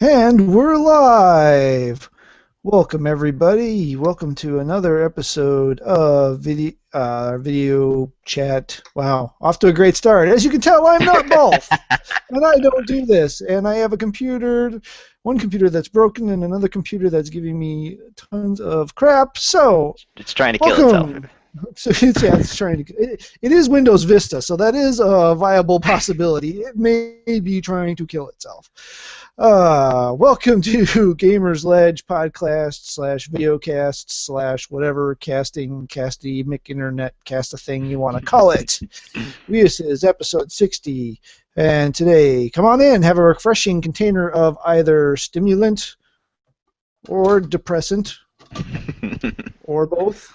And we're live. Welcome everybody. Welcome to another episode of video chat. Wow, off to a great start. As you can tell, I'm not both, and I don't do this. And I have one computer that's broken, and another computer that's giving me tons of crap. So, It's trying to kill itself. welcome. So it's trying to. It is Windows Vista, so that is a viable possibility. It may be trying to kill itself. Welcome to Gamersledge podcast slash videocast slash whatever casty Mick internet cast a thing you want to call it. This is episode 60, and today, come on in, have a refreshing container of either stimulant or depressant or both.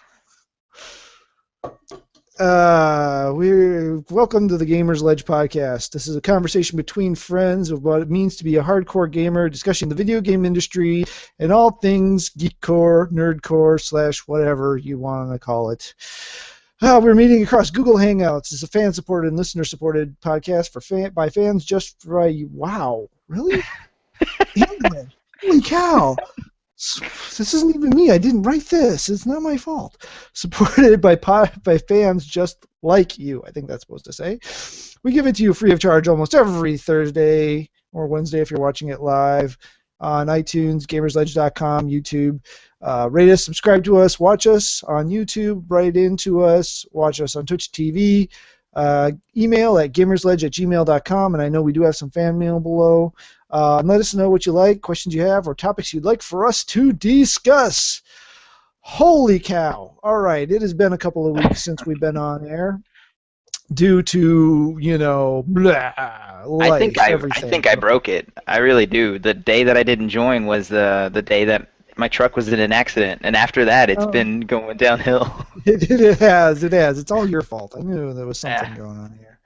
We're welcome to the Gamersledge podcast. This is a conversation between friends of what it means to be a hardcore gamer, discussing the video game industry and all things geekcore, nerdcore / whatever you want to call it. We're meeting across Google Hangouts. It's a fan-supported and listener-supported podcast by fans just by you. Wow, really? English. Holy cow. This isn't even me. I didn't write this. It's not my fault. Supported by fans just like you. I think that's supposed to say. We give it to you free of charge almost every Thursday or Wednesday if you're watching it live on iTunes, Gamersledge.com, YouTube. Rate us, subscribe to us, watch us on YouTube, write into us, watch us on Twitch TV. Email at gamersledge@gmail.com, and I know we do have some fan mail below. Let us know what you like, questions you have, or topics you'd like for us to discuss. Holy cow. All right, it has been a couple of weeks since we've been on air due to, blah, life, I everything. think I broke it. I really do. The day that I didn't join was the day that my truck was in an accident, and after that, it's been going downhill. It has. It's all your fault. I knew there was something going on here.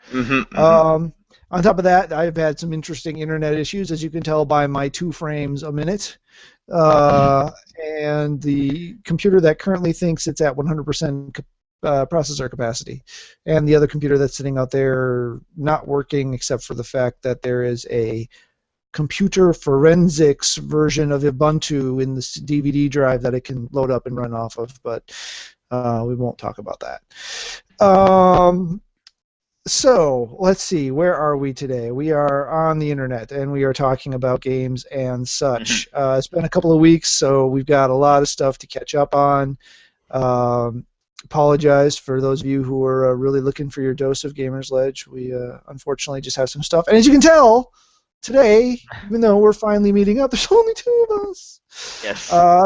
On top of that, I've had some interesting internet issues, as you can tell by my 2 frames a minute. And the computer that currently thinks it's at 100% processor capacity. And the other computer that's sitting out there not working, except for the fact that there is a computer forensics version of Ubuntu in the DVD drive that it can load up and run off of, but we won't talk about that. So, let's see, where are we today? We are on the internet, and we are talking about games and such. It's been a couple of weeks, so we've got a lot of stuff to catch up on. Apologize for those of you who are really looking for your dose of Gamersledge. We unfortunately just have some stuff. And as you can tell, today, even though we're finally meeting up, there's only 2 of us. Yes.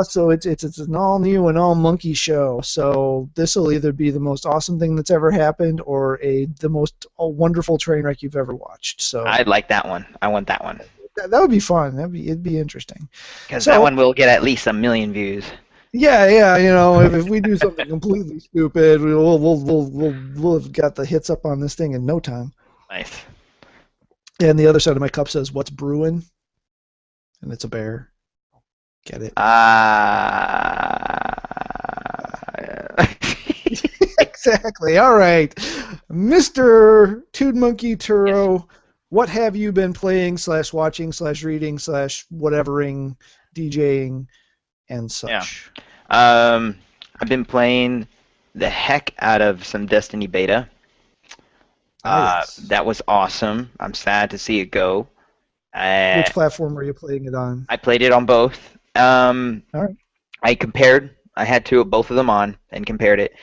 So it's an all new and all monkey show. So this will either be the most awesome thing that's ever happened or the most wonderful train wreck you've ever watched. So I'd like that one. I want that one. That would be fun. It'd be interesting. Because that one will get at least 1 million views. Yeah. If we do something completely stupid, we'll have got the hits up on this thing in no time. Nice. And the other side of my cup says, "What's brewing?" And it's a bear. Get it? Exactly. All right, Mr. Toad Monkey Turo, yes. What have you been playing / watching / reading / whatevering, DJing, and such? Yeah. I've been playing the heck out of some Destiny beta. Nice. That was awesome. I'm sad to see it go. Which platform were you playing it on? I played it on both. All right. I had both of them on and compared it.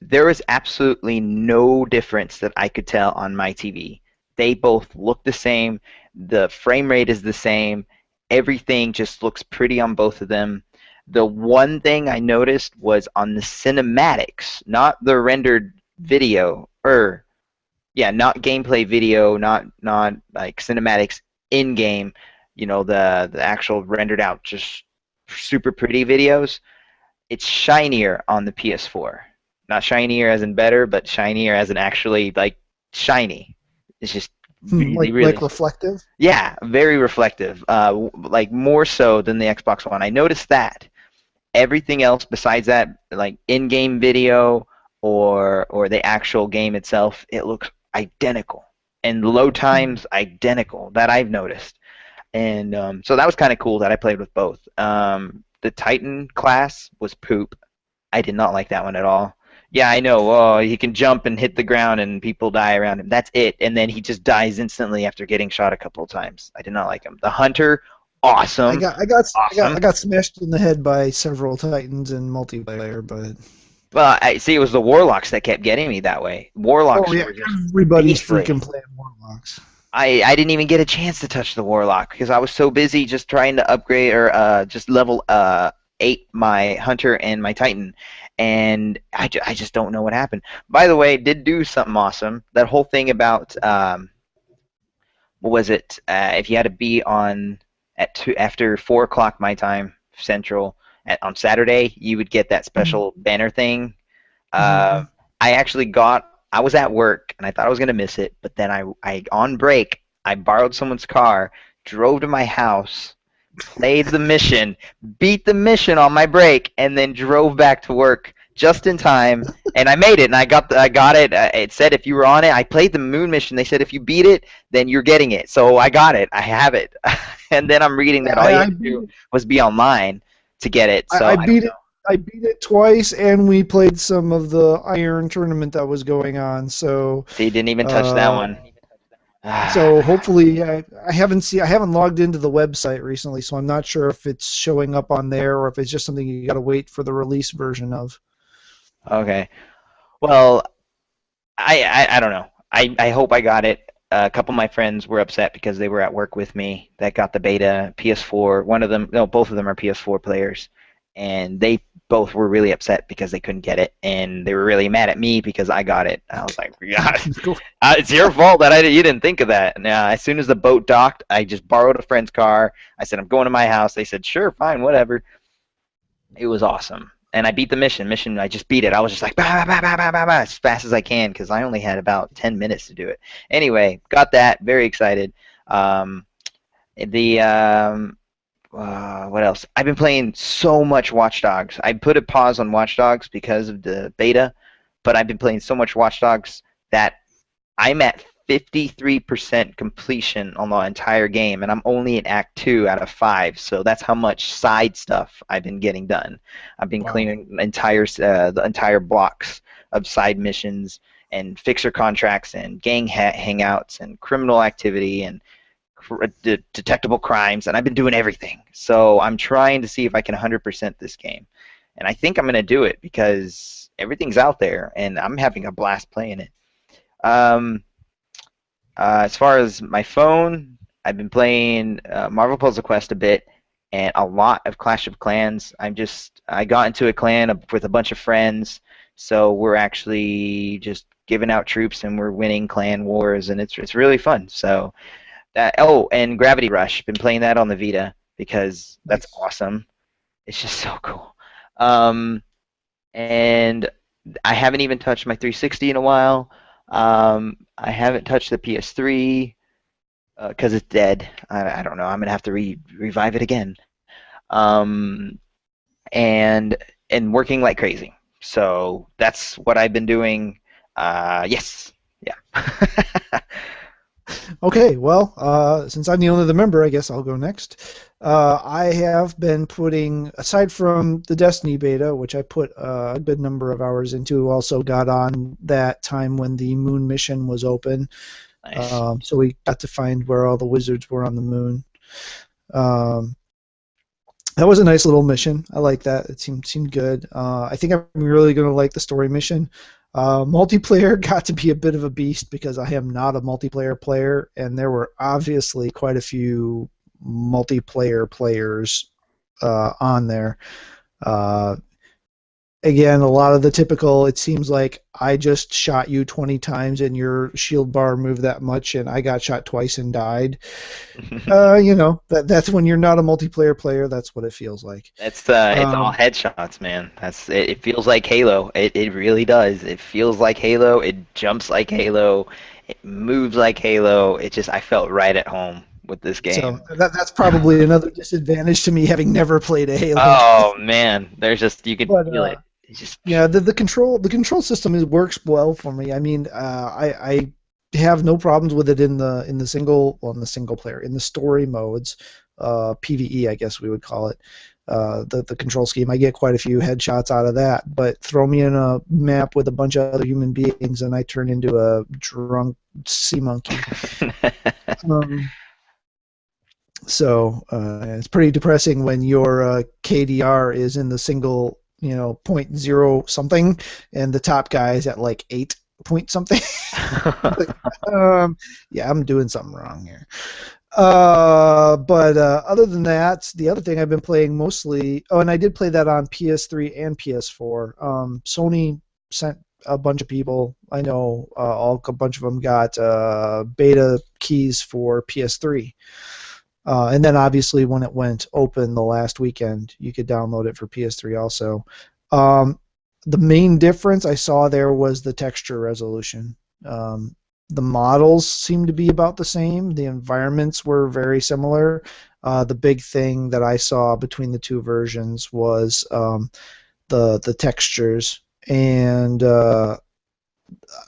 There was absolutely no difference that I could tell on my TV. They both look the same. The frame rate is the same. Everything just looks pretty on both of them. The one thing I noticed was on the cinematics, not the rendered video, not gameplay video, not like cinematics in game. The actual rendered out, just super pretty videos. It's shinier on the PS4. Not shinier as in better, but shinier as in actually like shiny. It's just really, like reflective. Yeah, very reflective. Like more so than the Xbox One. I noticed that. Everything else besides that, like in-game video or the actual game itself, it looks identical. And load times identical. That I've noticed. And so that was kind of cool that I played with both. The Titan class was poop. I did not like that one at all. Yeah, I know. Oh, he can jump and hit the ground and people die around him. That's it. And then he just dies instantly after getting shot a couple of times. I did not like him. The Hunter, awesome. I Awesome. got smashed in the head by several Titans in multiplayer, but Well, I see it was the Warlocks that kept getting me that way. oh Warlocks yeah, were just everybody's beastly. freaking playing Warlocks. I didn't even get a chance to touch the Warlock because I was so busy just trying to upgrade or just level 8 my Hunter and my Titan, and I just don't know what happened. By the way, did do something awesome. That whole thing about what was it? If you had to be on at after 4 o'clock my time Central on Saturday, you would get that special banner thing. Uh, Mm-hmm. I actually got. I was at work and I thought I was gonna miss it, but then I on break, I borrowed someone's car, drove to my house, played the mission, beat the mission on my break, and then drove back to work just in time. And I made it, and I got it. It said if you were on it, I played the moon mission. They said if you beat it, then you're getting it. So I got it. I have it. And then I'm reading that all you I had to do was be online to get it. So I I don't beat know. it. I beat it twice, and we played some of the Iron tournament that was going on. See, didn't even touch that Uh, one. so hopefully, I haven't logged into the website recently, so I'm not sure if it's showing up on there or if it's just something you got to wait for the release version of. Okay. Well, I don't know. I hope I got it. A couple of my friends were upset because they were at work with me that got the beta PS4. One of them, no, both of them are PS4 players, and they both were really upset because they couldn't get it, and they were really mad at me because I got it. I was like, yeah, Cool. it's your fault that you didn't think of that. Now, as soon as the boat docked, I just borrowed a friend's car. I said I'm going to my house. They said sure, fine, whatever. It was awesome. And I beat the mission. I just beat it. I was just like, bah, bah, bah, bah, bah, bah, as fast as I can because I only had about 10 minutes to do it. Anyway, got that. Very excited. Um, the what else? I've been playing so much Watch Dogs. I put a pause on Watch Dogs because of the beta, but I've been playing so much Watch Dogs that I'm at 53% completion on the entire game, and I'm only in Act 2 out of 5, so that's how much side stuff I've been getting done. I've been Wow. clearing the entire blocks of side missions and fixer contracts and gang hangouts and criminal activity and detectable crimes, and I've been doing everything. So I'm trying to see if I can 100% this game. And I think I'm going to do it because everything's out there, and I'm having a blast playing it. Um, as far as my phone, I've been playing Marvel Puzzle Quest a bit and a lot of Clash of Clans. I got into a clan with a bunch of friends, so we're actually just giving out troops and we're winning clan wars, and it's really fun. So that and Gravity Rush, been playing that on the Vita because that's Nice. awesome. It's just so cool. Um, and I haven't even touched my 360 in a while. I haven't touched the PS3 because it's dead. I don't know. I'm gonna have to revive it again. Um, and working like crazy. So that's what I've been doing. Yes, yeah. Okay, well, since I'm the only other member, I guess I'll go next. I have been putting, aside from the Destiny beta, which I put a good number of hours into, also got on that time when the moon mission was open. Nice. So we got to find where all the wizards were on the moon. Um, that was a nice little mission. I like that. It seemed good. I think I'm really going to like the story mission. Multiplayer got to be a bit of a beast because I am not a multiplayer player, and there were obviously quite a few multiplayer players on there. Uh, Again, a lot of the typical, it seems like I just shot you 20 times and your shield bar moved that much, and I got shot twice and died. That's when you're not a multiplayer player. That's what it feels like. It's all Um, headshots, man. That's it. It feels like Halo. It really does. It feels like Halo. It jumps like Halo. It moves like Halo. I felt right at home with this so game. that's probably another disadvantage to me having never played a Halo game. Oh man, there's just you can But feel it. It's just yeah, the control system works well for me. I mean, have no problems with it in the single player in the story modes, PVE I guess we would call it. The control scheme, I get quite a few headshots out of that. But throw me in a map with a bunch of other human beings, and I turn into a drunk sea monkey. Um, so it's pretty depressing when your KDR is in the single, point zero something, and the top guy is at like 8 point something. Like, yeah, I'm doing something wrong here. But other than that, the other thing I've been playing mostly. Oh, and I did play that on PS3 and PS4. Sony sent a bunch of people I know. A bunch of them got beta keys for PS3. And then obviously when it went open the last weekend, you could download it for PS3 also. Um, the main difference I saw there was the texture resolution. The models seemed to be about the same. The environments were very similar. The big thing that I saw between the two versions was the textures. And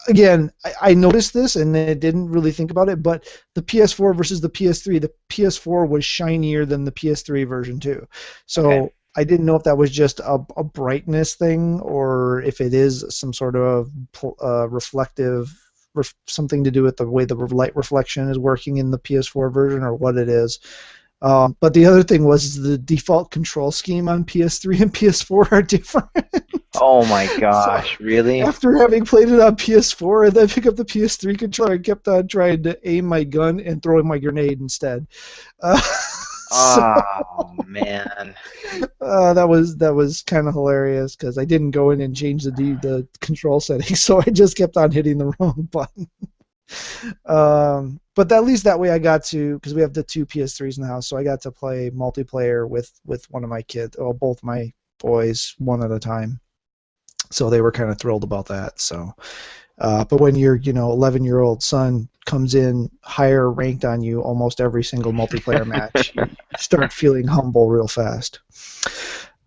again, I noticed this and I didn't really think about it, but the PS4 versus the PS3, the PS4 was shinier than the PS3 version too. Okay. So I didn't know if that was just a brightness thing or if it is some sort of reflective, something to do with the way the light reflection is working in the PS4 version or what it is. But the other thing was the default control scheme on PS3 and PS4 are different. Oh my So gosh, really? after having played it on PS4 and then pick up the PS3 controller, I kept on trying to aim my gun and throwing my grenade instead. Uh, so Oh man. that was kind of hilarious because I didn't go in and change the control settings, so I just kept on hitting the wrong button. But at least that way I got to, because we have the two PS3s in the house, so I got to play multiplayer with one of my kids, well, both my boys, one at a time. So they were kind of thrilled about that. So, but when your 11-year-old son comes in higher ranked on you almost every single multiplayer match, you start feeling humble real fast.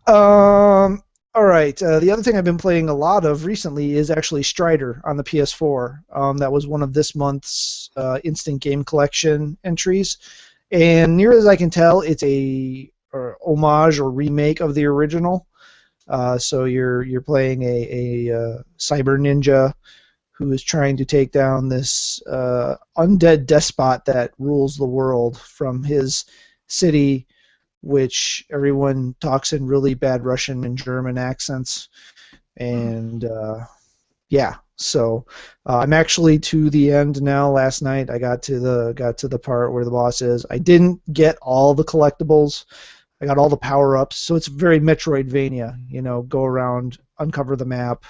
All right. The other thing I've been playing a lot of recently is actually Strider on the PS4. That was one of this month's Instant Game Collection entries, and near as I can tell, it's a homage or remake of the original. So you're playing a cyber ninja who is trying to take down this undead despot that rules the world from his city, which everyone talks in really bad Russian and German accents. And yeah, so I'm actually to the end now. Last night I got to the part where the boss is. I didn't get all the collectibles. I got all the power-ups, so it's very Metroidvania. Go around, uncover the map,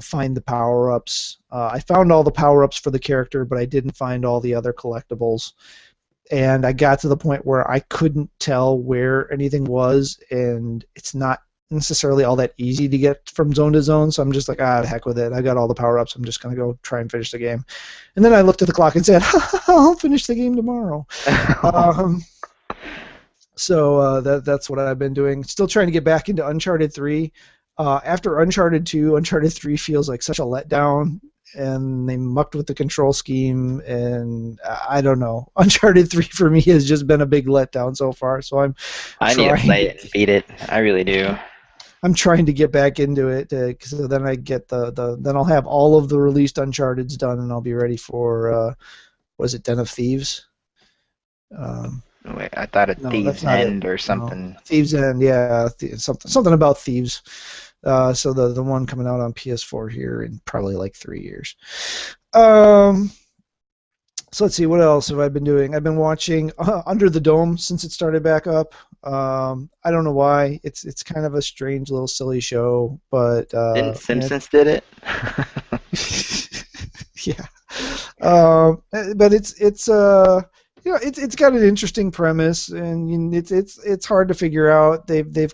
find the power-ups. I found all the power-ups for the character, but I didn't find all the other collectibles. And I got to the point where I couldn't tell where anything was, and it's not necessarily all that easy to get from zone to zone, so I'm just like, the heck with it. I got all the power-ups. I'm just going to go try and finish the game. And then I looked at the clock and said, I'll finish the game tomorrow. So that's what I've been doing. Still trying to get back into Uncharted 3. After Uncharted 2, Uncharted 3 feels like such a letdown, and they mucked with the control scheme, and I don't know. Uncharted 3 for me has just been a big letdown so far, so I need to play it and beat it. I really do. I'm trying to get back into it, so then I get then I'll have all of the released Uncharted's done, and I'll be ready for was it Den of Thieves? Wait, I thought of No, that's Thieves not End it. or No. something. Thieves End, yeah, something about thieves. So the one coming out on PS4 here in probably like 3 years. So let's see, what else have I been doing? I've been watching Under the Dome since it started back up. I don't know why. It's kind of a strange little silly show, but Didn't Simpsons did it? yeah. But it's got an interesting premise, and it's hard to figure out. They've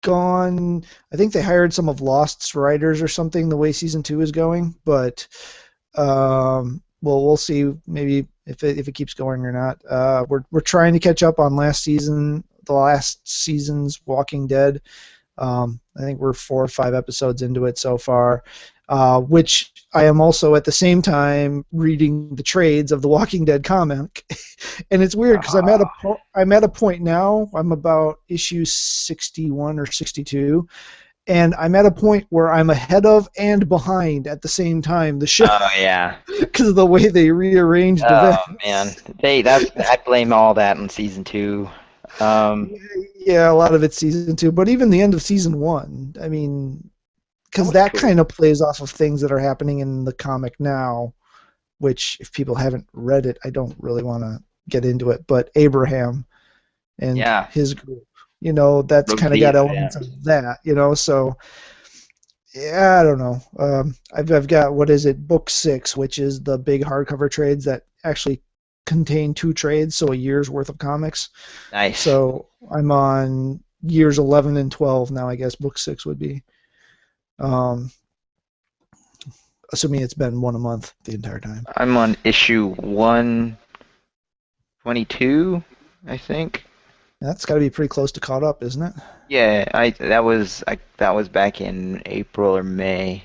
gone. I think they hired some of Lost's writers or something. The way season 2 is going, but well, we'll see. Maybe if it keeps going or not. We're trying to catch up on the last season's Walking Dead. I think we're 4 or 5 episodes into it so far, which I am also at the same time reading the trades of the Walking Dead comic, and it's weird because I'm at a point now. I'm about issue 61 or 62, and I'm at a point where I'm ahead of and behind at the same time the show Oh yeah. because of the way they rearranged Oh man, events. I blame all that on season two. Um, Yeah, a lot of it's season 2, but even the end of season 1. I mean, that because was that cool. kind of plays off of things that are happening in the comic now, which if people haven't read it, I don't really want to get into it. But Abraham and Yeah, his group, that's kind of Rosie, got yeah. elements of that, so yeah, I don't know. I've got, what is it, book 6, which is the big hardcover trades that actually contain 2 trades, so a year's worth of comics. Nice. So I'm on years 11 and 12 now, I guess book 6 would be. Um, assuming it's been one a month the entire time. I'm on issue 122, I think. That's got to be pretty close to caught up, isn't it? Yeah, that was back in April or May.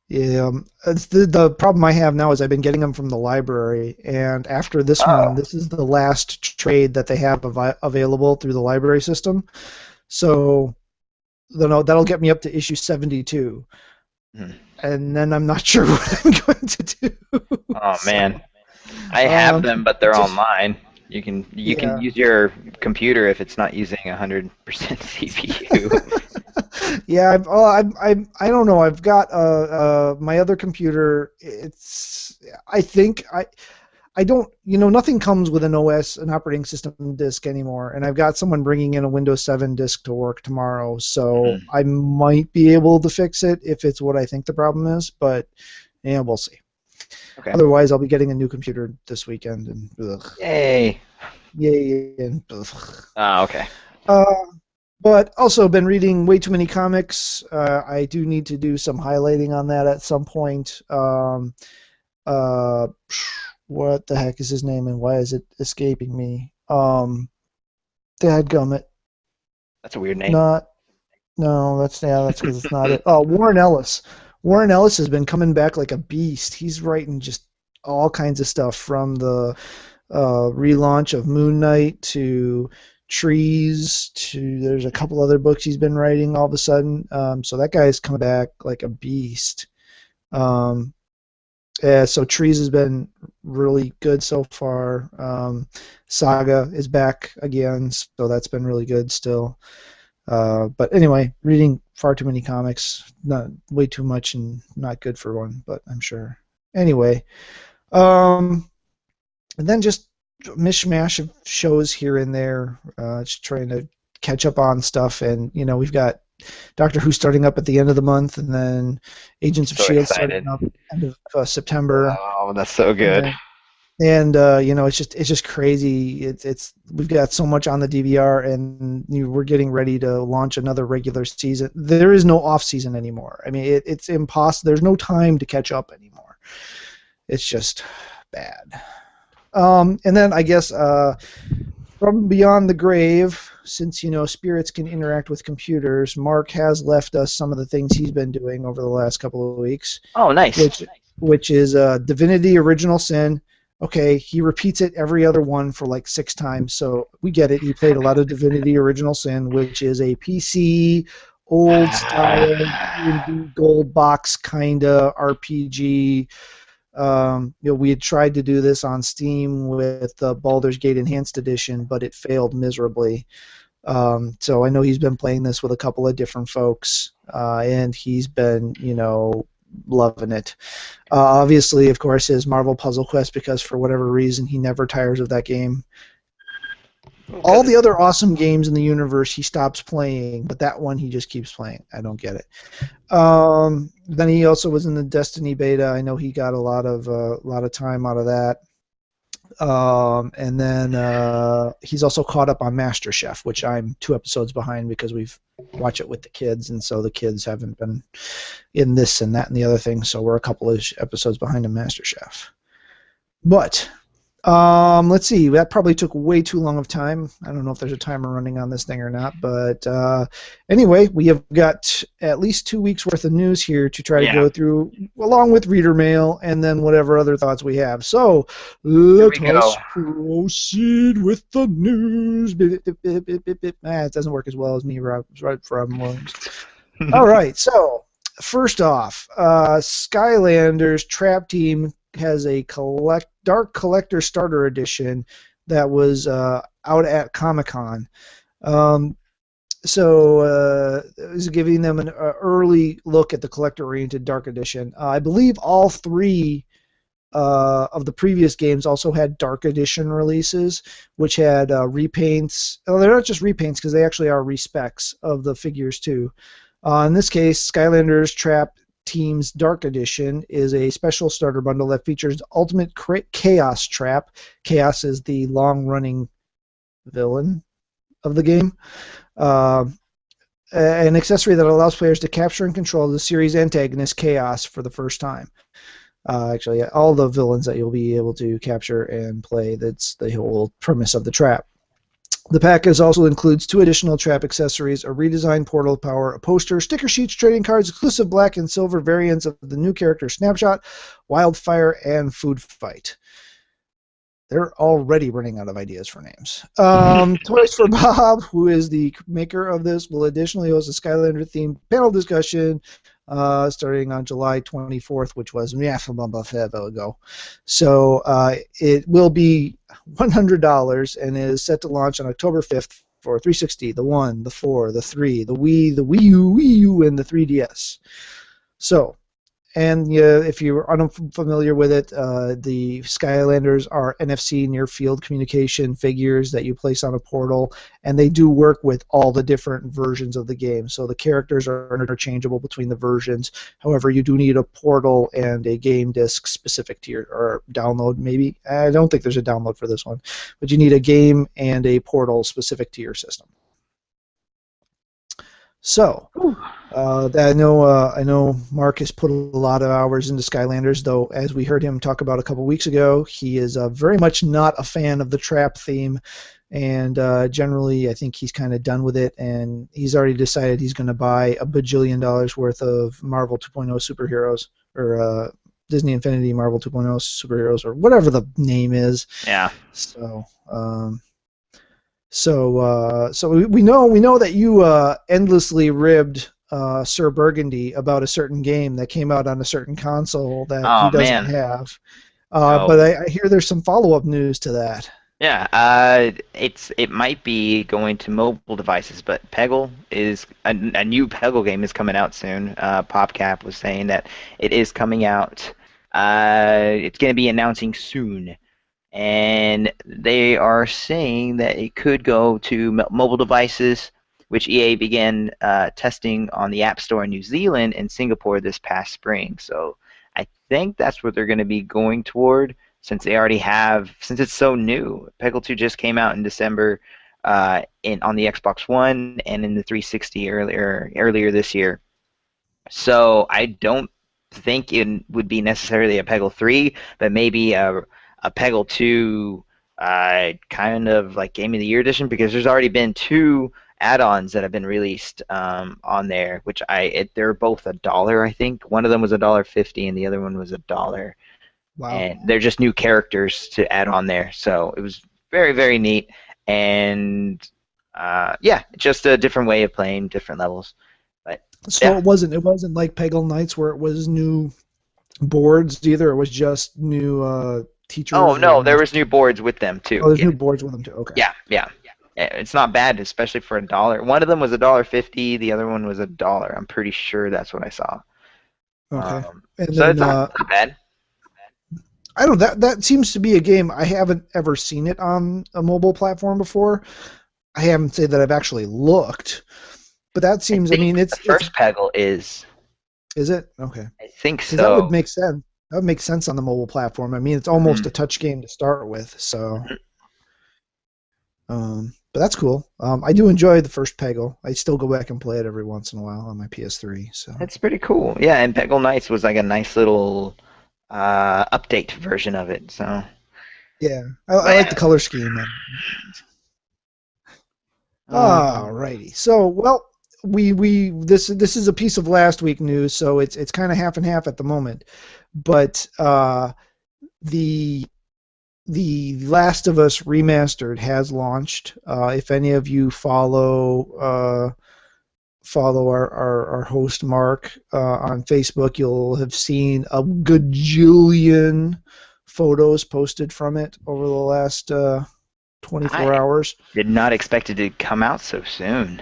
Yeah, it's the problem I have now is I've been getting them from the library, and after this one, Oh. this is the last trade that they have available through the library system. So that'll get me up to issue 72, Hmm. and then I'm not sure what I'm going to do. Oh So, man. I have them, but they're just online. You can yeah. use your computer if it's not using 100% CPU. Yeah, I don't know. I've got my other computer. I think I don't, nothing comes with an OS, an operating system disk anymore, and I've got someone bringing in a Windows 7 disk to work tomorrow, so Mhm. I might be able to fix it if it's what I think the problem is, but yeah, we'll see. Okay. Otherwise, I'll be getting a new computer this weekend, and ugh, Yay. yay, and ugh. Oh, okay. Uh, but also been reading way too many comics. I do need to do some highlighting on that at some point. Uh, what the heck is his name and why is it escaping me? Dadgummit. That's a weird name. Not, no, that's because it's not it. Oh, Warren Ellis. Warren Ellis has been coming back like a beast. He's writing just all kinds of stuff from the relaunch of Moon Knight to Trees to there's a couple other books he's been writing all of a sudden. So that guy's coming back like a beast. Um, so Trees has been really good so far. Saga is back again, so that's been really good still. But anyway, reading far too many comics, not way too much and not good for one, but I'm sure. Anyway, um, and then just mishmash of shows here and there, just trying to catch up on stuff. And we've got Doctor Who starting up at the end of the month, and then Agents of So Shield starting excited. up end of September, Oh, that's so and good. then it's just crazy. It's we've got so much on the DVR, and we're getting ready to launch another regular season. There is no off season anymore. I mean, it's impossible. There's no time to catch up anymore. It's just bad. And then I guess from beyond the grave, since spirits can interact with computers, Mark has left us some of the things he's been doing over the last couple of weeks, Oh, nice. which is Divinity Original Sin. Okay, he repeats it every other one for like 6 times, so we get it. He played a lot of Divinity Original Sin, which is a PC old style D&D gold box kind of RPG. We had tried to do this on Steam with the Baldur's Gate Enhanced Edition, but it failed miserably. So I know he's been playing this with a couple of different folks, and he's been, loving it. Obviously, of course, his Marvel Puzzle Quest, because for whatever reason he never tires of that game. All Because the other awesome games in the universe he stops playing, but that one he just keeps playing. I don't get it. Then he also was in the Destiny beta. I know he got a lot of time out of that. And then he's also caught up on MasterChef, which I'm 2 episodes behind because we've watched it with the kids, and so the kids haven't been in this and that and the other thing. So we're a couple of episodes behind in MasterChef. But Let's see. That probably took way too long of time. I don't know if there's a timer running on this thing or not, but anyway, we have got at least 2 weeks worth of news here to try to Yeah. go through, along with reader mail and then whatever other thoughts we have. So Here we let go. us proceed with the news. It doesn't work as well as me, Rob Williams. All right, so first off, Skylanders Trap Team has a Dark Collector Starter Edition that was out at Comic Con. Um, it was giving them an early look at the collector-oriented Dark Edition. I believe all three of the previous games also had Dark Edition releases, which had repaints. Well, they're not just repaints because they actually are respecs of the figures too. In this case, Skylanders Trap Team's Dark Edition is a special starter bundle that features Ultimate Chaos Trap. Chaos is the long-running villain of the game. Uh, an accessory that allows players to capture and control the series antagonist Chaos for the first time. Actually, all the villains that you'll be able to capture and play. That's the whole premise of the trap. The package also includes 2 additional trap accessories, a redesigned portal power, a poster, sticker sheets, trading cards, exclusive black and silver variants of the new character Snapshot, Wildfire, and Food Fight. They're already running out of ideas for names. Toys for Bob, who is the maker of this, will additionally host a Skylander-themed panel discussion starting on July 24th, which was forever ago. So it will be $100 and is set to launch on October 5th for 360, the 1, the 4, the 3, the Wii, the Wii U, and the 3DS. So, and if you're unfamiliar with it, the Skylanders are NFC near-field communication figures that you place on a portal, and they do work with all the different versions of the game. So the characters are interchangeable between the versions. However, you do need a portal and a game disc specific to your, or download maybe. I don't think there's a download for this one, but you need a game and a portal specific to your system. So, I know Mark has put a lot of hours into Skylanders, though, as we heard him talk about a couple weeks ago, he is very much not a fan of the trap theme, and generally, I think he's kind of done with it, and he's already decided he's going to buy a bajillion dollars worth of Marvel 2.0 superheroes, or Disney Infinity Marvel 2.0 superheroes, or whatever the name is. Yeah. So we know that you endlessly ribbed Sir Burgundy about a certain game that came out on a certain console that he Oh doesn't man. have. No. But I hear there's some follow-up news to that. Yeah, it might be going to mobile devices, but Peggle is a new Peggle game is coming out soon. PopCap was saying that it is coming out. It's going to be announcing soon, and they are saying that it could go to mobile devices, which EA began testing on the App Store in New Zealand and Singapore this past spring. So I think that's what they're going to be going toward, since they already have, since it's so new. Peggle 2 just came out in December on the Xbox One and in the 360 earlier this year. So I don't think it would be necessarily a Peggle 3, but maybe a Peggle 2 kind of like Game of the Year edition, because there's already been 2 add-ons that have been released on there, which they're both $1, I think. One of them was $1.50 and the other one was $1. Wow. And they're just new characters to add on there. So it was very, very neat. And yeah, just a different way of playing, different levels. But So yeah. it wasn't like Peggle Knights where it was new boards either. It was just new teachers. Oh no, there new... was new boards with them too. Oh, there's Yeah. new boards with them too. Okay. Yeah. It's not bad, especially for $1. One of them was $1.50. The other one was $1. I'm pretty sure that's what I saw. Okay. And So then it's not bad. I don't know, that seems to be a game I haven't ever seen it on a mobile platform before. I haven't said that I've actually looked, but that seems. I mean, The first Peggle is. Is it okay? I think Because that would so. make sense. That would make sense on the mobile platform. I mean, it's almost a touch game to start with, so. But that's cool. I do enjoy the first Peggle. I still go back and play it every once in a while on my PS3. So. That's pretty cool. Yeah, and Peggle Knights was like a nice little update version of it. So Yeah, I like the Man. color scheme. Um, Alrighty. So, well, we this is a piece of last week news, so it's kind of half and half at the moment. But the the Last of Us Remastered has launched. If any of you follow our host Mark on Facebook, you'll have seen a gajillion photos posted from it over the last I 24 hours. did not expect it to come out so soon.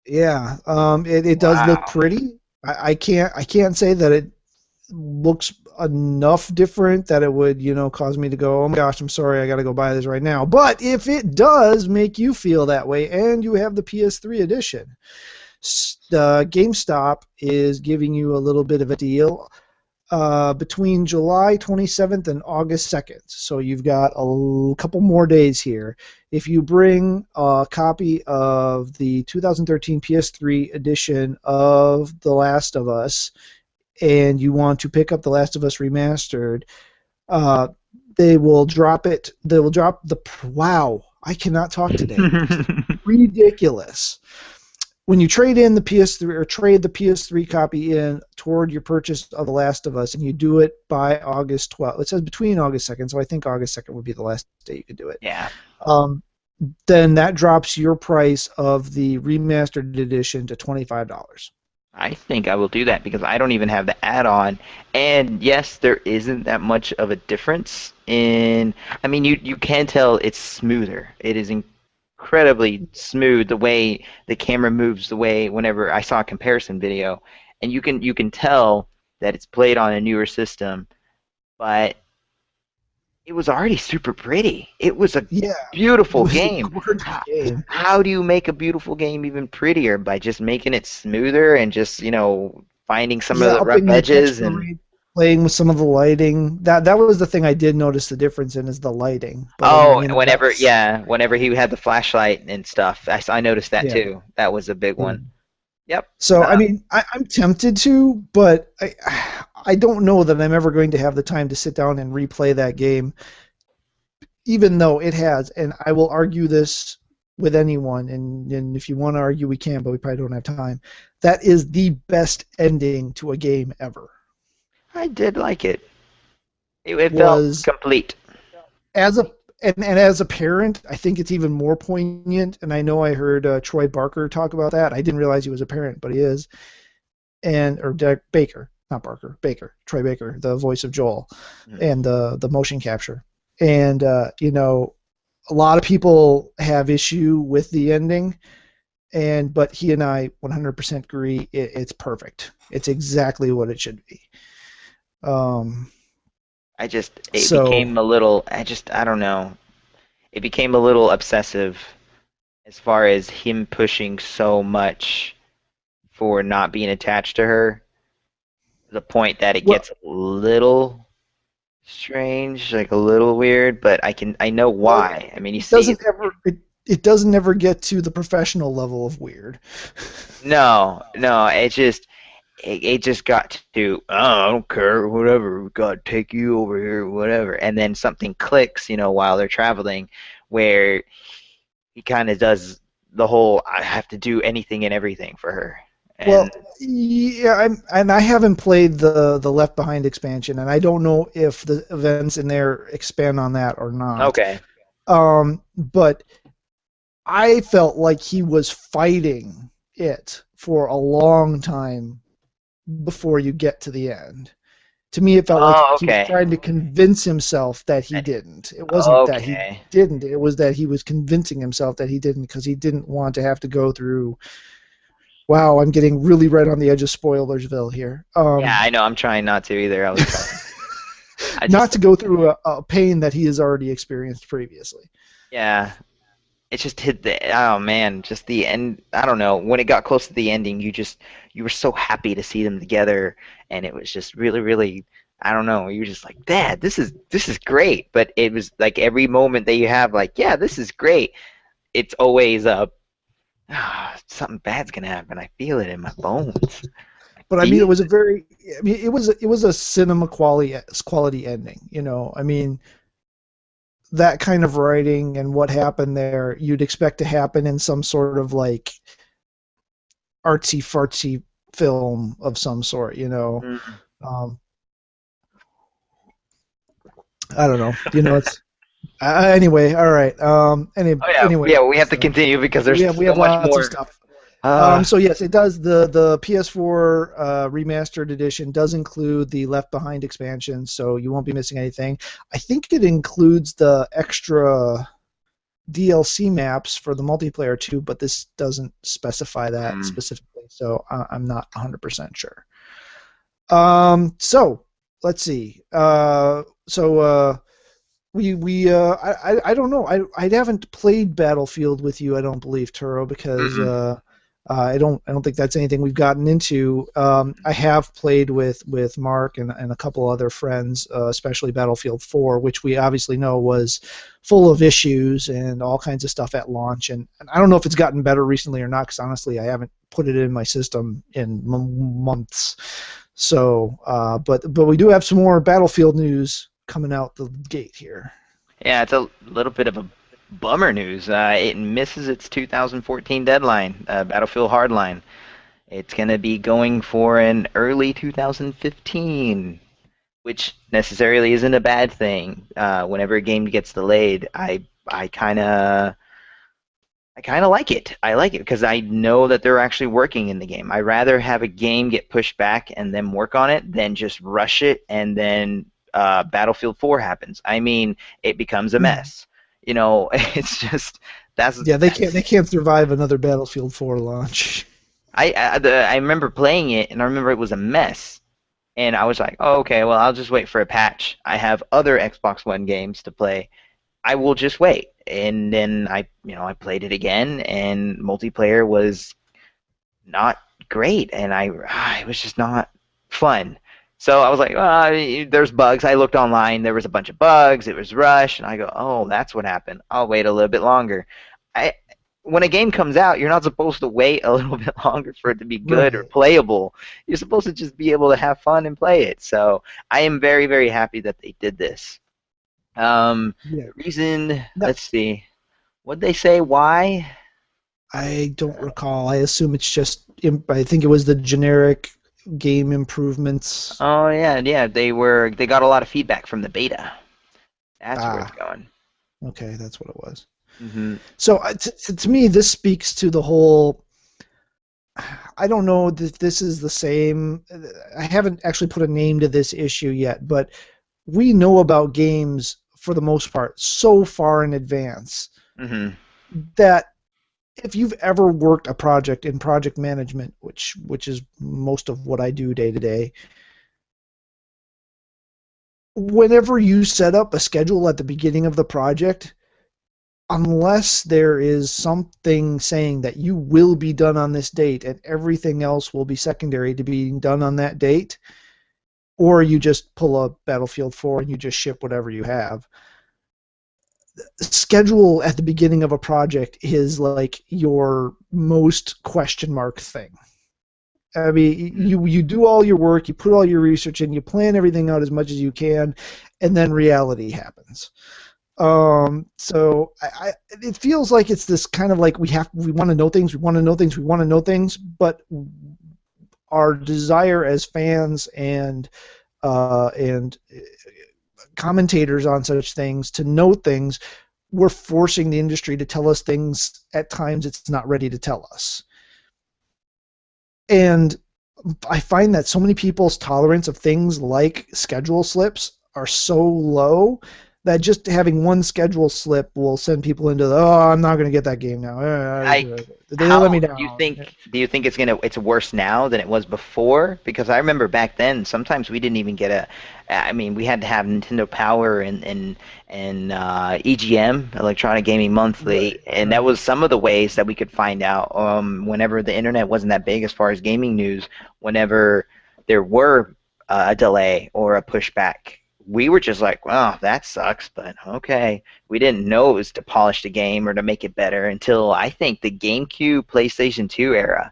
Yeah, it does look Wow. pretty. I can't say that it looks enough different that it would, cause me to go, oh my gosh, I'm sorry, I got to go buy this right now. But if it does make you feel that way, and you have the PS3 edition, GameStop is giving you a little bit of a deal between July 27th and August 2nd. So you've got a couple more days here. If you bring a copy of the 2013 PS3 edition of The Last of Us and you want to pick up The Last of Us Remastered, uh, they will drop it. They will drop the. Wow, I cannot talk today. This is ridiculous. When you trade in the PS3 or trade the PS3 copy in toward your purchase of The Last of Us, and you do it by August 12th, it says between August 2nd, so I think August 2nd would be the last day you could do it. Yeah. Um, then that drops your price of the remastered edition to $25. I think I will do that because I don't even have the add-on. And yes, there isn't that much of a difference in. I mean, you can tell it's smoother. It is incredibly smooth the way the camera moves, the way whenever I saw a comparison video, and you can tell that it's played on a newer system, but it was already super pretty. It was a Yeah, it beautiful was a game. gorgeous How, game. how do you make a beautiful game even prettier? By just making it smoother and just, finding some of Yeah, the rough upping the edges texture and rate, playing with some of the lighting. That was the thing I did notice the difference in is the lighting. But I mean, oh, whenever he had the flashlight and stuff, I noticed that yeah. too. That was a big one. Yep. So I Uh, mean, I'm tempted to, but I don't know that I'm ever going to have the time to sit down and replay that game, even though it has. And I will argue this with anyone, and if you want to argue, we can, but we probably don't have time. That is the best ending to a game ever. I did like it. It felt Was complete. as a and as a parent, I think it's even more poignant. And I know I heard Troy Barker talk about that. I didn't realize he was a parent, but he is. And or Baker, not Barker, Baker, Troy Baker, the voice of Joel, Hmm. and the motion capture. And a lot of people have issue with the ending, but he and I 100% agree it's perfect. It's exactly what it should be. Um, It so became a little, I don't know. It became a little obsessive as far as him pushing so much for not being attached to her, to the point that it well, gets a little strange, like a little weird, but I know well, why. I mean, you it see, doesn't ever it doesn't ever get to the professional level of weird. no, no, it just got to, oh, I don't care, whatever, we gotta take you over here, whatever. And then something clicks, while they're traveling, where he kind of does the whole, I have to do anything and everything for her. And Well, yeah, and I haven't played the Left Behind expansion, and I don't know if the events in there expand on that or not. okay. But I felt like he was fighting it for a long time before you get to the end. To me, it felt like Oh, he was okay. trying to convince himself that he That- didn't. It wasn't that he Okay. didn't. It was that he was convincing himself that he didn't because he didn't want to have to go through. Wow, I'm getting really right on the edge of Spoilersville here. Yeah, I know. I'm trying not to either. I was trying. I Not just, to go through a pain that he has already experienced previously. yeah. It just hit the, oh man, just the end. I don't know. When it got close to the ending, you were so happy to see them together, and it was just really, really, I don't know. You were just like, Dad, this is great. But it was like every moment that you have, like, yeah, this is great. It's always something bad's gonna happen. I feel it in my bones. I But I mean, it feel was a it. very, I mean, it was a cinema quality ending. I mean, that kind of writing and what happened there, you'd expect to happen in some sort of like artsy fartsy film of some sort, you know. Mm. Um, I don't know. You know, it's anyway. All right. Oh yeah, Anyway, yeah. We have to continue because there's we so have much lots of more. stuff. Uh, So yes, it does. The PS4 remastered edition does include the Left Behind expansion, so you won't be missing anything. I think it includes the extra DLC maps for the multiplayer too, but this doesn't specify that mm, specifically, so I'm not 100% sure. So let's see. I don't know. I haven't played Battlefield with you. I don't believe, Turo, because mm-mm. I don't think that's anything we've gotten into. I have played with Mark and a couple other friends, especially Battlefield 4, which we obviously know was full of issues and all kinds of stuff at launch. And I don't know if it's gotten better recently or not, because honestly, I haven't put it in my system in months. So, but we do have some more Battlefield news coming out the gate here. Yeah, it's a little bit of a bummer news. It misses its 2014 deadline, Battlefield Hardline. It's going to be going for an early 2015, which necessarily isn't a bad thing. Whenever a game gets delayed, I kind of I kind of like it. I like it because I know that they're actually working in the game. I rather have a game get pushed back and then work on it than just rush it and then Battlefield 4 happens. I mean, it becomes a Hmm. mess. You know, it's just Yeah, they that's can't survive another Battlefield 4 launch. I remember playing it and I remember it was a mess. And I was like, oh, okay, well, I'll just wait for a patch. I have other Xbox One games to play. I will just wait. And then I played it again, and multiplayer was not great, and it was just not fun. So I was like, there's bugs. I looked online. There was a bunch of bugs. It was rushed, and I go, oh, that's what happened. I'll wait a little bit longer. I When a game comes out, you're not supposed to wait a little bit longer for it to be good or Right. playable. You're supposed to just be able to have fun and play it. So I am very, very happy that they did this. Yeah. The reason, No, let's see, what'd they say? Why? I don't recall. I assume it's just. I think it was the generic game improvements. Oh yeah, yeah. They got a lot of feedback from the beta. That's where it's Ah, going. okay, that's what it was. Hmm. So to me, this speaks to the whole. I don't know that this is the same. I haven't actually put a name to this issue yet, but we know about games for the most part so far in advance Hmm. that if you've ever worked a project in project management, which is most of what I do day to day, whenever you set up a schedule at the beginning of the project, unless there is something saying that you will be done on this date and everything else will be secondary to being done on that date, or you just pull a Battlefield 4 and you just ship whatever you have. Schedule at the beginning of a project is like your most question mark thing. I mean, you do all your work, you put all your research in, you plan everything out as much as you can, and then reality happens. It feels like it's this kind of like we want to know things, we want to know things, we want to know things, but our desire as fans and commentators on such things to know things, we're forcing the industry to tell us things at times it's not ready to tell us. And I find that so many people's tolerance of things like schedule slips are so low that just having one schedule slip will send people into the, oh, I'm not going to get that game now. I They let me How do you down. think it's worse now than it was before? Because I remember back then sometimes we didn't even get I mean we had to have Nintendo Power and EGM, Electronic Gaming Monthly, Right, and that right. was some of the ways that we could find out whenever the internet wasn't that big as far as gaming news, whenever there were a delay or a pushback. We were just like, well, that sucks, but okay. We didn't know it was to polish the game or to make it better until I think the GameCube, PlayStation 2 era.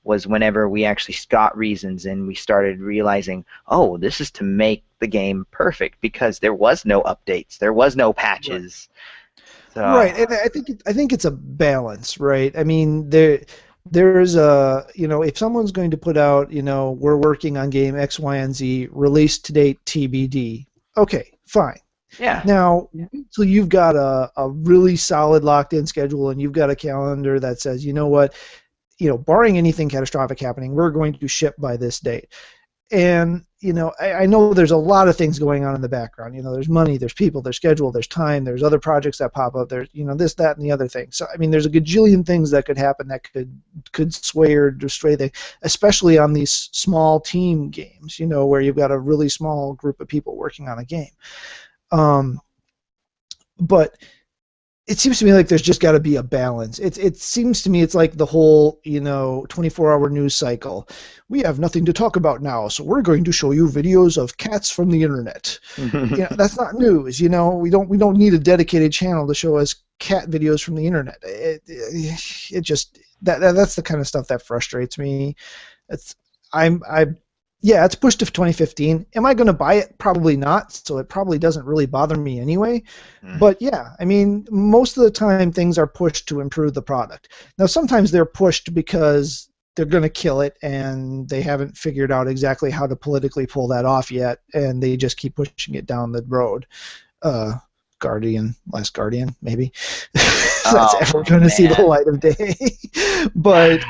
was whenever we actually got reasons and we started realizing, oh, this is to make the game perfect because there was no updates, there was no Right. patches. So, Right, and I think it's a balance, right? I mean, there's a, if someone's going to put out, we're working on game X, Y, and Z, release to date TBD. Okay, fine. yeah. Now, until you've got a really solid locked in schedule and you've got a calendar that says, you know what, barring anything catastrophic happening, we're going to ship by this date. And I know there's a lot of things going on in the background. There's money, there's people, there's schedule, there's time, there's other projects that pop up, there's this, that, and the other thing. So I mean, there's a gajillion things that could happen that could sway or destroy things, especially on these small team games. Where you've got a really small group of people working on a game. But it seems to me like there's just got to be a balance. It seems to me it's like the whole 24-hour news cycle. We have nothing to talk about now, so we're going to show you videos of cats from the internet. That's not news. We don't need a dedicated channel to show us cat videos from the internet. It just that's the kind of stuff that frustrates me. Yeah, it's pushed to 2015. Am I going to buy it? Probably not. So it probably doesn't really bother me anyway. But yeah, I mean, most of the time things are pushed to improve the product. Now, sometimes they're pushed because they're going to kill it and they haven't figured out exactly how to politically pull that off yet, and they just keep pushing it down the road. Last Guardian, maybe. That's ever going to see the light of day. But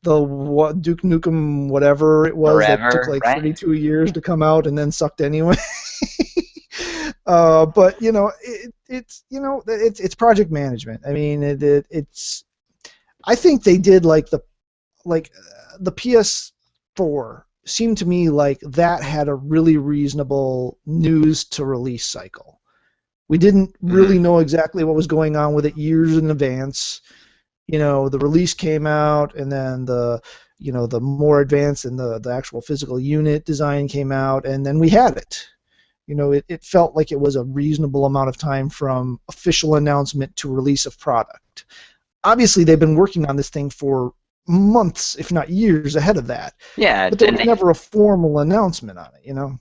the Duke Nukem, whatever it was, that took like 32 years to come out and then sucked anyway. But it's project management. I mean, it's. I think they did like the PS4 seemed to me like that had a really reasonable news to release cycle. We didn't really know exactly what was going on with it years in advance. The release came out, and then the more advanced and the actual physical unit design came out, and then we had it. It felt like it was a reasonable amount of time from official announcement to release of product. Obviously, they've been working on this thing for months, if not years, ahead of that. Yeah, but there was never a formal announcement on it. No,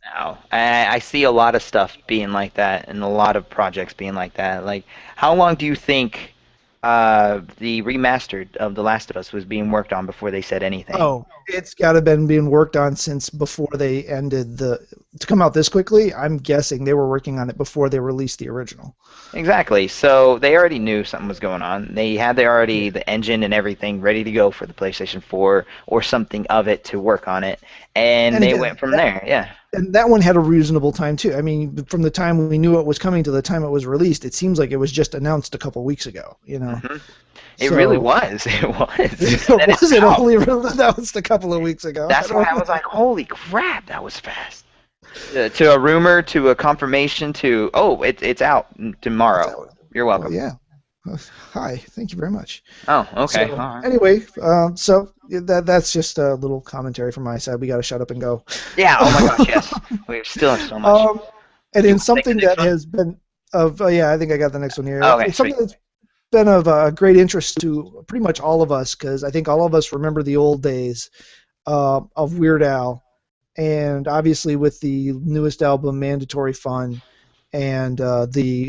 I see a lot of stuff being like that, and a lot of projects being like that. Like, how long do you think the remastered of The Last of Us was being worked on before they said anything? Oh, it's got to have been being worked on since before they ended to come out this quickly. I'm guessing they were working on it before they released the original. Exactly. So they already knew something was going on. They had the engine and everything ready to go for the PlayStation 4 or something of it to work on it, and they went from there. Yeah. And that one had a reasonable time too. I mean, from the time we knew it was coming to the time it was released, it seems like it was just announced a couple weeks ago. It really was. It was. It wasn't only announced a couple of weeks ago. That's why I was like, holy crap, that was fast. To a rumor, to a confirmation, to, it's out tomorrow. You're welcome. Yeah. Hi, thank you very much. Oh, okay. So, anyway, so that's just a little commentary from my side. We got to shut up and go. Yeah, oh my gosh, yes. We still have so much. And in something that has been I think I got the next one here. Okay, it's something that's been of great interest to pretty much all of us, because I think all of us remember the old days of Weird Al, and obviously with the newest album, Mandatory Fun, and the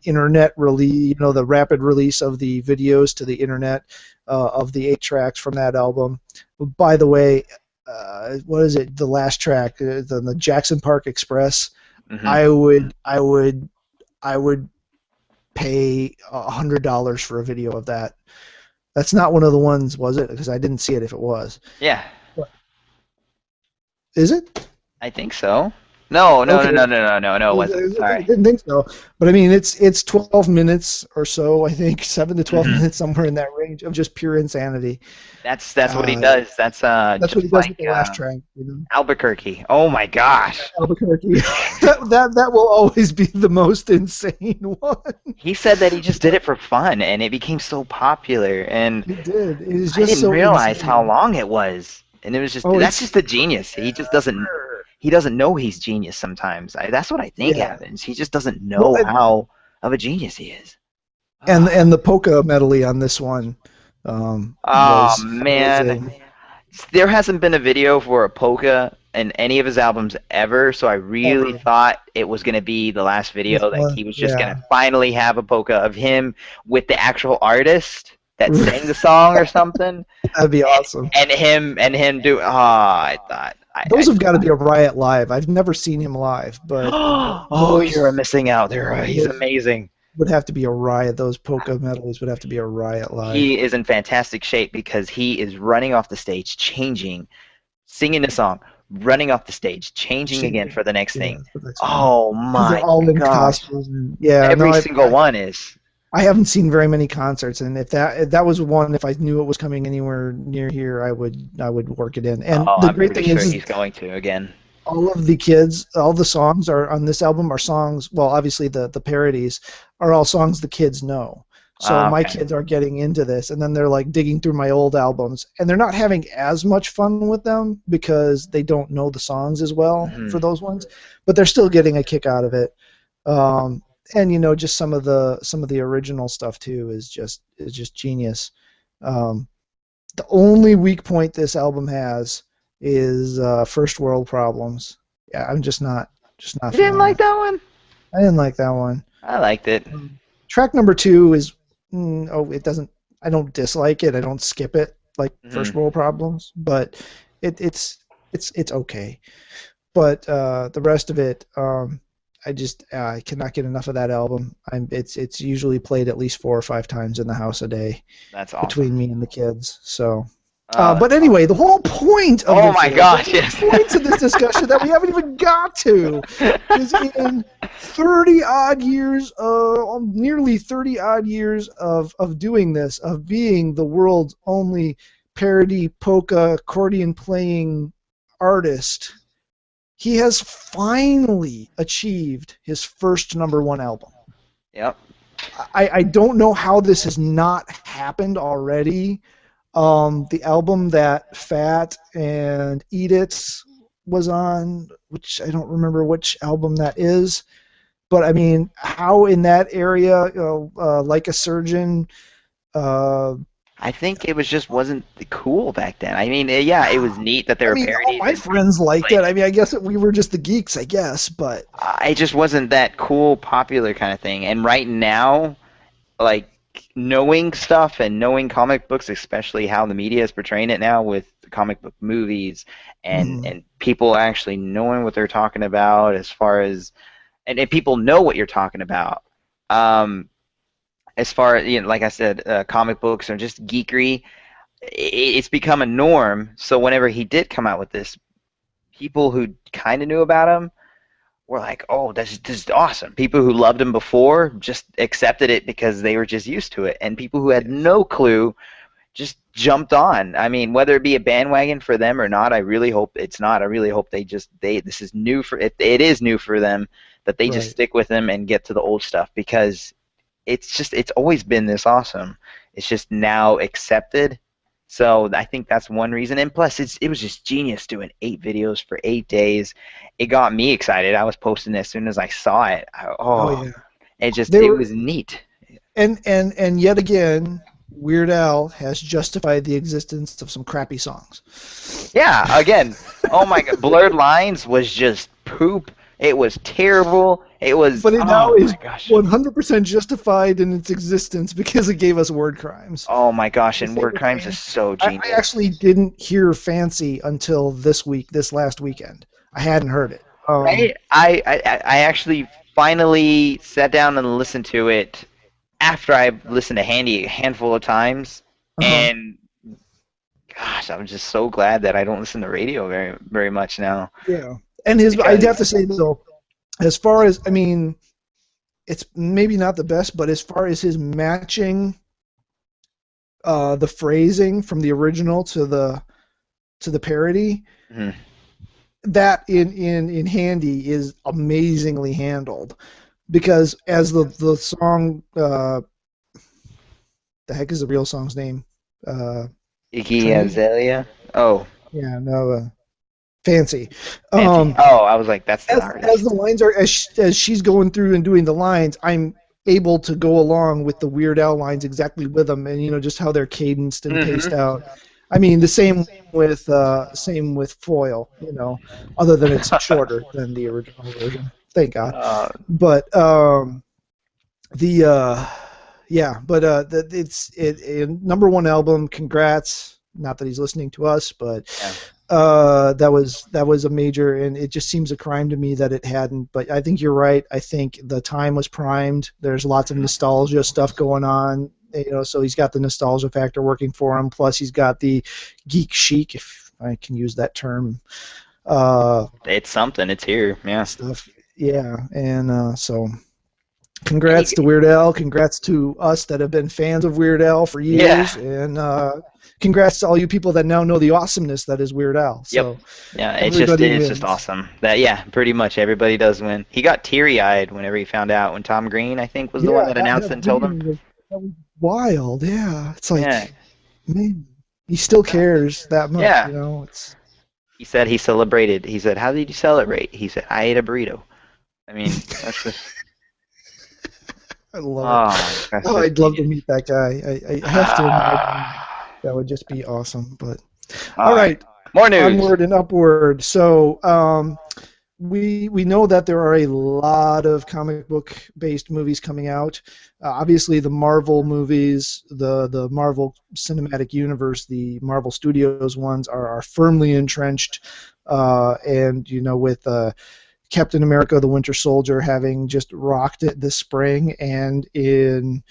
internet release, the rapid release of the videos to the internet of the 8 tracks from that album. By the way, what is it? The last track, the Jackson Park Express. Mm-hmm. I would pay $100 for a video of that. That's not one of the ones, was it? Because I didn't see it if it was. Yeah. Is it? I think so. No, Okay. it wasn't. Sorry. I didn't think so. But I mean, it's 12 minutes or so, I think, 7 to 12 minutes, somewhere in that range of just pure insanity. That's what he does. That's what he does with the last track. Albuquerque. Oh my gosh. Albuquerque. that will always be the most insane one. He said that he just did it for fun, and it became so popular. And He did. It was I just didn't so realize insane. how long it was, and it was just that's just a genius. He just doesn't. He doesn't know he's genius sometimes. That's what I think happens. He just doesn't know how of a genius he is. And the polka medley on this one, Oh Was man, a there hasn't been a video for a polka in any of his albums ever, so I really ever thought it was going to be the last this video that one. he was just going Yeah. to finally have a polka of him with the actual artist that sang the song or something, That'd be awesome. and him do. Oh, I thought Those have got to be a riot live. I've never seen him live, but oh, you're missing out there. He's those amazing. would have to be a riot. Those polka medleys would have to be a riot live. He is in fantastic shape because he is running off the stage, changing, singing the song, running off the stage, changing again Changing, for the next yeah, thing. the next one Oh because they're my all in gosh. costumes. And, yeah, no, Every single one is. I haven't seen very many concerts, and if that was one, if I knew it was coming anywhere near here, I would work it in. And Oh, the I'm great pretty thing sure is he's going to again. all of the kids, all the songs are on this album are songs. Well, obviously the parodies are all songs the kids know. So my Okay. kids are getting into this, and then they're like digging through my old albums, and they're not having as much fun with them because they don't know the songs as well Hmm. for those ones, but they're still getting a kick out of it. Um, and just some of the original stuff too is just genius. Um, the only weak point this album has is first world problems. Yeah, I'm just not You didn't feeling like it. that one? I didn't like that one. I liked it. Track number two is it doesn't. I don't dislike it. I don't skip it like first Hmm. world problems, but it's okay. But the rest of it, I cannot get enough of that album. It's usually played at least 4 or 5 times in the house a day That's awesome. between me and the kids. So. Oh, But that's anyway, the awesome. whole point of Oh this my is, the gosh, whole yes. point of this discussion that we haven't even got to is in 30 odd years, nearly 30 odd years of doing this, of being the world's only parody polka accordion playing artist, he has finally achieved his first number one album. Yep. I don't know how this has not happened already. The album that Fat and Eat It was on, which I don't remember which album that is, but I mean, how in that area, like a surgeon, uh, I think it was just wasn't cool back then. I mean, yeah, it was neat that there I were mean, all parodies my and friends liked it. like I mean, I guess we were just the geeks, I guess, but it just wasn't that cool, popular kind of thing. And right now, like knowing stuff and knowing comic books, especially how the media is portraying it now with comic book movies mhm, and people actually knowing what they're talking about as far as and people know what you're talking about. Um, as far as like I said, comic books are just geekery. It's become a norm. So whenever he did come out with this, people who kind of knew about him were like, "Oh, this is awesome." People who loved him before just accepted it because they were just used to it, and people who had yes, no clue just jumped on. I mean, whether it be a bandwagon for them or not, I really hope it's not. I really hope they this is new for if it is new for them that they just right. stick with them and get to the old stuff because it's always been this awesome. It's just now accepted. So I think that's one reason. And plus, it was just genius doing 8 videos for 8 days. It got me excited. I was posting as soon as I saw it. Oh Oh, yeah, they it were, was neat. and yet again, Weird Al has justified the existence of some crappy songs. Yeah, again, oh my god, Blurred Lines was just poop. It was terrible. It was But it now oh is my gosh. 100% justified in its existence because it gave us word crimes. Oh my gosh, The and same Word with Crimes is Fancy. so I genius. actually didn't hear Fancy until this last weekend. I hadn't heard it. Right? I actually finally sat down and listened to it after I listened to Handy a handful of times, Uh-huh. and gosh, I'm just so glad that I don't listen to radio very much now Yeah. And I'd have to because say though, as far as, I mean, it's maybe not the best, but as far as his matching the phrasing from the original to the parody, mhm. that in Handy is amazingly handled because as the song the heck is the real song's name? Uh, Iggy Train? Azalea. Oh, Yeah, no, Fancy. Fancy. Um, Oh, I was like, that's not as artist. the lines are as she's going through and doing the lines, I'm able to go along with the Weird Al lines exactly with them, and just how they're cadenced and paced Hmm. out. I mean, the same with Foil, other than it's shorter than the original version. Thank God. uh, But the yeah, but number one album. Congrats. Not that he's listening to us, but yeah. that was a major, and it just seems a crime to me that it hadn't. But I think you're right. I think the time was primed. There's lots of nostalgia stuff going on. So he's got the nostalgia factor working for him. Plus, he's got the geek chic, if I can use that term, uh, It's something. It's here. Yeah. stuff. Yeah, and so And congrats to Weird Al. Congrats to us that have been fans of Weird Al for yeah. years, and congrats to all you people that now know the awesomeness that is Weird Al. Yep. So Yeah. everybody It's just wins. awesome. That yeah. Pretty much everybody does win. He got teary-eyed whenever he found out when Tom Green, I think, was the one Yeah, that announced that it and told video him. was wild. Yeah, it's Yeah. like, man, he still cares that much. Yeah. It's He said he celebrated. He said, "How did you celebrate?" He said, "I ate a burrito." I mean, that's just I love it. oh, that's Oh, just I'd love to genius. meet that guy. I have to imagine that would just be awesome. But All all right. right, More news. onward and upward. So we know that there are a lot of comic book based movies coming out. Obviously, the Marvel movies, the Marvel Cinematic Universe, the Marvel Studios ones are firmly entrenched, and with Captain America: The Winter Soldier having just rocked it this spring, and in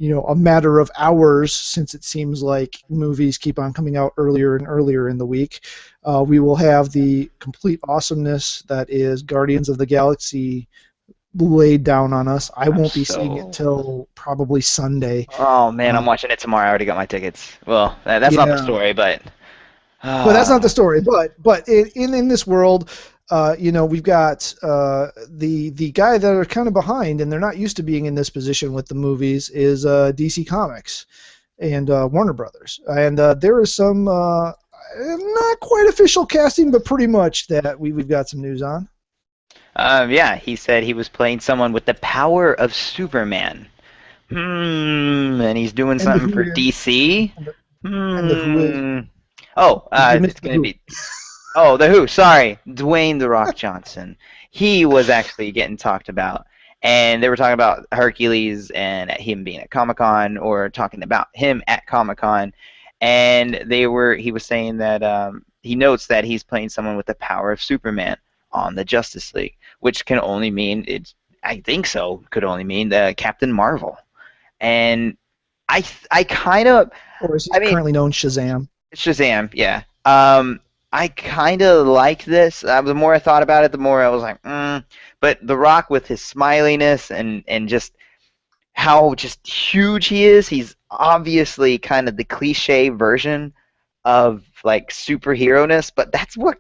a matter of hours, since it seems like movies keep on coming out earlier and earlier in the week, we will have the complete awesomeness that is Guardians of the Galaxy laid down on us. I I'm won't be seeing it so. till probably Sunday. Oh man, I'm Uh, watching it tomorrow. I already got my tickets. Well, that's not the yeah, story, but but that's not the ah, story. But in this world, we've got the guy that are kind of behind, and they're not used to being in this position with the movies, is DC Comics and Warner Brothers. And there is some not quite official casting, but pretty much that we've got some news on. yeah, he said he was playing someone with the power of Superman. And he's doing And the something who for is DC. and the, and the who is Hmm. Oh, you it's missed the gonna who. be. Oh, the Who. Sorry, Dwayne the Rock Johnson. He was actually getting talked about, and they were talking about Hercules and him being at Comic Con, or talking about him at Comic Con, and they were. He was saying that he notes that he's playing someone with the power of Superman on the Justice League, which can only mean it's. I think so. Could only mean the Captain Marvel, and I kind of. Or as he's I mean, currently known, Shazam. Shazam, yeah. I kind of like this. The more I thought about it, the more I was like, But The Rock, with his smiliness and just how just huge he is, he's obviously kind of the cliche version of like superhero-ness. But that's what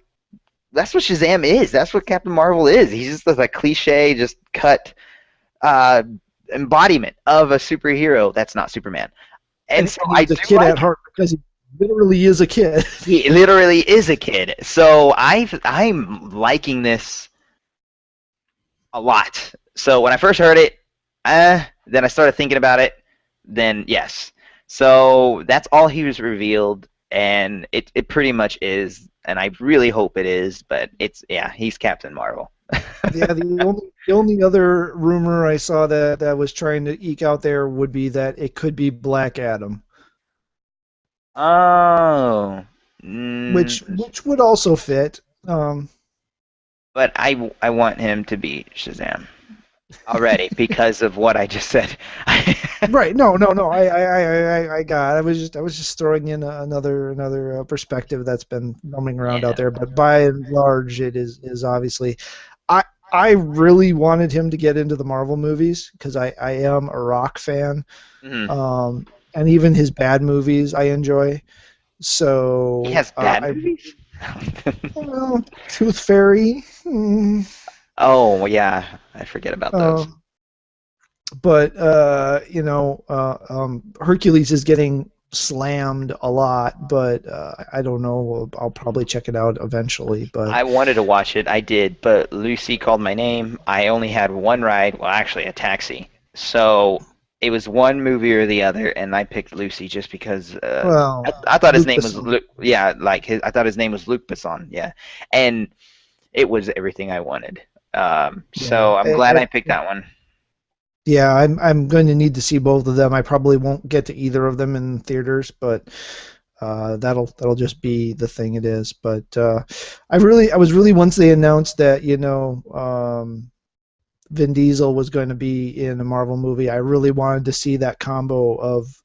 Shazam is. That's what Captain Marvel is. He's just like a cliche, just cut uh, embodiment of a superhero that's not Superman. And And, so and I he's a do kid at like it. heart because he literally is a kid. He literally is a kid. So I'm liking this a lot. So when I first heard it, then I started thinking about it. Then yes. So that's all he was revealed, and it pretty much is, and I really hope it is. But it's yeah, he's Captain Marvel. Yeah, the only other rumor I saw that was trying to eke out there would be that it could be Black Adam, Oh, which would also fit. but I want him to be Shazam already because of what I just said. Right. No, no, no. I got. I was just throwing in another perspective that's been roaming around out Yeah. there. But by and large, it is obviously. I I really wanted him to get into the Marvel movies because I am a Rock fan, Mhm. and even his bad movies I enjoy. He So has bad I movies. well, Tooth Fairy. Oh yeah, I forget about those. Um, but Hercules is getting slammed a lot, but I don't know. I'll probably check it out eventually. But I wanted to watch it, I did, but Lucy called my name. I only had one ride, well, actually a taxi, So it was one movie or the other, and I picked Lucy just because Well, I thought his Luc name was Besson. Luke. Yeah, I thought his name was Luke Besson. Yeah, and it was everything I wanted. Yeah. So I'm glad I picked that one. Yeah, I'm going to need to see both of them. I probably won't get to either of them in theaters, but that'll just be the thing it is. But I was really once they announced that Vin Diesel was going to be in a Marvel movie. I really wanted to see that combo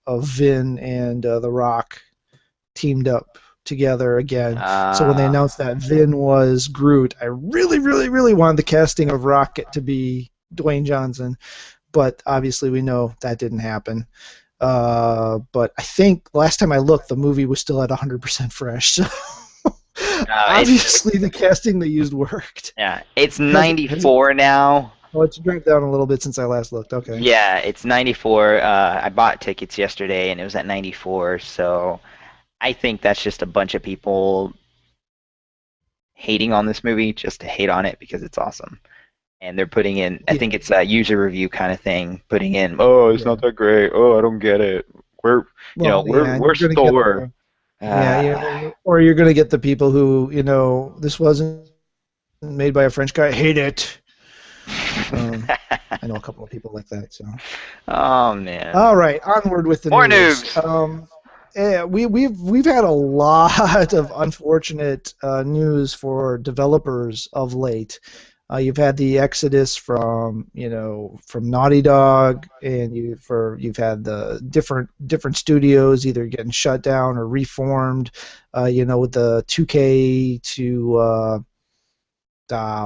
of Vin and The Rock teamed up together again. So when they Uh, announced that Vin was Groot, I really, really, really wanted the casting of Rocket to be Dwayne Johnson. But obviously, we know that didn't happen. But I think last time I looked, the movie was still at 100% fresh. So no, obviously, the casting they used worked. it's Has it? 94 now. Oh, it's dropped down a little bit since I last looked. Okay. Yeah, it's 94. I bought tickets yesterday, and it was at 94. So I think that's just a bunch of people hating on this movie just to hate on it because it's awesome. And they're putting in, I Yeah. think it's a user review kind of thing, putting in, oh, it's not Yeah. that great. Oh, I don't get it. We're, Well, yeah, and we're you're gonna get Thor. the yeah, Uh, or you're gonna get the people who this wasn't made by a French guy. Hate it. I know a couple of people like that. So. oh man. All right, onward with the More news. news. Yeah, we've had a lot of unfortunate news for developers of late. You've had the exodus from from Naughty Dog, and you've had the different studios either getting shut down or reformed. With the 2K to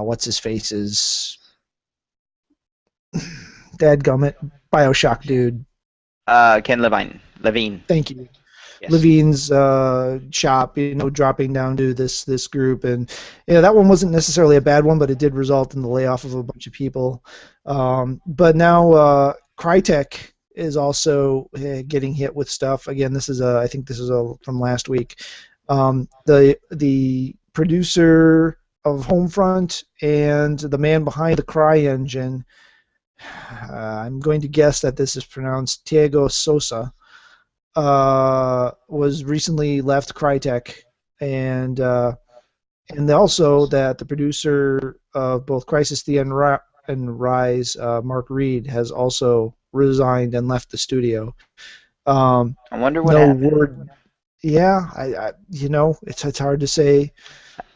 what's his face's dadgummit Bioshock dude. Ken Levine. Thank you. Yes. Levine's shop, dropping down to this group, and that one wasn't necessarily a bad one, but it did result in the layoff of a bunch of people. But now Crytek is also getting hit with stuff. Again, I think this is from last week. The producer of Homefront and the man behind the Cry engine. I'm going to guess that this is pronounced Tiago Sosa was recently left Crytek, and also that the producer of both Crisis the and Rise, Mark Reed, has also resigned and left the studio. I wonder what No happened. word. Yeah, it's hard to say.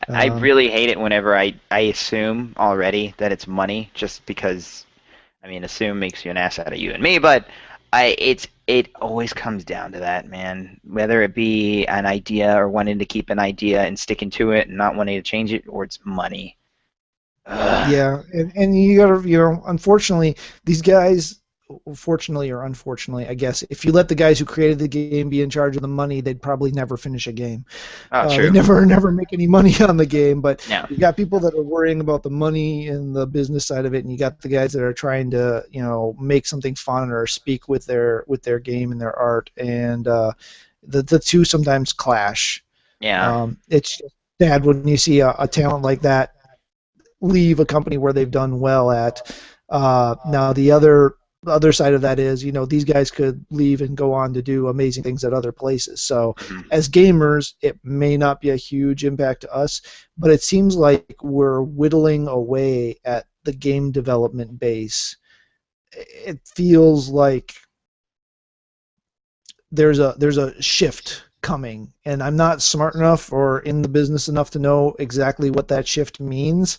I Um, really hate it whenever I assume already that it's money just because I mean assume makes you an ass out of you and me, but it always comes down to that, man. Whether it be an idea or wanting to keep an idea and sticking to it and not wanting to change it, or it's money. Ugh. Yeah, and you gotta, unfortunately, these guys, fortunately or unfortunately, I guess, if you let the guys who created the game be in charge of the money, they'd probably never finish a game. Oh, They true. never make any money on the game. But No. you got people that are worrying about the money and the business side of it, and you got the guys that are trying to, make something fun or speak with their game and their art, and the two sometimes clash. Yeah. It's just sad when you see a talent like that leave a company where they've done well at. Now the other side of that is, these guys could leave and go on to do amazing things at other places. So Mhm. as gamers, it may not be a huge impact to us, but it seems like we're whittling away at the game development base. It feels like there's a shift coming, and I'm not smart enough or in the business enough to know exactly what that shift means,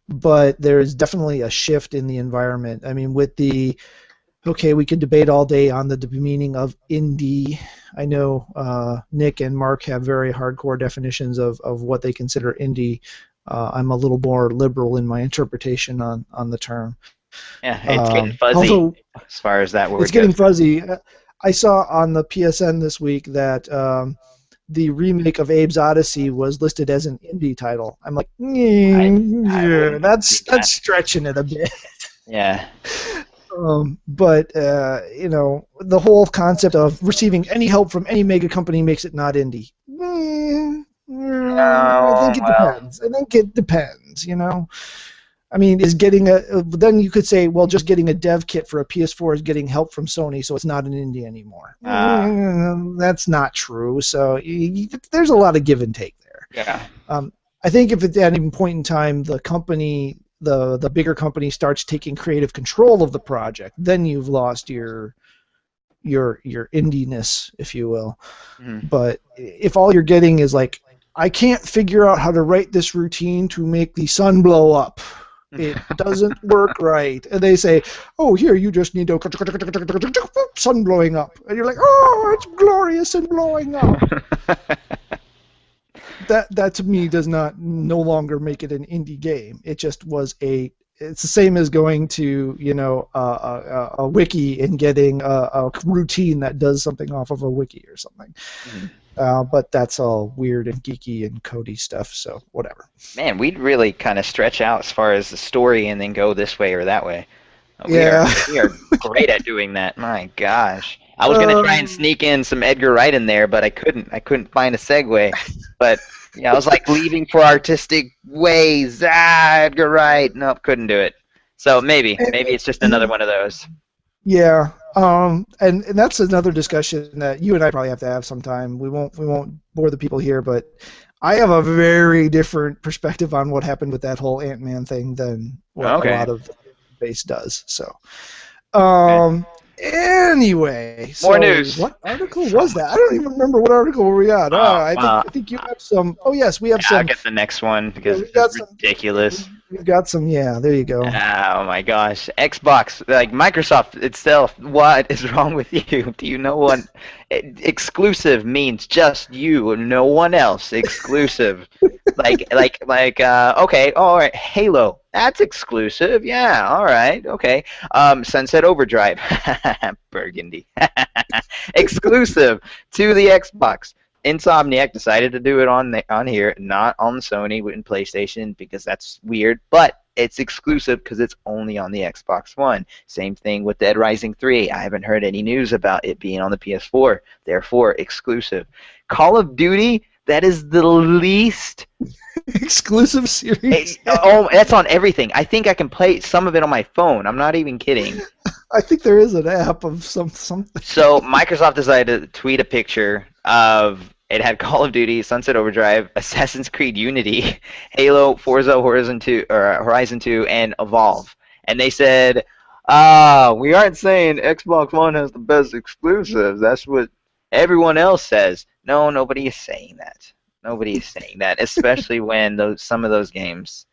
but there is definitely a shift in the environment. I mean, okay, we could debate all day on the meaning of indie. I know Nick and Mark have very hardcore definitions of what they consider indie. I'm a little more liberal in my interpretation on the term. Yeah, it's getting fuzzy Also, as far as that it's word getting goes. fuzzy. I saw on the PSN this week that the remake of Abe's Odyssey was listed as an indie title. I'm like, I yeah, wouldn't do that's that. stretching it a bit. Yeah. But the whole concept of receiving any help from any mega company makes it not indie. I Oh, think it well. depends. I think it depends. I mean, is getting then you could say, well, just getting a dev kit for a PS4 is getting help from Sony, so it's not an indie anymore. That's not true. So there's a lot of give and take there. Yeah. I think if at any point in time the company, the bigger company, starts taking creative control of the project, then you've lost your indiness, if you will. Mm-hmm. But if all you're getting is like, I can't figure out how to write this routine to make the sun blow up. It doesn't work right. And they say, oh, here, you just need to sun blowing up. And you're like, oh, it's glorious and blowing up. That to me does no longer make it an indie game. It just was it's the same as going to, a wiki and getting a routine that does something off of a wiki or something. But that's all weird and geeky and codey stuff, so whatever. Man, we'd really kind of stretch out as far as the story and then go this way or that way. We are great at doing that. My gosh. I was gonna try and sneak in some Edgar Wright in there, but I couldn't. I couldn't find a segue. But yeah, I was like leaving for artistic ways. Edgar Wright. Nope, couldn't do it. So maybe it's just another one of those. Yeah. And that's another discussion that you and I probably have to have sometime. We won't bore the people here, but I have a very different perspective on what happened with that whole Ant-Man thing than what a lot of the base does. So, anyway, more news. What article was that? I don't even remember what article were we at. I think you have some. Oh yes, we have some. I'll get the next one because it's ridiculous. We've got some. Yeah, there you go. Oh my gosh, Xbox, like Microsoft itself. What is wrong with you? Do you know what exclusive means? Just you, no one else. Exclusive. Okay, all right, Halo. That's exclusive. Yeah, all right, okay. Sunset Overdrive, Burgundy, exclusive to the Xbox. Insomniac decided to do it on here, not on Sony and PlayStation because that's weird. But it's exclusive because it's only on the Xbox One. Same thing with Dead Rising 3. I haven't heard any news about it being on the PS4. Therefore, exclusive. Call of Duty. That is the least exclusive series. That's on everything. I think I can play some of it on my phone. I'm not even kidding. I think there is an app of something. So Microsoft decided to tweet a picture of it had Call of Duty, Sunset Overdrive, Assassin's Creed Unity, Halo, Forza Horizon 2, and Evolve. And they said, we aren't saying Xbox One has the best exclusives. That's what everyone else says. No, nobody is saying that. Nobody is saying that, especially when some of those games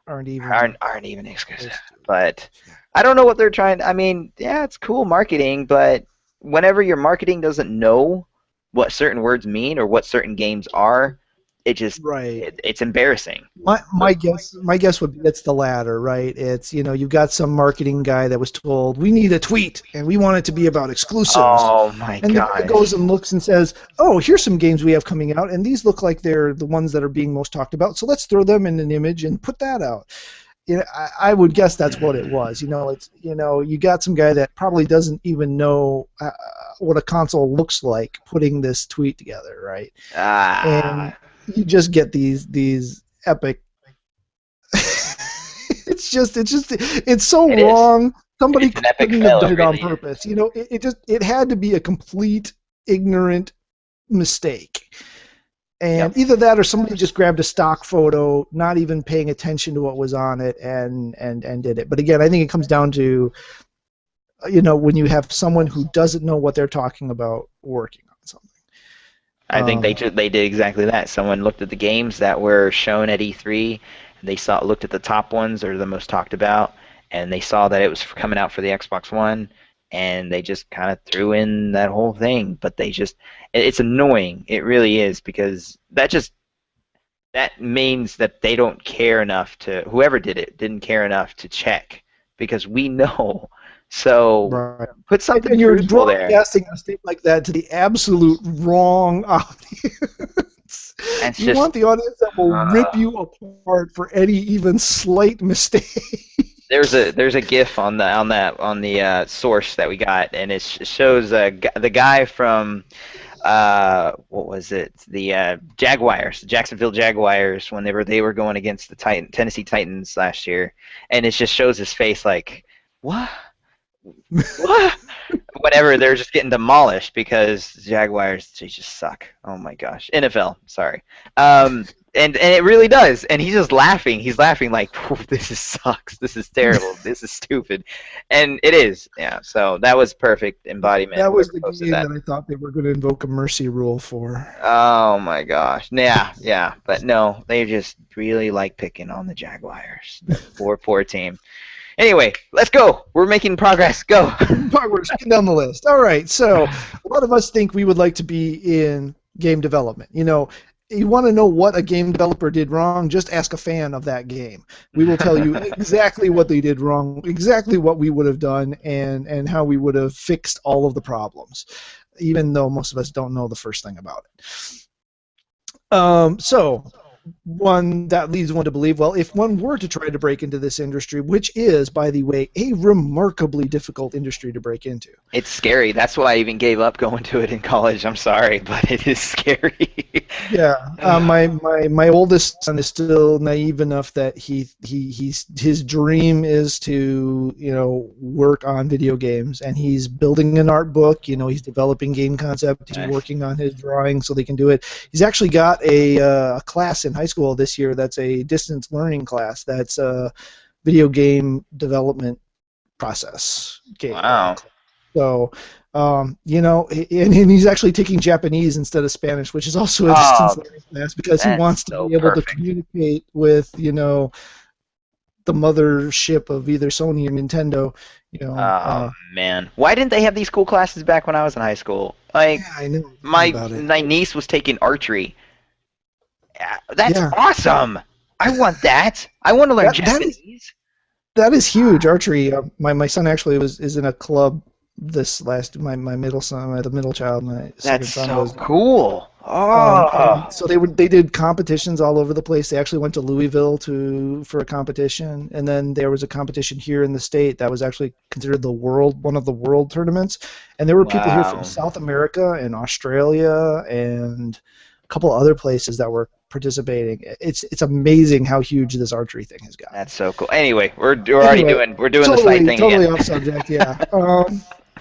aren't even exclusive. But I don't know what they're trying. I mean, yeah, it's cool marketing, but whenever your marketing doesn't know what certain words mean or what certain games are, it just it's embarrassing. My guess would be it's the latter, right? It's you've got some marketing guy that was told we need a tweet and we want it to be about exclusives. Oh my god! And then it goes and looks and says, oh, here's some games we have coming out, and these look like they're the ones that are being most talked about. So let's throw them in an image and put that out. I would guess that's what it was. It's you got some guy that probably doesn't even know what a console looks like putting this tweet together, right? And you just get these epic. It's so wrong. Somebody couldn't have done it on purpose. It had to be a complete ignorant mistake. And either that or somebody just grabbed a stock photo, not even paying attention to what was on it, and did it. But again, I think it comes down to, when you have someone who doesn't know what they're talking about working on something. I think they did exactly that. Someone looked at the games that were shown at E3, and they looked at the top ones or the most talked about, and they saw that it was coming out for the Xbox One, and they just kind of threw in that whole thing. But it's annoying. It really is, because that means that they don't care enough whoever did it didn't care enough to check, because we know. So put something and you're truthful there. Broadcasting a statement like that to the absolute wrong audience. You want the audience that will rip you apart for any even slight mistake. There's a GIF on the source that we got, and it shows the guy from what was it? The Jaguars, the Jacksonville Jaguars, when they were going against the Tennessee Titans last year, and it just shows his face like, what? What? Whenever they're just getting demolished because the Jaguars, they just suck. Oh my gosh. NFL, sorry. And it really does. And he's just laughing. He's laughing like, this sucks. This is terrible. This is stupid. And it is. Yeah. So that was perfect embodiment. That was whoever the posted game that. that I thought they were going to invoke a mercy rule for. Oh my gosh. Yeah, yeah. But no, they just really like picking on the Jaguars. The 4-4 team. Anyway, let's go. We're making progress. Go. We're getting down the list. All right. So a lot of us think we would like to be in game development. You want to know what a game developer did wrong, just ask a fan of that game. We will tell you exactly what they did wrong, exactly what we would have done, and how we would have fixed all of the problems, even though most of us don't know the first thing about it. So one that leads one to believe, well, if one were to try to break into this industry, which is, by the way, a remarkably difficult industry to break into. It's scary. That's why I even gave up going to it in college. I'm sorry, but it is scary. Yeah, my oldest son is still naive enough that his dream is to work on video games, and he's building an art book. He's developing game concept. He's Nice. working on his drawing so they can do it. He's actually got a class in high school this year that's a distance learning class. That's a video game development process game. Wow. So, and he's actually taking Japanese instead of Spanish, which is also a distance learning class because he that's wants to so be able perfect. to communicate with, the mothership of either Sony or Nintendo. Oh man, why didn't they have these cool classes back when I was in high school? Like Yeah, I know my about it. my niece was taking archery. That's Yeah. awesome. I want that. I want to learn That is Japanese. that is huge. Archery. My son actually is in a club. My middle son, the middle child, my second That's son so was. cool. Oh, And so they did competitions all over the place. They actually went to Louisville for a competition, and then there was a competition here in the state that was actually considered one of the world tournaments. And there were people here from wow. South America and Australia and a couple other places that were participating. It's amazing how huge this archery thing has gotten. That's so cool. Anyway, we're doing the slight thing Totally again. off subject. Yeah.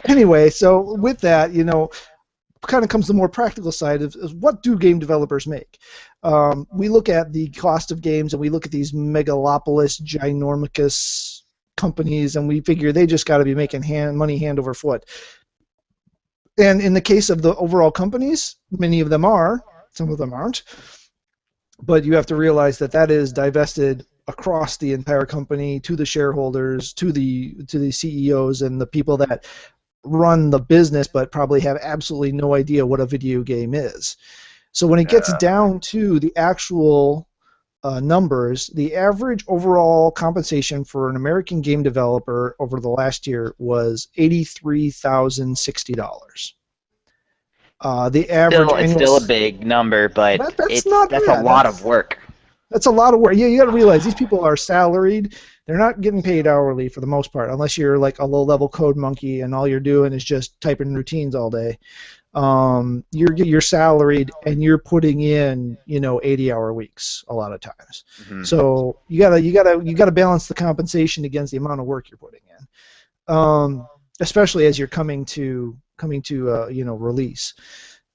Anyway, so with that, kind of comes the more practical side of what do game developers make. We look at the cost of games and we look at these megalopolis, ginormous companies, and we figure they just got to be making money hand over foot. And in the case of the overall companies, many of them are, some of them aren't. But you have to realize that is divested across the entire company to the shareholders, to the CEOs and the people that run the business but probably have absolutely no idea what a video game is. So when it gets down to the actual numbers, the average overall compensation for an American game developer over the last year was $83,060. The average It's annual still a big number, but that's not that's a bad. lot of work. That's a lot of work. Yeah, you got to realize these people are salaried. They're not getting paid hourly for the most part, unless you're like a low-level code monkey and all you're doing is just typing routines all day. You're salaried and you're putting in 80-hour weeks a lot of times. Mm-hmm. So you gotta balance the compensation against the amount of work you're putting in, especially as you're coming to release.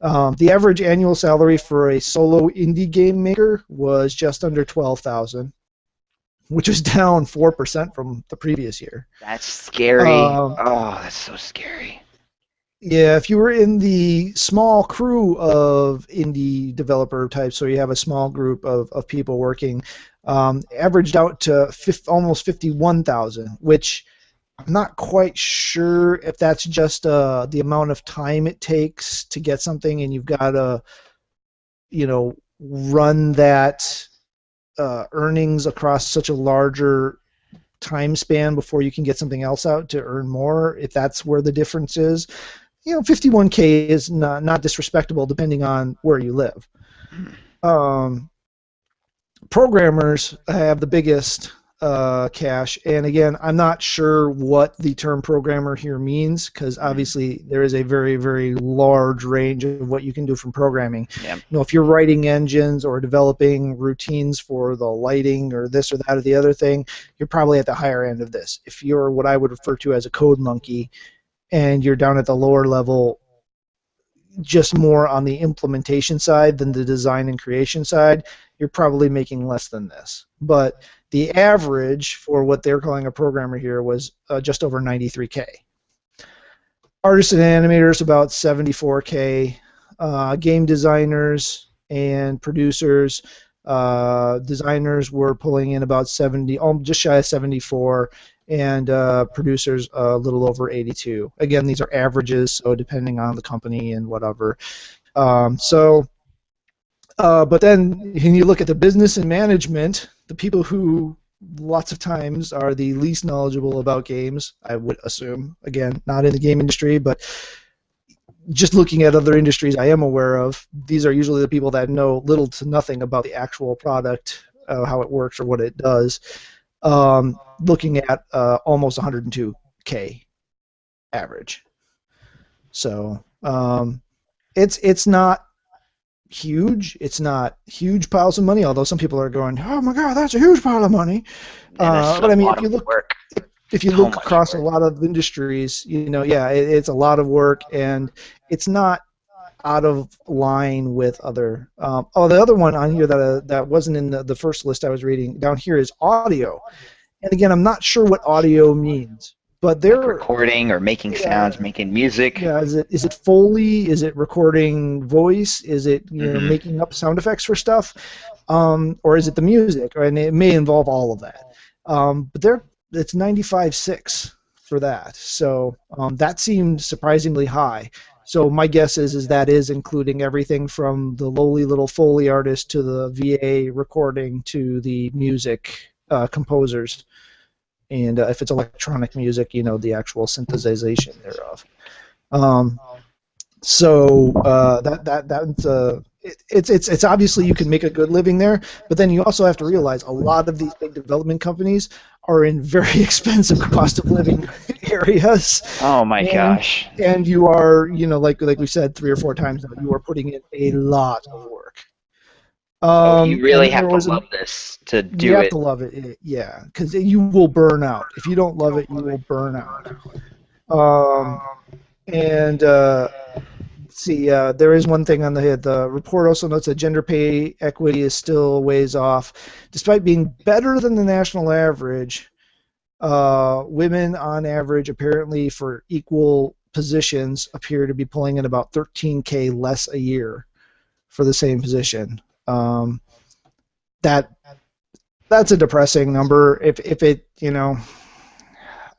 The average annual salary for a solo indie game maker was just under $12,000, which was down 4% from the previous year. That's scary. That's so scary. Yeah, if you were in the small crew of indie developer types, so you have a small group of people working, averaged out to almost 51,000, which I'm not quite sure if that's just the amount of time it takes to get something, and you've got to, run that earnings across such a larger time span before you can get something else out to earn more. If that's where the difference is, 51K is not disrespectable depending on where you live. Programmers have the biggest cash. And again, I'm not sure what the term programmer here means because Mhm. obviously there is a very, very large range of what you can do from programming. Yeah. If you're writing engines or developing routines for the lighting or this or that or the other thing, you're probably at the higher end of this. If you're what I would refer to as a code monkey and you're down at the lower level, just more on the implementation side than the design and creation side, you're probably making less than this. But the average for what they're calling a programmer here was just over 93K. Artists and animators about 74K. Game designers and producers, designers were pulling in about 70, just shy of 74, and producers a little over 82. Again, these are averages, so depending on the company and whatever. But then when you look at the business and management, the people who lots of times are the least knowledgeable about games, I would assume. Again, not in the game industry, but just looking at other industries I am aware of, these are usually the people that know little to nothing about the actual product, how it works or what it does. Looking at almost 102K average. So it's not huge. It's not huge piles of money, although some people are going, "Oh my God, that's a huge pile of money." And that's a But I mean, lot of work. if you So look much across a work. lot of industries, yeah, it's a lot of work, and it's not out of line with other. The other one on here that wasn't in the first list I was reading down here is audio. And again, I'm not sure what audio means, but Like they're recording or making yeah, sounds, making music. yeah. Is it Foley? Is it recording voice? Is it Hmm. making up sound effects for stuff? Or is it the music? And it may involve all of that. But it's 95.6 for that. So that seemed surprisingly high. So my guess is that is including everything from the lowly little Foley artist to the VA recording to the music composers. And if it's electronic music, the actual synthesization thereof. Um, so that's it's obviously you can make a good living there, but then you also have to realize a lot of these big development companies are in very expensive cost of living areas, Oh my and gosh. you are like we said 3 or 4 times now, you are putting in a lot of work. So you And really then there have to was a love this to you do have it. to love it, yeah, because you will burn out if you don't love it. You will burn out. Um, and see, there is one thing on the report also notes that gender pay equity is still ways off. Despite being better than the national average, women on average, apparently for equal positions, appear to be pulling in about 13K less a year for the same position. That that's a depressing number. If it,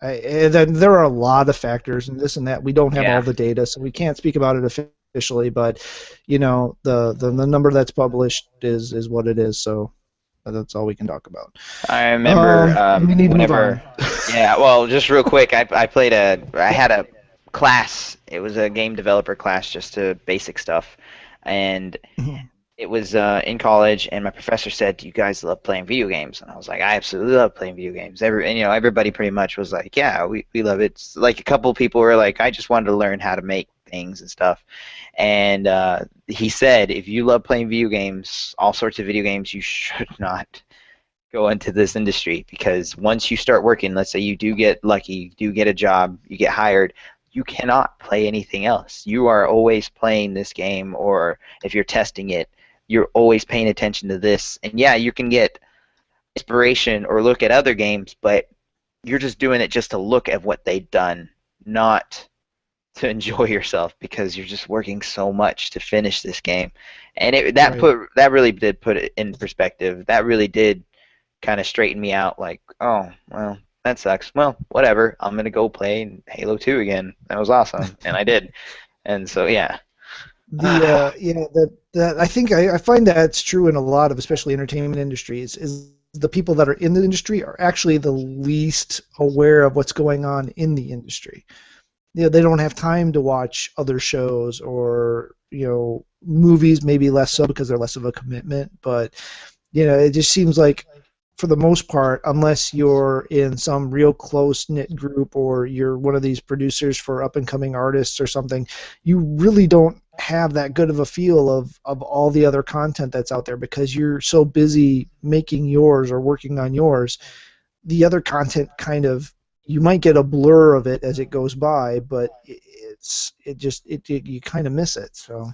then there are a lot of factors and this and that. We don't have all Yeah. the data, so we can't speak about it officially. But the number that's published is what it is. So that's all we can talk about. I remember We need to move on. whenever, yeah, well, just real quick, I had a class. It was a game developer class, just to basic stuff, and it was in college, and my professor said, "Do you guys love playing video games?" And I was like, "I absolutely love playing video games." Everybody pretty much was like, "Yeah, we love it." It's like a couple people were like, "I just wanted to learn how to make things and stuff." And he said, "If you love playing video games, all sorts of video games, you should not go into this industry because once you start working, let's say you do get lucky, you do get a job, you get hired, you cannot play anything else. You are always playing this game, or if you're testing it, you're always paying attention to this. And yeah, you can get inspiration or look at other games, but you're just doing it just to look at what they've done, not to enjoy yourself because you're just working so much to finish this game." And Right. that really did put it in perspective. That really did kind of straightened me out. Like, oh, well, that sucks. Well, whatever. I'm gonna go play Halo 2 again. That was awesome, and I did. And so, yeah. The that I think I find that's true in a lot of especially entertainment industries is the people that are in the industry are actually the least aware of what's going on in the industry. They don't have time to watch other shows or movies, maybe less so because they're less of a commitment, but it just seems like for the most part, unless you're in some real close knit group or you're one of these producers for up and coming artists or something, you really don't have that good of a feel of all the other content that's out there because you're so busy making yours or working on yours. The other content kind of, you might get a blur of it as it goes by, but it you kind of miss it. So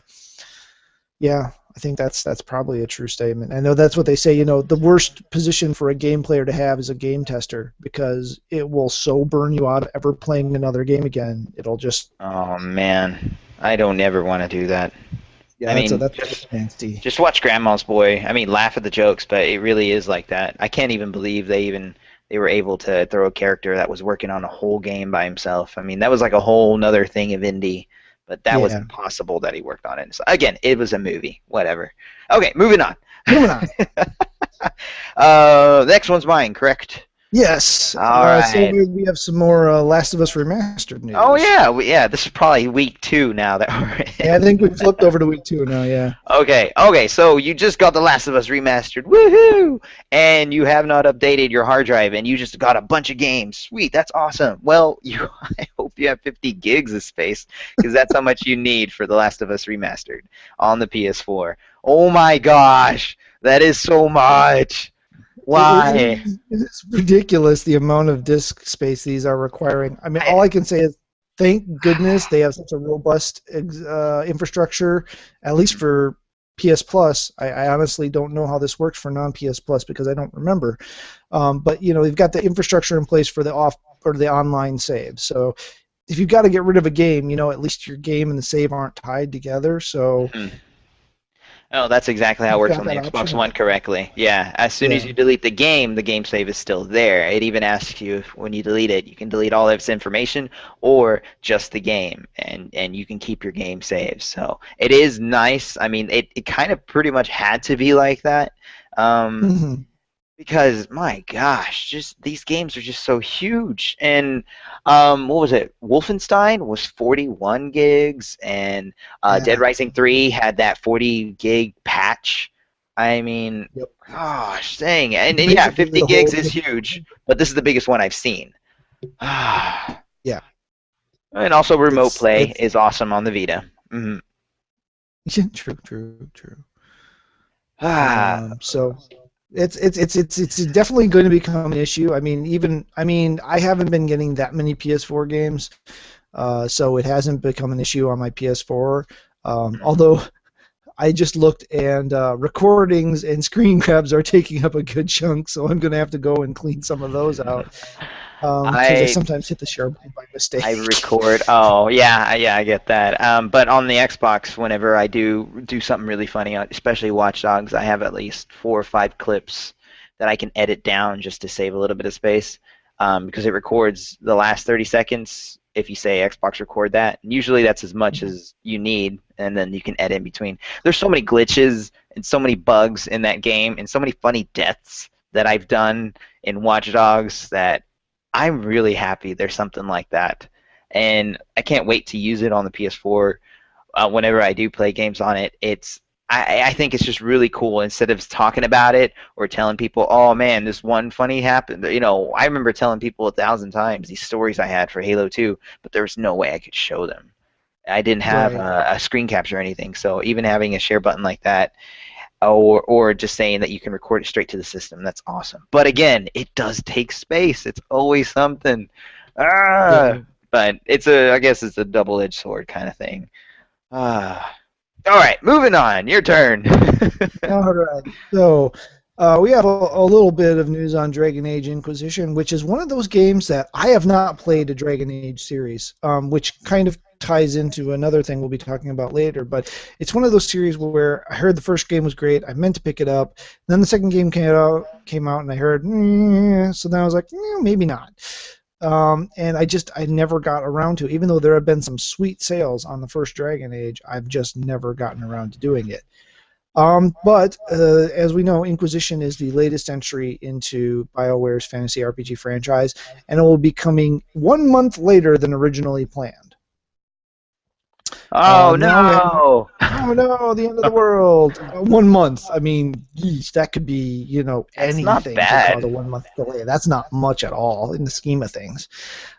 yeah, I think that's probably a true statement. I know that's what they say. The worst position for a game player to have is a game tester because it will so burn you out of ever playing another game again. It'll just, Oh man, I don't ever want to do that. I yeah, mean, that's just nasty. just watch Grandma's Boy. I mean, laugh at the jokes, but it really is like that. I can't even believe they were able to throw a character that was working on a whole game by himself. I mean, that was like a whole nother thing of indie, but that was Yeah. impossible that he worked on it. So, again, it was a movie. Whatever. Okay, moving on. Moving on. Next one's mine, correct? Yes. All So right. we have some more Last of Us Remastered Oh news. yeah, yeah. This is probably week 2 now that we're Yeah, I in. think we flipped over to week 2 now. Yeah. Okay. So you just got The Last of Us Remastered, woohoo! And you have not updated your hard drive, and you just got a bunch of games. Sweet, that's awesome. Well, I hope you have 50 gigs of space, because that's how much you need for The Last of Us Remastered on the PS4. Oh my gosh, that is so much. Why? It's ridiculous the amount of disk space these are requiring. I mean, all I, I can say is thank goodness they have such a robust infrastructure, at least for PS Plus. I honestly don't know how this works for non-PS Plus because I don't remember. But they've got the infrastructure in place for the off or the online save. So if you've got to get rid of a game, at least your game and the save aren't tied together. So mhm. Oh, that's exactly how it you've works got on the that Xbox option. One correctly. Yeah, as soon as Yeah. you delete the game save is still there. It even asks you if when you delete it, you can delete all of its information or just the game, and you can keep your game saves. So it is nice. I mean, it kind of pretty much had to be like that. Um, Hmm. because my gosh, just these games are just so huge. And what was it? Wolfenstein was 41 gigs, and Dead Yeah. Rising 3 had that 40 gig patch. I mean, Yep. gosh, dang. And yeah, Basically 50 the gigs whole. is huge, but this is the biggest one I've seen. Yeah. And also, remote It's play it's is awesome on the Vita. Hmm. Yeah, true. Ah, So it's definitely going to become an issue. I mean, I haven't been getting that many PS4 games, so it hasn't become an issue on my PS4. Although I just looked and recordings and screen grabs are taking up a good chunk, so I'm going to have to go and clean some of those out because I I sometimes hit the share button by I mistake. record. Oh, yeah, I get that. But on the Xbox, whenever I do something really funny, especially Watch Dogs, I have at least 4 or 5 clips that I can edit down just to save a little bit of space, because it records the last 30 seconds. If you say Xbox record that, and usually that's as much as you need, and then you can edit in between. There's so many glitches and so many bugs in that game, and so many funny deaths that I've done in Watch Dogs that I'm really happy there's something like that, and I can't wait to use it on the PS4. Whenever I do play games on it, I think it's just really cool. Instead of talking about it or telling people, "Oh man, this one funny happened," I remember telling people 1,000 times these stories I had for Halo 2, but there was no way I could show them. I didn't have Right. a screen capture or anything, so even having a share button like that, or just saying that you can record it straight to the system. That's awesome. But again, it does take space. It's always something. Yeah. Ah, but I guess it's a double-edged sword kind of thing. Ah. All right, moving on. Your turn. All right. So we have a little bit of news on Dragon Age Inquisition, which is one of those games that I have not played a Dragon Age series, which kind of ties into another thing we'll be talking about later. But it's one of those series where I heard the first game was great. I meant to pick it up. Then the second game came out, and I heard, so then I was like, maybe not. And I never got around to it. Even though there have been some sweet sales on the first Dragon Age, I've just never gotten around to doing it. But as we know, Inquisition is the latest entry into BioWare's fantasy RPG franchise, and it will be coming 1 month later than originally planned. Oh Now we have, no! oh no, the end of the world. 1 month. I mean, yeesh, that could be, That's not anything could cause a bad. 1 month delay. That's not much at all in the scheme of things.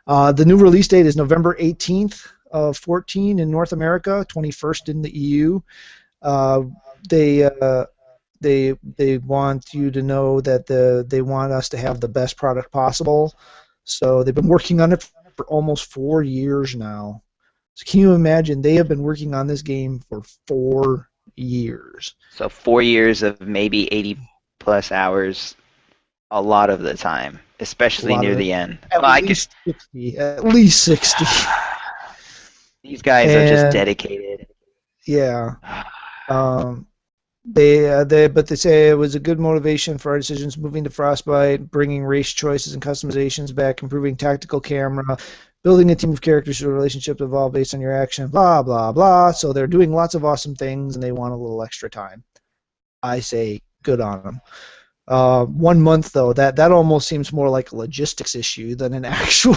The new release date is November 18th of 14 in North America, 21st in the EU. Uh, they uh, they want you to know that they want us to have the best product possible. So they've been working on it for almost 4 years now. So can you imagine? They have been working on this game for 4 years. So 4 years of maybe 80 plus hours a lot of the time, A especially lot near of it. the end. At Well, I could. least 60. At least 60. These guys are just And dedicated. yeah, um, but they say it was a good motivation for our decisions, moving to Frostbite, bringing race choices and customizations back, improving tactical camera, building a team of characters whose relationships evolve based on your action, blah blah blah. So they're doing lots of awesome things, and they want a little extra time. I say good on them. 1 month though, that almost seems more like a logistics issue than an actual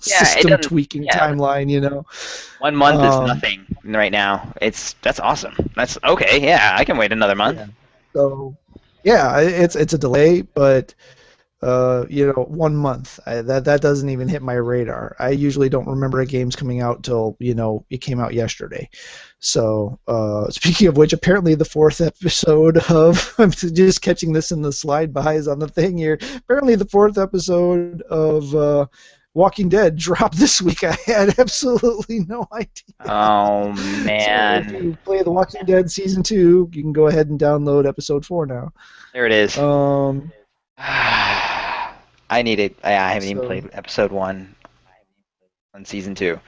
Yeah, it system doesn't. tweaking Yeah, timeline. 1 month is Um, nothing right now. That's awesome. That's okay. Yeah, I can wait another month. yeah. So yeah, it's a delay, but 1 month. That doesn't even hit my radar. I usually don't remember a game's coming out till it came out yesterday. So speaking of which, apparently the fourth episode of I'm just catching this in the slide bys on the thing here. Apparently the fourth episode of Walking Dead dropped this week. I had absolutely no idea. Oh So if man, you play The Walking Dead season 2, you can go ahead and download episode 4 now. there it is. Um, I need it. I haven't even so played episode one on season two,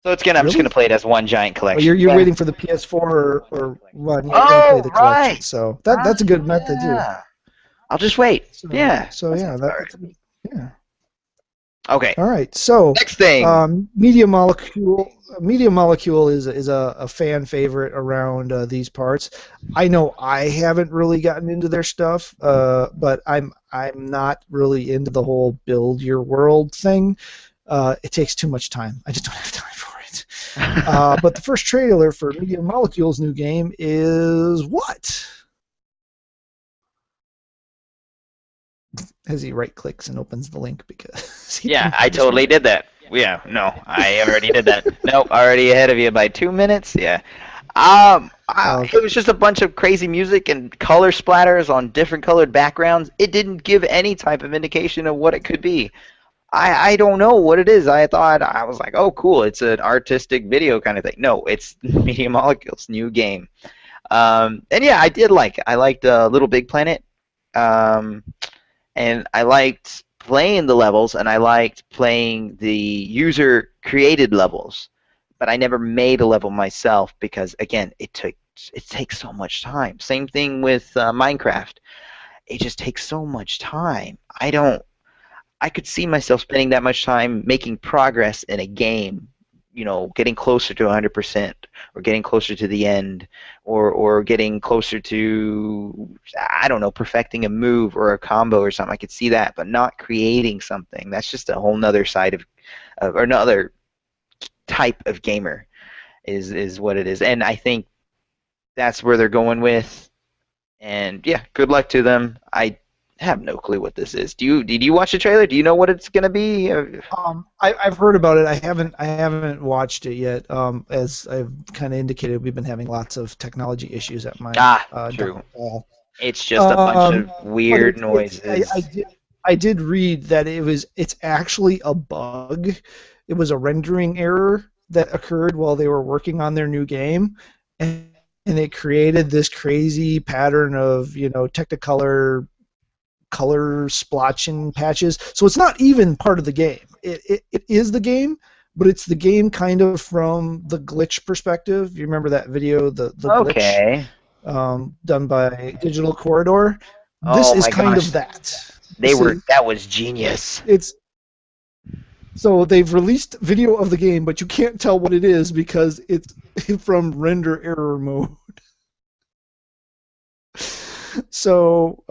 so I'm just gonna really? play it as one giant Oh, you're collection. you're Yeah. waiting for the PS4 or one. You're gonna play Oh the collection, right, so right. that's a good method too. Yeah. I'll just wait. So Yeah, so that yeah, sounds about that's a good, yeah. right. Okay. All right. So Next thing. Media Molecule. Media Molecule is a fan favorite around these parts. I know I haven't really gotten into their stuff, but I'm not really into the whole build your world thing. It takes too much time. I just don't have time for it. But the first trailer for Media Molecule's new game is what? As he right clicks and opens the link because he Yeah, didn't I understand. totally did that. Yeah, no, I already did that. Nope, already ahead of you by 2 minutes. Yeah. Okay. It was just a bunch of crazy music and color splatters on different colored backgrounds. It didn't give any type of indication of what it could be. I don't know what it is. I was like, oh, cool, it's an artistic video kind of thing. No, it's Media Molecule's new game. And yeah, I did like it. I liked Little Big Planet. Um, and I liked playing the levels, and I liked playing the user created levels, but I never made a level myself because again, it takes so much time. Same thing with Minecraft. It just takes so much time. I could see myself spending that much time making progress in a game, getting closer to 100% or getting closer to the end or getting closer to, I don't know, perfecting a move or a combo or something. I could see that, but not creating something. That's just a whole nother side of or another type of gamer is what it is. And I think that's where they're going with. And yeah, good luck to them. I have no clue what this is. Did you watch the trailer? Do you know what it's gonna be? I've heard about it. I haven't watched it yet. As I've kind of indicated, we've been having lots of technology issues at my Ah, Dr. true. Paul. It's just a bunch of But weird noises. I did read that it's actually a bug. It was a rendering error that occurred while they were working on their new game, and it created this crazy pattern of Technicolor color splotching patches. So it's not even part of the game. It is the game, but it's the game kind of from the glitch perspective. You remember that video, the glitch Okay. done by Digital Corridor? This Oh is my kind of gosh. that. This is That was genius. it's so they've released video of the game, but you can't tell what it is because it's from render error mode. So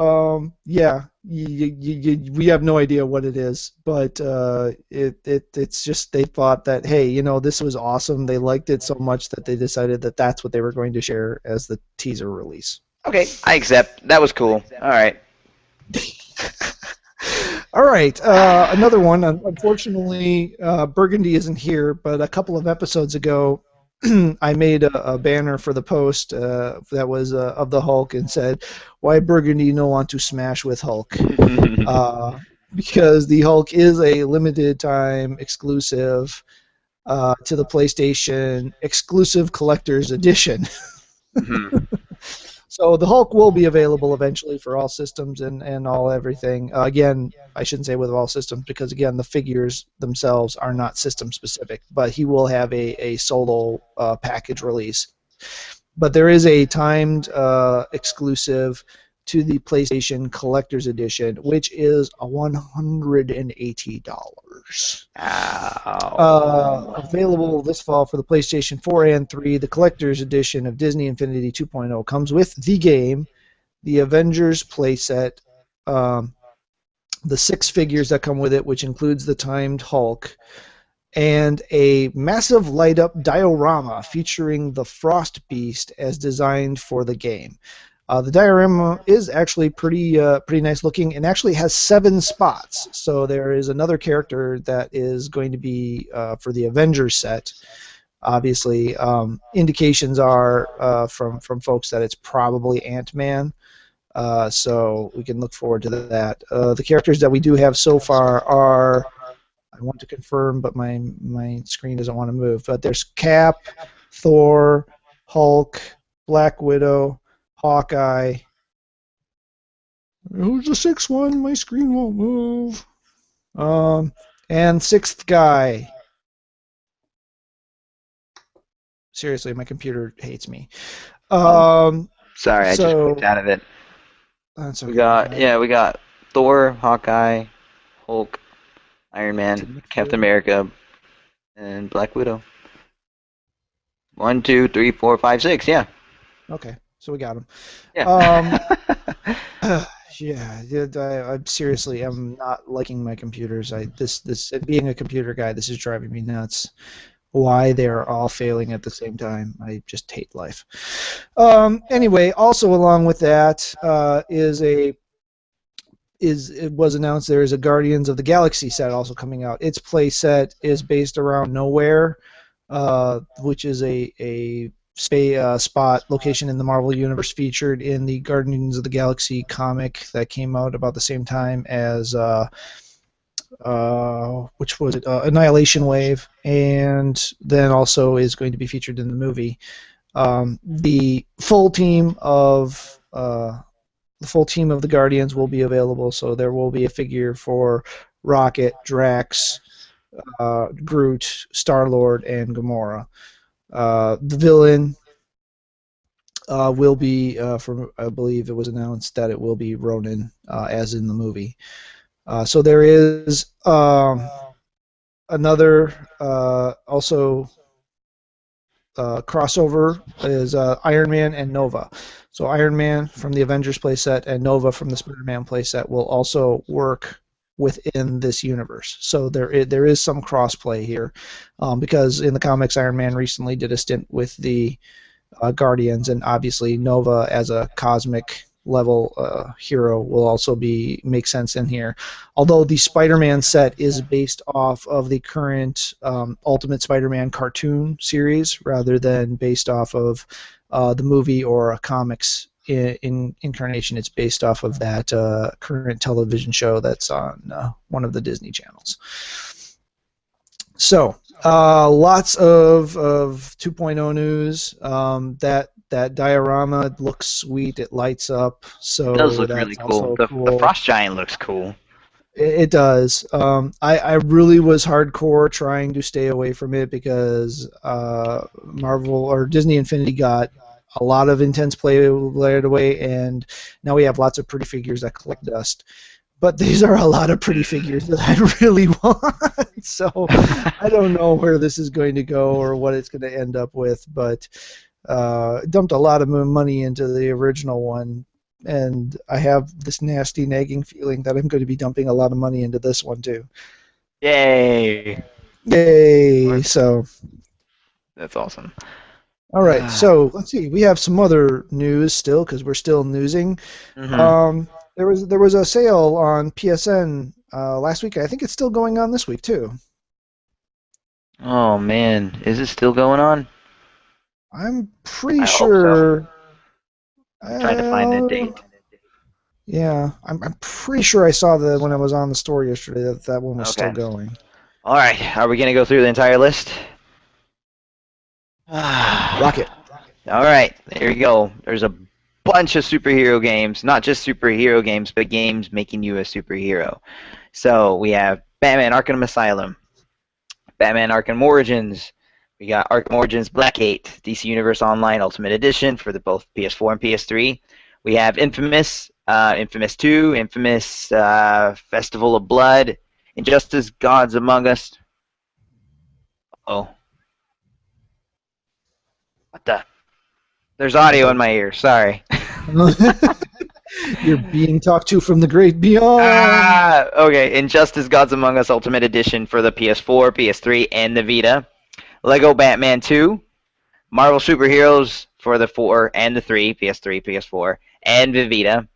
yeah, we have no idea what it is, but it's just they thought that hey, this was awesome. They liked it so much that they decided that that's what they were going to share as the teaser release. Okay, I accept. That was cool. All right. All right, another one. Unfortunately, Burgundy isn't here, but a couple of episodes ago, I made a banner for the post that was of the Hulk and said, "Why Burgundy no want to smash with Hulk?" Uh, because the Hulk is a limited time exclusive to the PlayStation exclusive collector's edition. Mhm. So the Hulk will be available eventually for all systems and all everything. Again, I shouldn't say with all systems because again the figures themselves are not system specific, but he will have a solo package release. But there is a timed exclusive to the PlayStation Collector's Edition, which is $180. Ow. Available this fall for the PlayStation 4 and 3. The Collector's Edition of Disney Infinity 2.0 comes with the game, the Avengers playset, um, the 6 figures that come with it, which includes the timed Hulk, and a massive light up diorama featuring the Frost Beast as designed for the game. The diorama is actually pretty nice looking and actually has 7 spots. So there is another character that is going to be for the Avengers set. Obviously, indications are from folks that it's probably Ant-Man. So we can look forward to that. The characters that we do have so far are, I want to confirm, but my screen doesn't want to move. But there's Cap, Thor, Hulk, Black Widow, Hawkeye. Who's the 6th one? My screen won't move. Um, and sixth guy. Seriously, my computer hates me. Oh, Um, sorry, I just clicked so out of it. that's We okay. got yeah, we got Thor, Hawkeye, Hulk, Iron Man, Captain Technically, America, and Black Widow. 1, 2, 3, 4, 5, 6. Yeah, okay. So we got him. yeah. Um, yeah, I seriously am not liking my computers. This being a computer guy, this is driving me nuts. Why they're all failing at the same time? I just hate life. Anyway, also along with that it was announced there is a Guardians of the Galaxy set also coming out. Its play set is based around Nowhere, which is a spot location in the Marvel Universe featured in the Guardians of the Galaxy comic that came out about the same time as which was it? Annihilation Wave, and then also is going to be featured in the movie. The full team of the Guardians will be available, so there will be a figure for Rocket, Drax, Groot, Star Lord, and Gamora. The villain will be from I believe it was announced that it will be Ronan, as in the movie. So there is another also crossover is Iron Man and Nova. So Iron Man from the Avengers playset and Nova from the Spider-Man playset will also work within this universe. So there is some crossplay here, because in the comics, Iron Man recently did a stint with the Guardians, and obviously Nova as a cosmic level hero will also be make sense in here. Although the Spider-Man set is based off of the current Ultimate Spider-Man cartoon series rather than based off of the movie or a comics in incarnation. It's based off of that current television show that's on one of the Disney channels. So, lots of 2.0 news. That diorama looks sweet. It lights up, It does so look really that's cool. also The cool. Frost Giant looks cool. It does. I really was hardcore trying to stay away from it because Marvel or Disney Infinity got a lot of intense play right away, and now we have lots of pretty figures that collect dust. But these are a lot of pretty figures that I really want. So I don't know where this is going to go or what it's going to end up with, but dumped a lot of money into the original one. and I have this nasty nagging feeling that I'm going to be dumping a lot of money into this one too. Yay! Yay! So, That's awesome. all right. So let's see. We have some other news still because we're still newsing. Hmm. There was a sale on PSN last week. I think it's still going on this week too. Oh man, is it still going on? I'm pretty I hope so. sure. I'm trying to find the Uh, date. yeah, I'm pretty sure I saw that when I was on the store yesterday that that one was still Okay. going. All right. Are we gonna go through the entire list? Rocket. All right. There you go. There's a bunch of superhero games, not just superhero games, but games making you a superhero. So we have Batman Arkham Asylum, Batman Arkham Origins. We got Arkham Origins Blackgate, DC Universe Online Ultimate Edition for the both PS4 and PS3. We have Infamous, Infamous 2, Infamous Festival of Blood, Injustice Gods Among Us. Oh, what the? There's audio in Uh-oh. my ear. Sorry. You're being talked to from the great beyond. Okay. Injustice Gods Among Us Ultimate Edition for the PS4, PS3, and the Vita. Lego Batman 2, Marvel Superheroes for the 4 and the 3, PS3, PS4, and the Vita.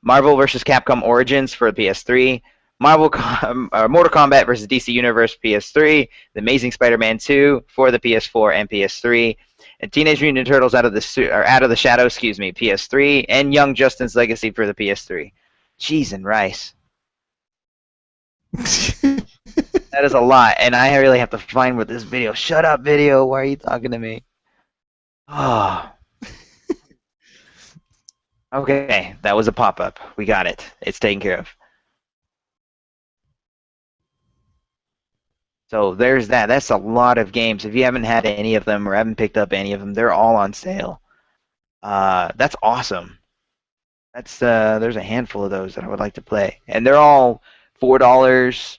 Marvel vs. Capcom Origins for PS3. Mortal Kombat vs. DC Universe PS3. The Amazing Spider-Man 2 for the PS4 and PS3. And Teenage Mutant Ninja Turtles Out of the Shadow, PS3, and Young Justice Legacy for the PS3. Cheese and rice. That is a lot, and I really have to find what this video. Shut up, video. Why are you talking to me? Oh. Okay, that was a pop-up. We got it. It's taken care of. So there's that. That's a lot of games. If you haven't had any of them or haven't picked up any of them, they're all on sale. That's awesome. That's there's a handful of those that I would like to play, and they're all $4.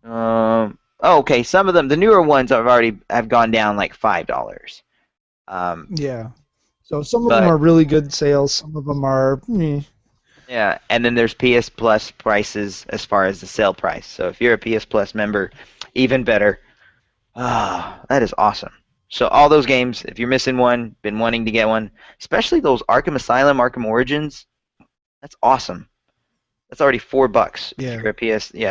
Oh, okay. Some of them, the newer ones, have gone down like $5. Yeah. So some of them But are really good sales. Some of them are. yeah, and then there's PS Plus prices as far as the sale price. So if you're a PS Plus member, even better. Ah, that is awesome. So all those games, if you're missing one, been wanting to get one, especially those Arkham Asylum, Arkham Origins, that's awesome. That's already $4 if Yeah. you're a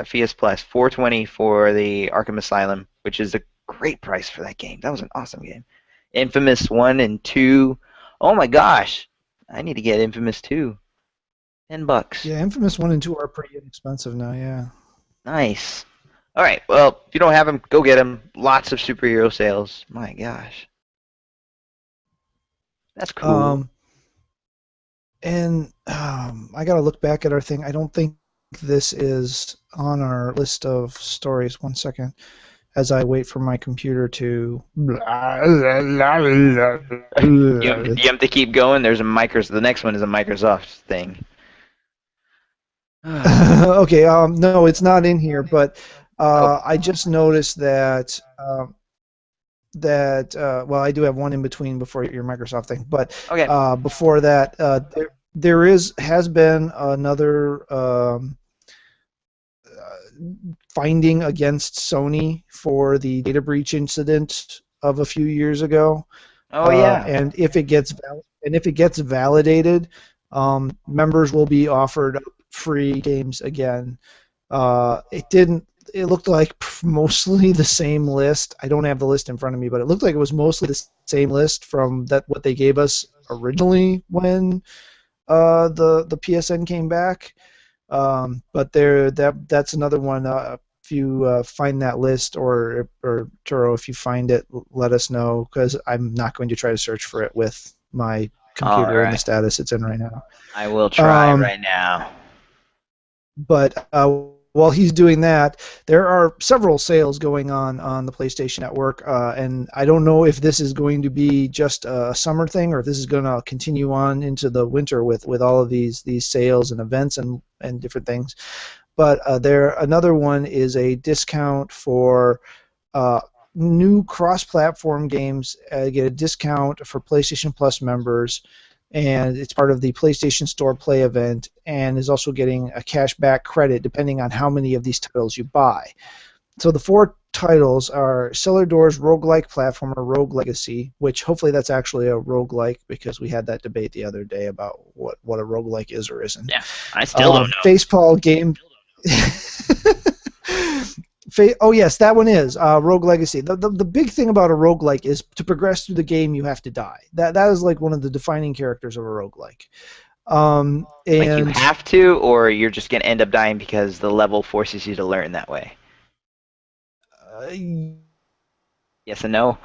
PS Plus, 420 for the Arkham Asylum, which is a great price for that game. That was an awesome game. Infamous 1 and 2. Oh my gosh. I need to get Infamous 2. $10. Yeah. Infamous 1 and 2 are pretty inexpensive now. Yeah. Nice. All right. Well, if you don't have them, go get them. Lots of superhero sales. My gosh. That's cool. Um, and I gotta look back at our thing. I don't think this is on our list of stories. One second, as I wait for my computer to. You have to keep going. There's a Microsoft. The next one is a Microsoft thing. Okay. No, it's not in here. But Oh, I just noticed that well, I do have one in between before your Microsoft thing. But okay. before that, there has been another. Finding against Sony for the data breach incident of a few years ago, Oh yeah. and if it gets validated, members will be offered free games again. It didn't. It looked like mostly the same list. I don't have the list in front of me, but it looked like it was mostly the same list from that what they gave us originally when the PSN came back. But that's another one. If you find that list, or Turo, if you find it, let us know because I'm not going to try to search for it with my All computer in the right. status it's in right now. I will try Um, right now. but while he's doing that, there are several sales going on the PlayStation Network, and I don't know if this is going to be just a summer thing or if this is going to continue on into the winter with all of these sales and events and different things. But another one is a discount for uh, new cross-platform games. Get a discount for PlayStation Plus members. and it's part of the PlayStation Store Play event, and is also getting a cashback credit depending on how many of these titles you buy. So the 4 titles are Cellar Doors roguelike platformer Rogue Legacy, which hopefully that's actually a roguelike, because we had that debate the other day about what a roguelike is or isn't. Yeah, I still don't know. Facepal game. Oh yes, that one is Rogue Legacy. The big thing about a roguelike is to progress through the game you have to die. That is like one of the defining characters of a roguelike. Like you have to, or you're just going to end up dying because the level forces you to learn that way? Yes and no.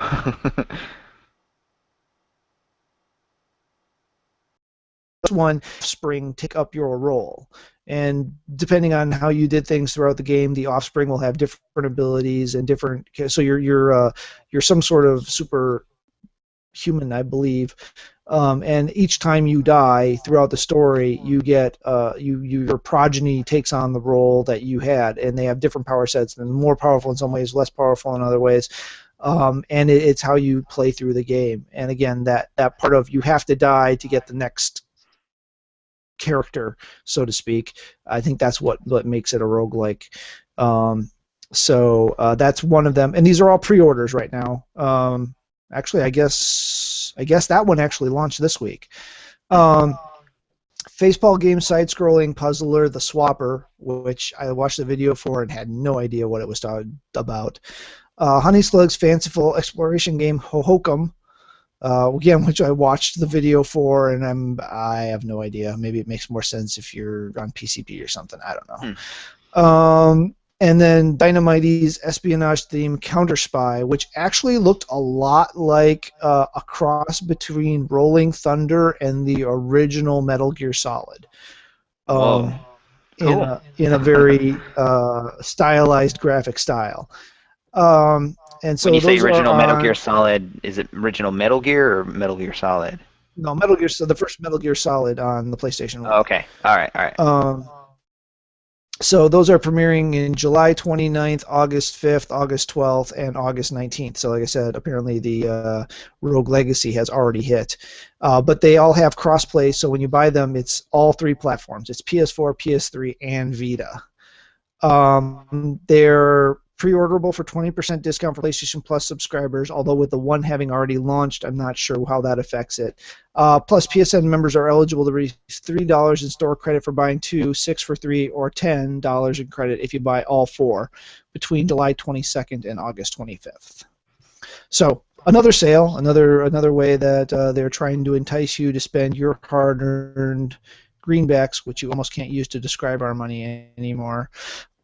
One offspring take up your role, and depending on how you did things throughout the game, the offspring will have different abilities and different. So you're some sort of super human, I believe. And each time you die throughout the story, you get your progeny takes on the role that you had, and they have different power sets, and more powerful in some ways, less powerful in other ways. And it's how you play through the game. And again, that part of you have to die to get the next character, so to speak. I think that's what makes it a roguelike. So that's one of them, and these are all pre-orders right now. Actually, I guess that one actually launched this week. Facepal game side-scrolling puzzler, The Swapper, which I watched the video for and had no idea what it was about. Honey Slug's fanciful exploration game, Hohokum, again, which I watched the video for, and I have no idea. Maybe it makes more sense if you're on PCP or something. I don't know. And then Dynamite's espionage-themed Counter Spy, which actually looked a lot like a cross between Rolling Thunder and the original Metal Gear Solid. Cool. In a very stylized graphic style. And so when you say original Metal Gear Solid, is it original Metal Gear or Metal Gear Solid? No, Metal Gear. So the first Metal Gear Solid on the PlayStation 1. Oh, okay. All right. So those are premiering in July 29th, August 5th, August 12th, and August 19th. So like I said, apparently the Rogue Legacy has already hit. But they all have crossplay, so when you buy them, it's all 3 platforms. It's PS4, PS3, and Vita. They're pre-orderable for 20% discount for PlayStation Plus subscribers, although with the one having already launched, I'm not sure how that affects it. Plus, PSN members are eligible to receive $3 in store credit for buying 2, $6 for 3, or $10 in credit if you buy all 4 between July 22nd and August 25th. So, another sale, another way that they're trying to entice you to spend your hard-earned greenbacks, which you almost can't use to describe our money anymore,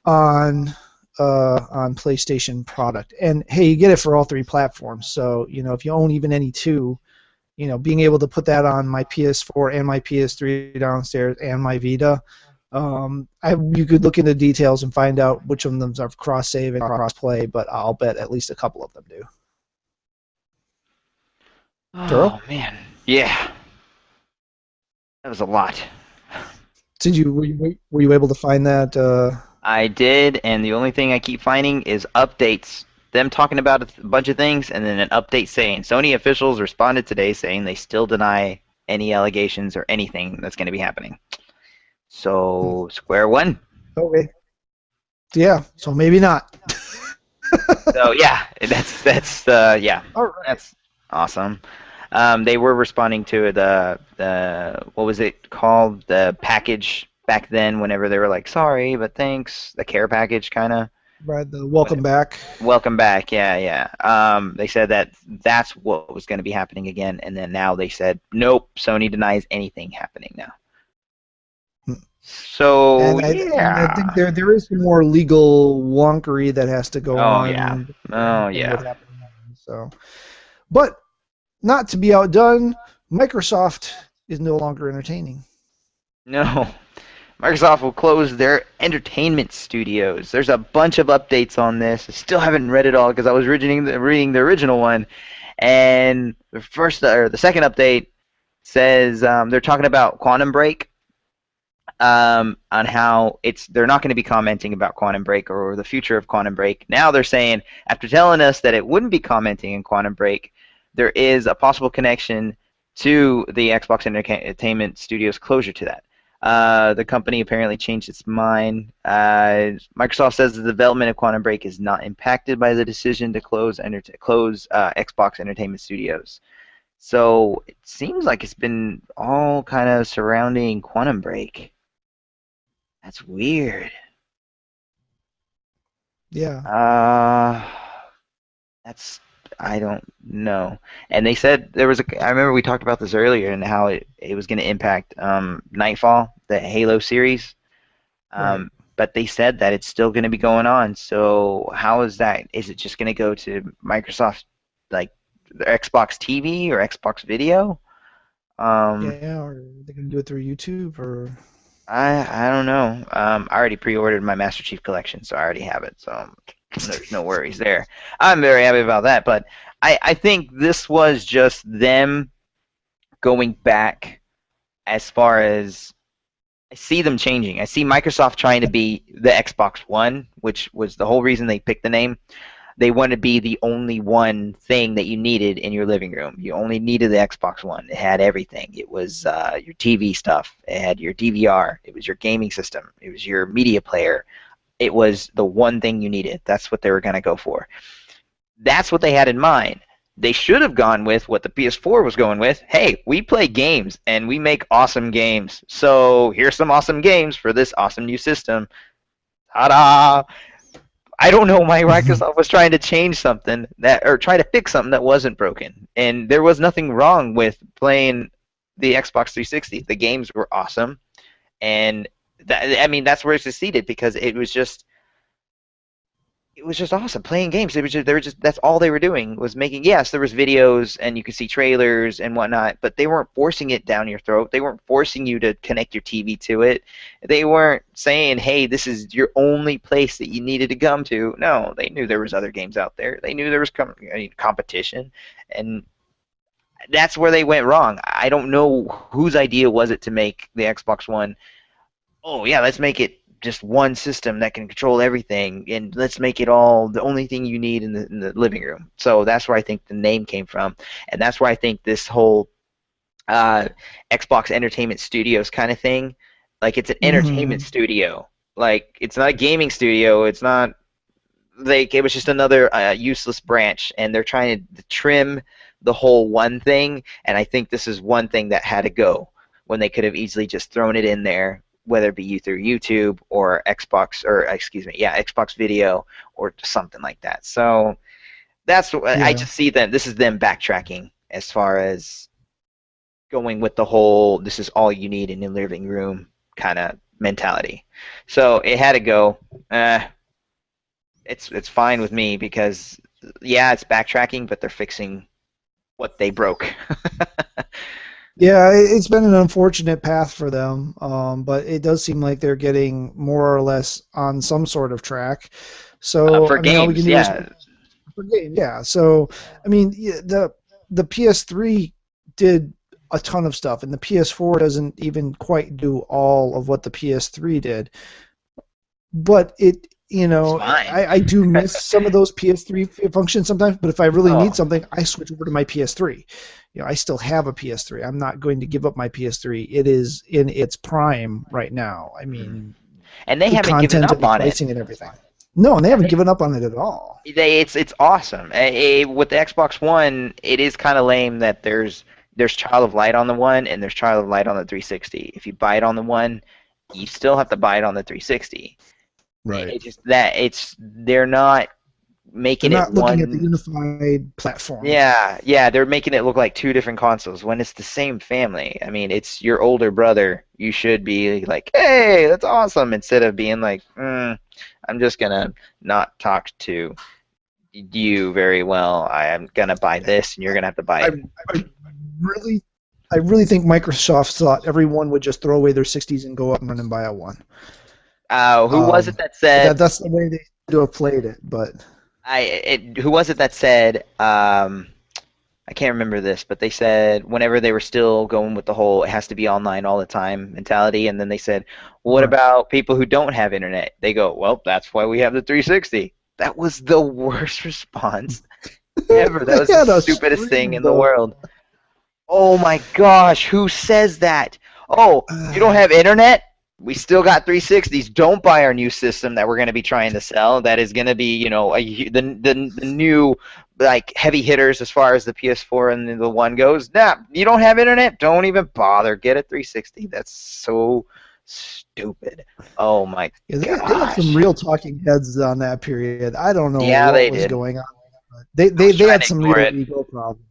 on PlayStation product. And hey, you get it for all 3 platforms. So if you own even any 2, being able to put that on my PS4 and my PS3 downstairs and my Vita, you could look into details and find out which of them are cross-save and cross-play. But I'll bet at least a couple of them do. Oh man, yeah, that was a lot. Were you able to find that? I did, and the only thing I keep finding is updates. Them talking about a bunch of things, and then an update saying Sony officials responded today saying they still deny any allegations or anything that's going to be happening. So, square one. Okay. Yeah, so maybe not. So, yeah, that's yeah. All right. That's awesome. They were responding to the what was it called? The package back then, whenever they were like, sorry, but thanks, the care package kind of. Right, the welcome back. Welcome back, yeah. They said that's what was going to be happening again, and then now they said, nope, Sony denies anything happening now. So, and I think there is some more legal wonkery that has to go on. Yeah. So, but not to be outdone, Microsoft is no longer entertaining. No. Microsoft will close their entertainment studios. There's a bunch of updates on this. I still haven't read it all because I was reading the original one. And the second update says they're talking about Quantum Break, on how they're not going to be commenting about Quantum Break or the future of Quantum Break. Now they're saying, after telling us that it wouldn't be commenting in Quantum Break, there is a possible connection to the Xbox Entertainment Studios closure to that. The company apparently changed its mind. Microsoft says the development of Quantum Break is not impacted by the decision to close Xbox Entertainment Studios. So it seems like it's been all kind of surrounding Quantum Break. That's weird. Yeah. Uh, that's I don't know. And they said there was a. I remember we talked about this earlier and how it was going to impact Nightfall, the Halo series. Right. But they said that it's still going to be going on. So how is that? Is it just going to go to Microsoft, like the Xbox TV or Xbox Video? Um, Yeah, or they can do it through YouTube or. I don't know. I already pre-ordered my Master Chief Collection, so I already have it. So there's no worries there. I'm very happy about that. But I think this was just them going back as far as I see them changing. I see Microsoft trying to be the Xbox One, which was the whole reason they picked the name. They want to be the only one thing that you needed in your living room. You only needed the Xbox One. It had everything. It was your TV stuff. It had your DVR. It was your gaming system. It was your media player. It was the one thing you needed. That's what they were going to go for. That's what they had in mind. They should have gone with what the PS4 was going with. Hey, we play games and we make awesome games. So here's some awesome games for this awesome new system. Ta-da! I don't know why Microsoft was trying to change something that, or try to fix something that wasn't broken. And there was nothing wrong with playing the Xbox 360. The games were awesome, and I mean that's where it succeeded because it was just awesome playing games. They were just that's all they were doing was making. Yes, there was videos and you could see trailers and whatnot, but they weren't forcing it down your throat. They weren't forcing you to connect your TV to it. They weren't saying, "Hey, this is your only place that you needed to come to." No, they knew there was other games out there. They knew there was competition, and that's where they went wrong. I don't know whose idea was it to make the Xbox One. Oh yeah, let's make it just one system that can control everything, and let's make it all the only thing you need in the living room. So that's where I think the name came from, and that's where I think this whole uh, Xbox Entertainment Studios kind of thing, like it's an entertainment Mhm. studio. Like it's not a gaming studio. It's not like it was just another useless branch, and they're trying to trim the whole one thing. And I think this is one thing that had to go when they could have easily just thrown it in there, whether it be through YouTube or Xbox or excuse me, yeah, Xbox Video or something like that. So that's I Yeah. just see that this is them backtracking as far as going with the whole this is all you need in your living room kind of mentality. So it had to go. It's fine with me because yeah, it's backtracking, but they're fixing what they broke. Yeah, it's been an unfortunate path for them, but it does seem like they're getting more or less on some sort of track. So, For I mean, all we can games, do is yeah. for games. Yeah. So, I mean, the PS3 did a ton of stuff, and the PS4 doesn't even quite do all of what the PS3 did. But It's fine. I do miss some of those PS3 functions sometimes. But if I really need Oh. something, I switch over to my PS3. I still have a PS3. I'm not going to give up my PS3. It is in its prime right now. I Mhm. mean, And they the haven't given content and up the on it. pricing and everything. No, and they haven't given up on it at all. It's awesome. With the Xbox One, it is kind of lame that there's Child of Light on the one and there's Child of Light on the 360. If you buy it on the one, you still have to buy it on the 360. Right. It's just that it's they're not They're making it not looking at the one. unified platform. Yeah, yeah, they're making it look like two different consoles when it's the same family. I mean, it's your older brother. You should be like, "Hey, that's awesome," instead of being like, "I'm just gonna not talk to you very well. I am gonna buy this, and you're gonna have to buy I, it." I really, I really think Microsoft thought everyone would just throw away their 60s and go up and run and buy a one. Who was it that said? That's the way they should have played it. But Who was it that said? I can't remember this, but they said whenever they were still going with the whole it has to be online all the time mentality, and then they said, "What right. about people who don't have internet?" They go, "Well, that's why we have the 360." That was the worst response ever. That They was the had a stupidest thing scream in the though. world. Oh my gosh, who says that? Oh, you don't have internet? We still got 360s. Don't buy our new system that we're going to be trying to sell. That is going to be, the new like heavy hitters as far as the PS4 and the one goes. Nah, you don't have internet? Don't even bother. Get a 360. That's so stupid. Oh my Yeah, they had some gosh. real talking heads on that period. I don't know Yeah, what they was did. going on. I was They trying had to some ignore real it. ego problems.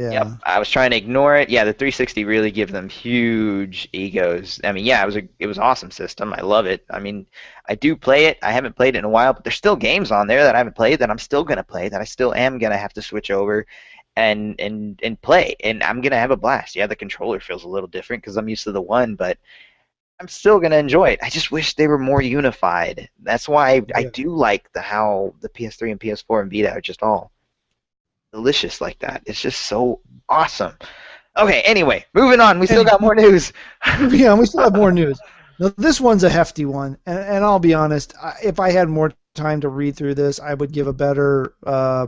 Yep, Yeah. I was trying to ignore it. Yeah, the 360 really gives them huge egos. I mean, yeah, it was an awesome system. I love it. I mean, I do play it. I haven't played it in a while, but there's still games on there that I haven't played that I'm still gonna play that I still am gonna have to switch over and play, and I'm gonna have a blast. Yeah, the controller feels a little different because I'm used to the one, but I'm still gonna enjoy it. I just wish they were more unified. That's why I Yeah. do like how the PS3 and PS4 and Vita are just all delicious like that. It's just so awesome. Okay, anyway, moving on. We still Anyway, got more news. moving on, we still have more news. Now, this one's a hefty one, and I'll be honest. If I had more time to read through this, I would give a better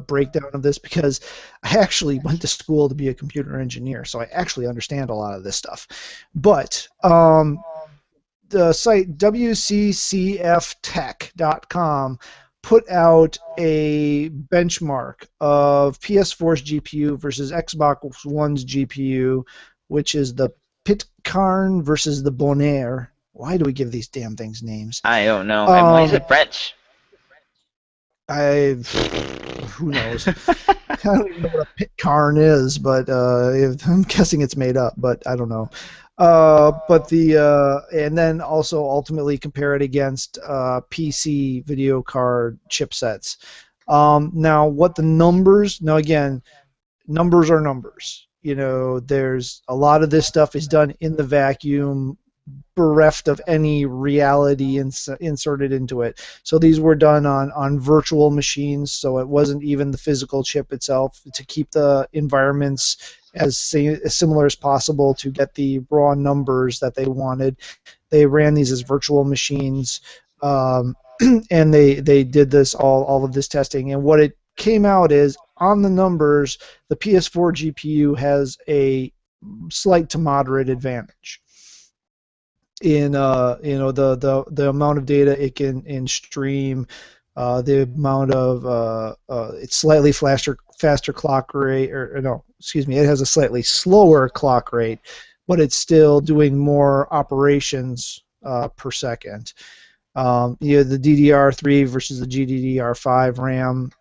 breakdown of this because I actually went to school to be a computer engineer, so I actually understand a lot of this stuff. But the site wccftech.com put out a benchmark of PS4's GPU versus Xbox One's GPU, which is the Pitcairn versus the Bonaire. Why do we give these damn things names? I don't know. And why is Um, it French? I who knows? I don't even know what a Pitcairn is, but I'm guessing it's made up, but I don't know. But and then also ultimately compare it against PC video card chipsets. Now, what the numbers? Now, again, numbers are numbers. There's a lot of this stuff is done in the vacuum, bereft of any reality inserted into it. So these were done on virtual machines, so it wasn't even the physical chip itself to keep the environments as similar as possible to get the raw numbers that they wanted. They ran these as virtual machines, um, and they did this all of this testing. And what it came out is on the numbers, the PS4 GPU has a slight to moderate advantage in the amount of data it can in stream, the amount of it's slightly faster clock rate, or no, excuse me, it has a slightly slower clock rate, but it's still doing more operations per second. The DDR3 versus the GDDR5 RAM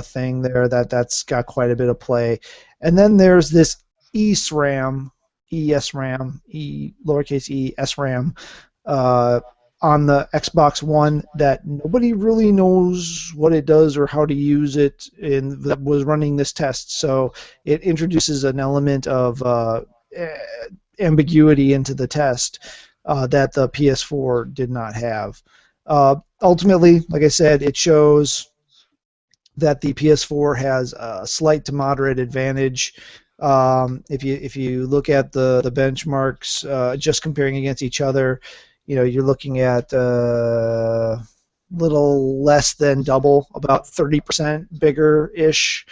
thing there, that's got quite a bit of play. And then there's this ESRAM, ESRAM, E lowercase e SRAM, uh, on the Xbox One that nobody really knows what it does or how to use it, and that was running this test. So it introduces an element of ambiguity into the test that the PS4 did not have. Ultimately, like I said, it shows that the PS4 has a slight to moderate advantage. If you look at the benchmarks, just comparing against each other, you're looking at little less than double, about 30% bigger ish.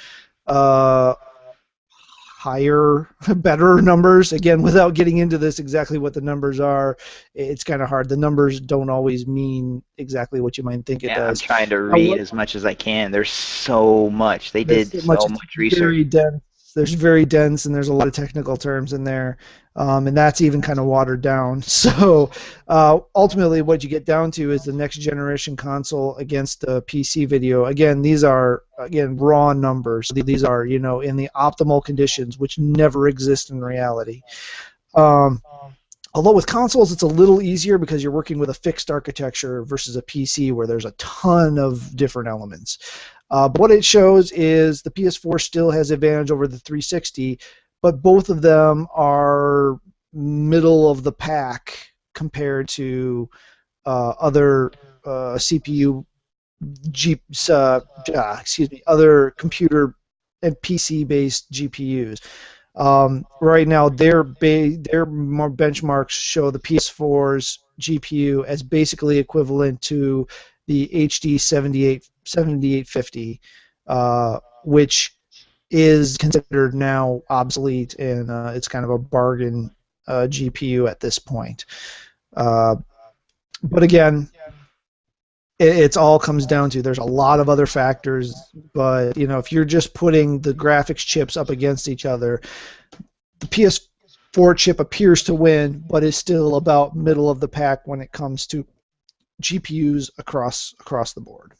Uh, Higher, better numbers. Again, without getting into this exactly what the numbers are, it's kind of hard. The numbers don't always mean exactly what you might think it Yeah, I'm does. trying to Now, read what as much as I can. There's so much. They there's did so much. so It's much research. very dense. There's very dense, and there's a lot of technical terms in there, and that's even kind of watered down. So ultimately, what you get down to is the next generation console against the PC video. Again, these are raw numbers. These are in the optimal conditions, which never exist in reality. Um, Although with consoles, it's a little easier because you're working with a fixed architecture versus a PC where there's a ton of different elements. But what it shows is the PS4 still has advantage over the 360, but both of them are middle of the pack compared to other CPU, other computer and PC-based GPUs. Right now, their more benchmarks show the PS4's GPU as basically equivalent to the HD 7850, which is considered now obsolete, and it's kind of a bargain GPU at this point. Uh, but again, it's all comes down to there's a lot of other factors, but if you're just putting the graphics chips up against each other, the PS4 chip appears to win, but is still about middle of the pack when it comes to GPUs across the board.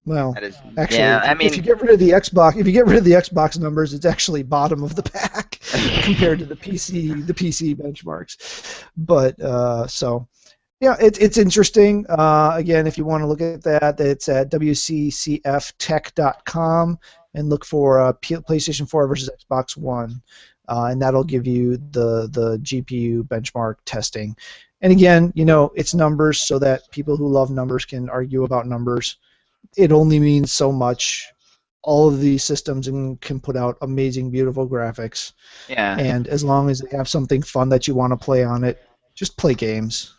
Well, That is, actually, yeah. if I you, if you mean, get rid of the Xbox, if you get rid of the Xbox numbers, it's actually bottom of the pack compared to the PC benchmarks. But so yeah, it's interesting. Again, if you want to look at that, it's at wccftech.com and look for PlayStation 4 versus Xbox One, and that'll give you the GPU benchmark testing. And again, it's numbers, so that people who love numbers can argue about numbers. It only means so much. All of these systems can put out amazing, beautiful graphics, yeah. and as long as they have something fun that you want to play on it, just play games.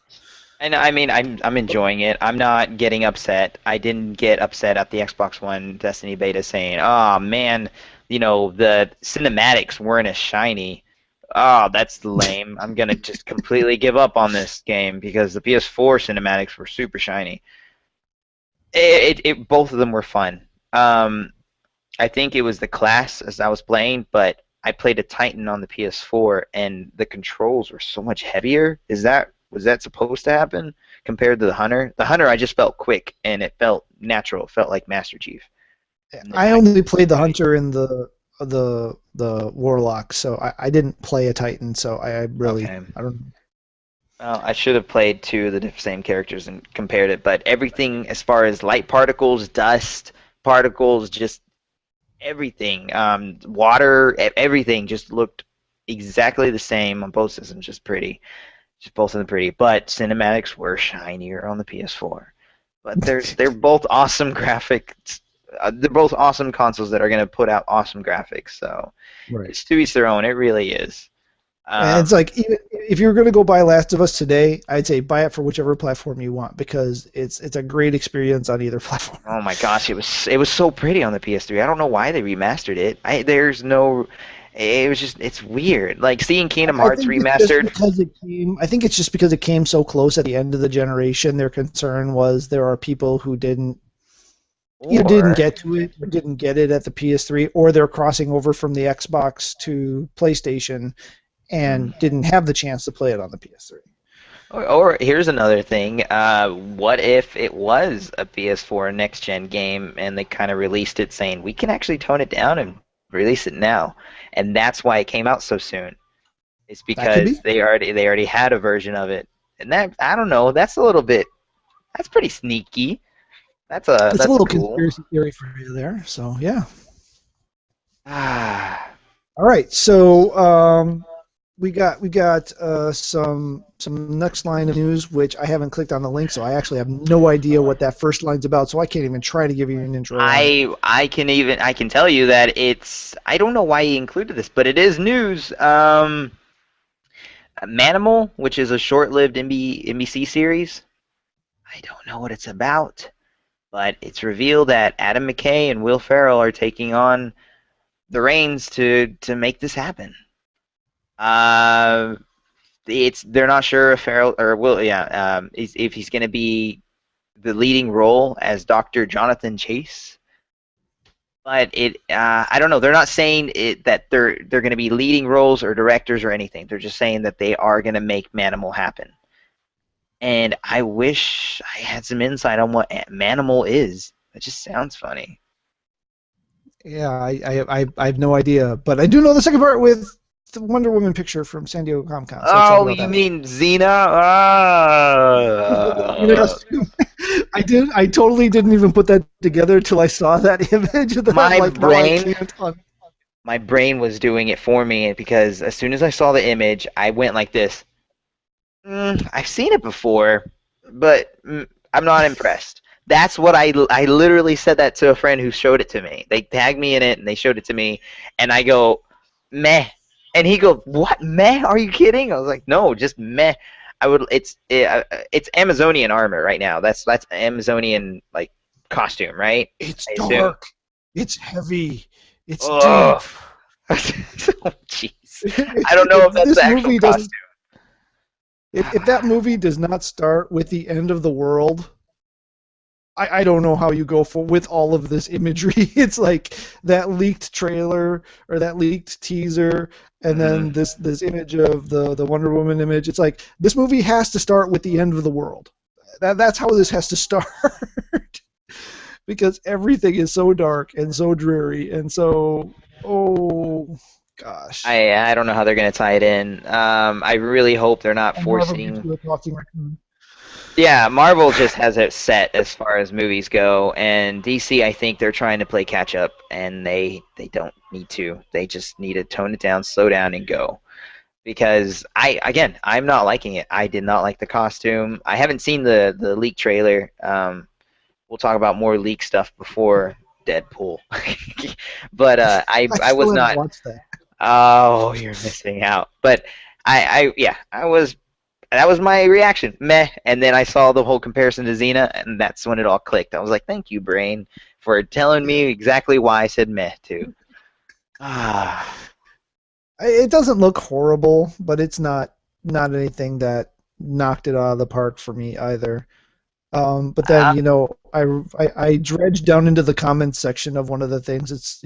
And I mean, I'm enjoying it. I'm not getting upset. I didn't get upset at the Xbox One Destiny beta saying, "Oh man, the cinematics weren't as shiny." Oh, that's lame. I'm gonna just completely give up on this game because the PS4 cinematics were super shiny. Both of them were fun. I think it was the class as I was playing, but I played a Titan on the PS4 and the controls were so much heavier. Was that supposed to happen compared to the Hunter? The Hunter I just felt quick and it felt natural. It felt like Master Chief. And the I Titan only was played the heavy. hunter and the warlock, so I didn't play a titan. So I really Okay. I don't. Well, I should have played two of the same characters and compared it, but everything as far as light particles, dust particles, just everything, water, everything just looked exactly the same on both systems. Just both of them pretty. But cinematics were shinier on the PS4. But they're both awesome graphics. They're both awesome consoles that are going to put out awesome graphics. So Right. it's to each their own. It really is. And it's Um, like, even if you were going to go buy Last of Us today, I'd say buy it for whichever platform you want, because it's a great experience on either platform. oh my gosh, it was so pretty on the PS3. I don't know why they remastered it. There's no. It was just it's weird. Like seeing Kingdom I Hearts think it's just remastered. because it came. I think it's just because it came so close at the end of the generation. Their concern was there are people who didn't either didn't Or get to it or didn't get it at the PS3, or they're crossing over from the Xbox to PlayStation and didn't have the chance to play it on the PS3. Or here's another thing. What if it was a PS4 next gen game and they kind of released it saying we can actually tone it down and release it now, and that's why it came out so soon. It's That could because be. they already had a version of it, and that I don't know. That's pretty sneaky. It's a That's little cool. conspiracy theory for you there. So yeah. Ah, All right. So we got some next line of news, which I haven't clicked on the link, so I actually have no idea what that first line's about. So I can't even try to give you an intro on it. I can tell you that it's I don't know why he included this, but it is news. Manimal, which is a short-lived NBC series. I don't know what it's about, but it's revealed that Adam McKay and Will Ferrell are taking on the reins to make this happen. Uh, it's they're not sure if Ferrell or Will, yeah, if he's going to be the leading role as Dr. Jonathan Chase. But I don't know. They're not saying that they're going to be leading roles or directors or anything. They're just saying that they are going to make Manimal happen. And I wish I had some insight on what Manimal is. That just sounds funny. Yeah, I have no idea, but I do know the second part with the Wonder Woman picture from San Diego Comic Con. So excited Oh, about you that. mean Xena? In a costume. I totally didn't even put that together until I saw that image, and then I'm My like, now I brain, can't. my brain was doing it for me because as soon as I saw the image, I went like this. I've seen it before, but I'm not impressed. That's what I literally said that to a friend who showed it to me. They tagged me in it and they showed it to me, and I go, meh, and he goes, what meh? Are you kidding? I was like, no, just meh. It's Amazonian armor right now. That's Amazonian like costume, right? It's I assume. dark. It's heavy. It's deep. Oh, oh jeez. I don't know if If that's the this actual movie doesn't, costume. if that movie does not start with the end of the world, I don't know how you go for with all of this imagery. It's like that leaked trailer or that leaked teaser, and then Mhm. this image of the Wonder Woman image. It's like this movie has to start with the end of the world. That's how this has to start because everything is so dark and so dreary and so oh gosh. I don't know how they're gonna tie it in. I really hope they're not And Marvel gives forcing. you a talking raccoon. Yeah, Marvel just has it set as far as movies go, and DC, I think they're trying to play catch up, and they don't need to. They just need to tone it down, slow down, and go. Because I'm not liking it. I did not like the costume. I haven't seen the leak trailer. We'll talk about more leak stuff before Deadpool. But I I still was haven't not. watched that. Oh, you're missing out. But yeah, I was. That was my reaction. Meh. And then I saw the whole comparison to Xena, and that's when it all clicked. I was like, thank you, brain, for telling me exactly why I said meh too. Ah. It doesn't look horrible, but it's not anything that knocked it out of the park for me either. But then, I dredged down into the comments section of one of the things. It's,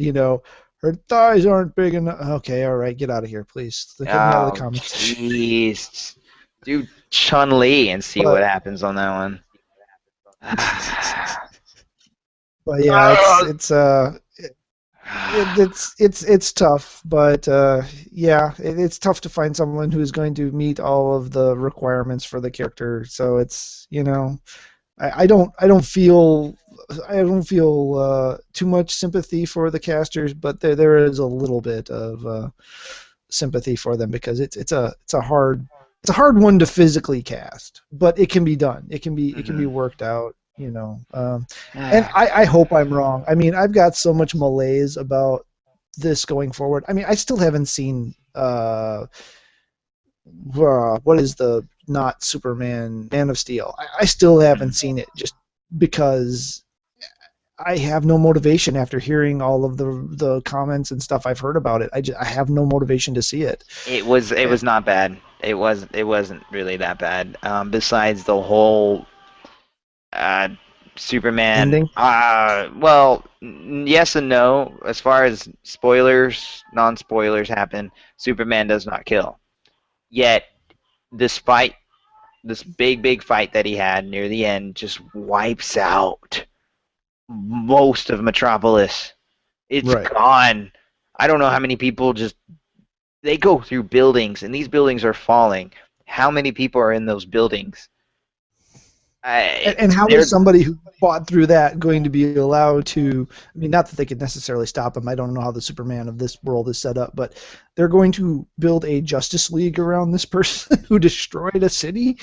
her thighs aren't big enough. Okay, all right, get out of here, please. Get me out of the Oh, comments section. jeez. Do Chun Li and see what But, happens on that one. but yeah, it's tough. But yeah, it's tough to find someone who's going to meet all of the requirements for the character. So it's, I don't feel too much sympathy for the casters, but there is a little bit of sympathy for them because it's a hard one to physically cast, but it can be done. It can be Mhm. worked out, and I hope I'm wrong. I mean, I've got so much malaise about this going forward. I mean, I still haven't seen what is the not Superman Man of Steel. I still haven't seen it just because I have no motivation after hearing all of the comments and stuff I've heard about it. I have no motivation to see it. It And was not bad. It wasn't really that bad. Besides the whole uh, Superman. ending, Well, yes and no. As far as spoilers, non-spoilers happen, Superman does not kill. Yet, despite this big fight that he had near the end, just wipes out most of Metropolis. It's right? gone. I don't know how many people just they go through buildings and these buildings are falling. How many people are in those buildings? And how is They're somebody who fought through that going to be allowed to? I mean, not that they could necessarily stop him. I don't know how the Superman of this world is set up, but they're going to build a Justice League around this person who destroyed a city.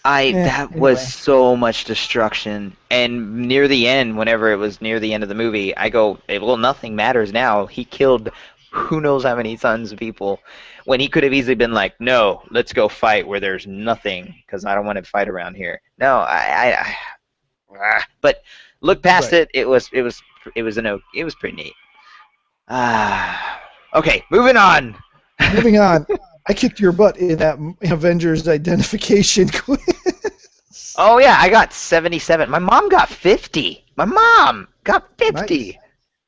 I that was Anyway, so much destruction. And near the end, whenever it was near the end of the movie, I go, well, nothing matters now. He killed who knows how many tons of people when he could have easily been like, no, let's go fight where there's nothing because I don't want to fight around here. No, but look past right. it. It was pretty neat. Okay, moving on. Moving on. I kicked your butt in that Avengers identification quiz. Oh yeah, I got 77. My mom got 50. My mom got Nice. 50.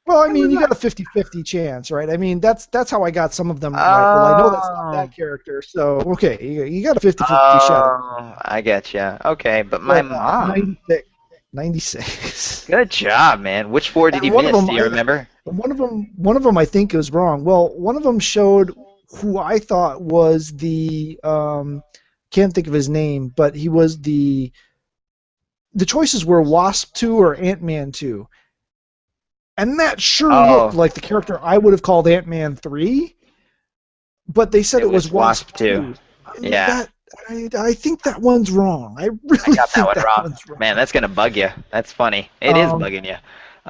Well, I I mean, was you got like, a 50-50 chance, right? I mean, that's how I got some of them right. Well, I know that's not oh, that character, so okay, you got a 50-50 shot at that. oh, I get you. Okay, but my But mom. 96, 96. Good job, man. Which four did And you one of miss? them, Do you remember? one of them, I think was wrong. Well, one of them showed who I thought was the can't think of his name, but he was the choices were Wasp 2 or Ant-Man 2. And that sure looked Oh, like the character I would have called Ant-Man 3, but they said it it was was Wasp Wasp 2. 2. Yeah, That I think that one's wrong. I I really got that think one that wrong. one's Man, wrong. that's gonna bug you. That's funny. It is Um, bugging you.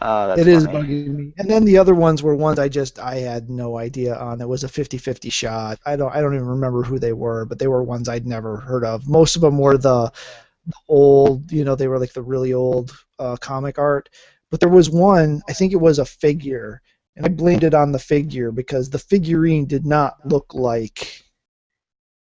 Oh, that's it is funny. bugging me. And then the other ones were ones I had no idea on. It was a 50-50 shot. I don't even remember who they were, but they were ones I'd never heard of. Most of them were the old, they were like the really old comic art. But there was one, I think it was a figure, and I blamed it on the figure because the figurine did not look like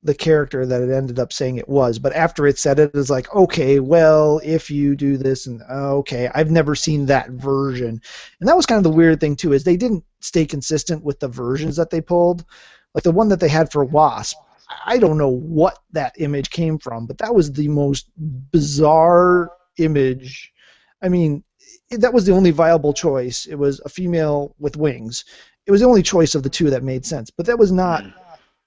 the character that it ended up saying it was. But after it said it, it was like, okay, well, if you do this, and okay, I've never seen that version. And that was kind of the weird thing, too, is they didn't stay consistent with the versions that they pulled. Like the one that they had for Wasp, I don't know what that image came from, but that was the most bizarre image. I mean, that was the only viable choice. It was a female with wings. It was the only choice of the two that made sense, but that was not Mm.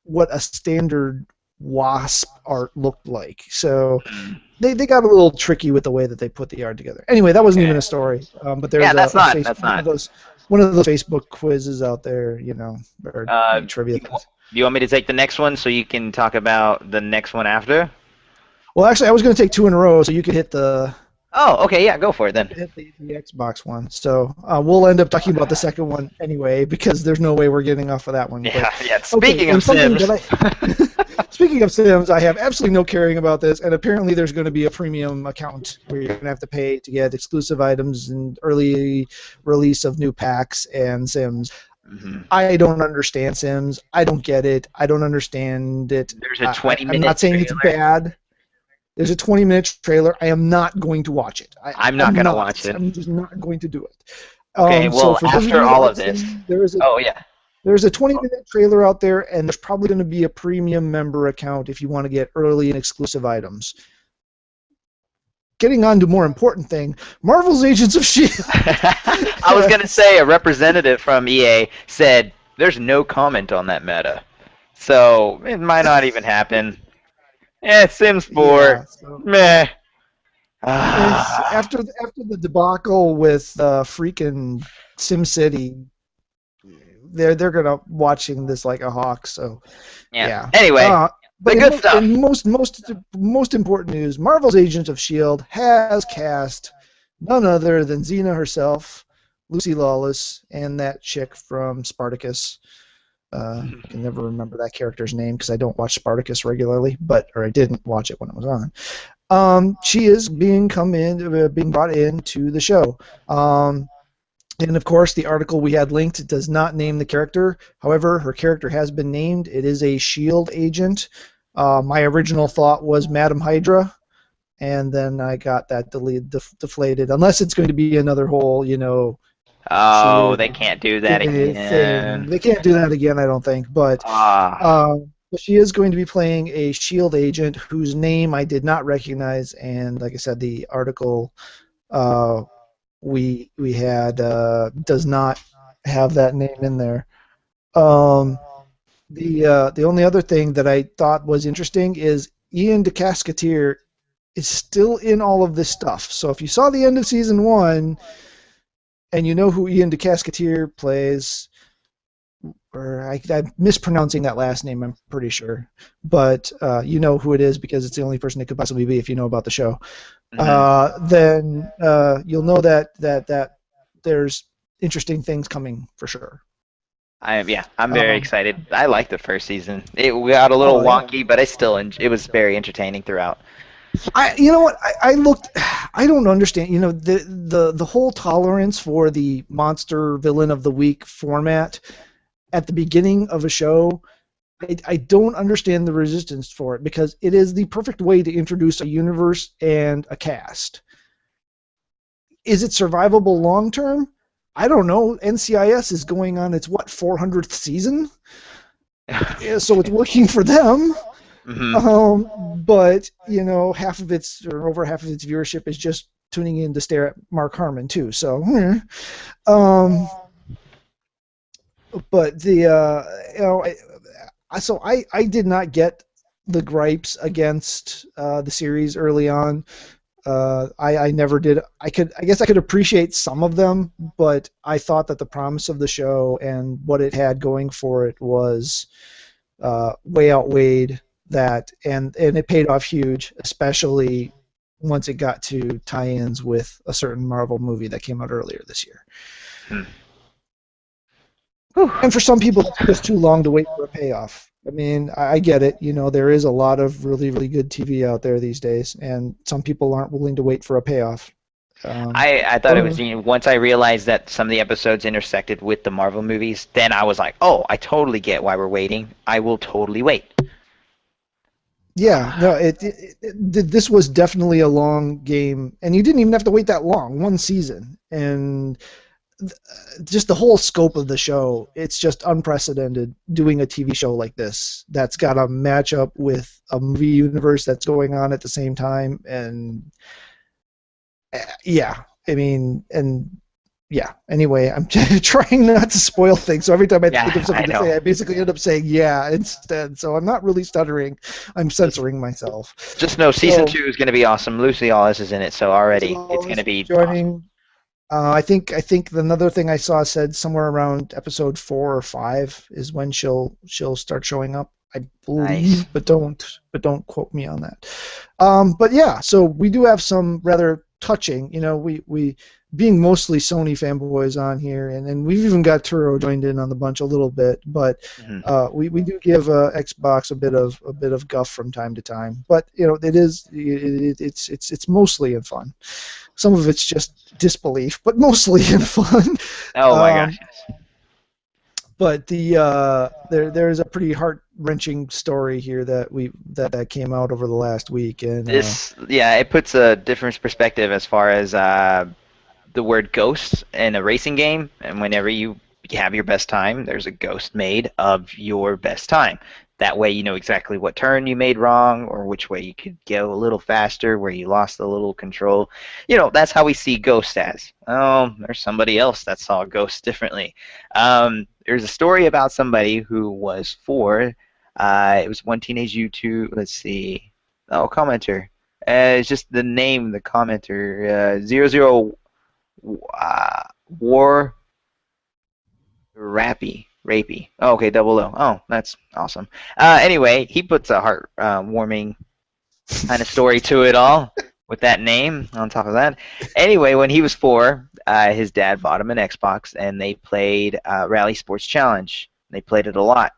what a standard Wasp art looked like. So Mm. they got a little tricky with the way that they put the art together. Anyway, that wasn't even Okay. a story. But Yeah, there's that's a not. face That's one of not. those one of those Facebook quizzes out there, or Uh, trivia you, things. you want me to take the next one so you can talk about the next one after? Well, actually, I was going to take two in a row, so you could hit Oh, okay. Yeah, go for it then. the Xbox one. So we'll end up talking about the Okay. second one anyway, because there's no way we're getting off of that one. Yeah, But yeah. okay, Speaking of and something Sims. that I speaking of Sims, I have absolutely no caring about this, and apparently there's going to be a premium account where you're going to have to pay to get exclusive items and early release of new packs and Sims. Mhm. I don't understand Sims. I don't get it. I don't understand it. There's a I'm 20-minute not saying it's trailer. bad. There's a 20-minute trailer. I am not going to watch it. I'm not I'm gonna not. watch it. I'm just not going to do it. Okay, So well, for those of after you that all like of this. Sims, Oh yeah. there's a 20-minute trailer out there, and there's probably going to be a premium member account if you want to get early and exclusive items. Getting on to more important thing, Marvel's Agents of Shield. I was gonna say a representative from EA said there's no comment on that meta, so it might not even happen. Sims 4, Yeah. So meh. it's Ah, after the debacle with freaking SimCity, they're gonna watching this like a hawk. So yeah. yeah. Anyway, But the good stuff. in most important news, Marvel's Agents of Shield has cast none other than Xena herself, Lucy Lawless, and that chick from Spartacus. I can never remember that character's name because I don't watch Spartacus regularly, or I didn't watch it when it was on. She is being brought into the show. And of course, the article we had linked does not name the character. However, her character has been named. It is a SHIELD agent. My original thought was Madam Hydra, and then I got that deflated. Unless it's going to be another whole, Oh, they SHIELD can't do that thing. again. They can't do that again, I don't think. Ah, But she is going to be playing a SHIELD agent whose name I did not recognize, and like I said, the article uh, we had does not have that name in there. Um, the only other thing that I thought was interesting is Ian DeCascatier is still in all of this stuff. So if you saw the end of season one and you know who Ian DeCascatier plays, or I'm mispronouncing that last name, I'm pretty sure, but you know who it is because it's the only person it could possibly be if you know about the show. mhm. Then you'll know that there's interesting things coming for sure. I'm very Um, excited. I liked the first season. It got a little oh yeah. wonky, but it was very entertaining throughout. You know what? I looked. I don't understand. The whole tolerance for the monster villain of the week format at the beginning of a show. I don't understand the resistance for it because it is the perfect way to introduce a universe and a cast. Is it survivable long term? I don't know. NCIS is going on its 400th season, yeah, so it's working for them. hmm But half of its or over half of its viewership is just tuning in to stare at Mark Harmon too. So, um, but I did not get the gripes against the series early on. I never did. I guess I could appreciate some of them, but I thought that the promise of the show and what it had going for it was way outweighed that, and it paid off huge, especially once it got to tie-ins with a certain Marvel movie that came out earlier this year. And for some people, it's just too long to wait for a payoff. I mean, I get it. There is a lot of really, really good TV out there these days, and some people aren't willing to wait for a payoff. I thought it was, Well, you know, once I realized that some of the episodes intersected with the Marvel movies, then I was like, oh, I totally get why we're waiting. I will totally wait. yeah, no, this was definitely a long game, and you didn't even have to wait that long, one season, and just the whole scope of the show, it's just unprecedented doing a TV show like this that's got a match up with a movie universe that's going on at the same time. And yeah, I mean, and yeah, anyway, I'm trying not to spoil things. So every time I think Yeah, of I something to know. say, I basically end up saying yeah instead. So I'm not really stuttering. I'm Just censoring myself. just know season So 2 is going to be awesome. Lucy Lawless is in it, so already it's going Gonzalez to is be awesome. joining. I think another thing I saw said somewhere around episode 4 or 5 is when she'll start showing up. I Nice. believe, but don't quote me on that. But yeah, so we do have some rather touching. We being mostly Sony fanboys on here, and we've even got Turo joined in on the bunch a little bit, but Hmm. we do give Xbox a bit of guff from time to time. But it's mostly in fun. Some of it's just disbelief, but mostly in fun. Oh my gosh, Um, yes. but there's a pretty heart wrenching story here that came out over the last week, and Yeah, it puts a different perspective as far as the word ghost in a racing game, and whenever you have your best time, there's a ghost made of your best time. That way, you know exactly what turn you made wrong, or which way you could go a little faster, where you lost a little control. You know, that's how we see ghosts as. Oh, there's somebody else that saw ghosts differently. There's a story about somebody who was four. It was one teenage YouTube. Let's see. Oh, commenter. It's just the name, the commenter. 00 uh, War Rapey. Oh, okay, double O. Oh, that's awesome. Anyway, he puts a heart warming kind of story to it all with that name on top of that. Anyway, when he was four, his dad bought him an Xbox, and they played Rally Sports Challenge. They played it a lot,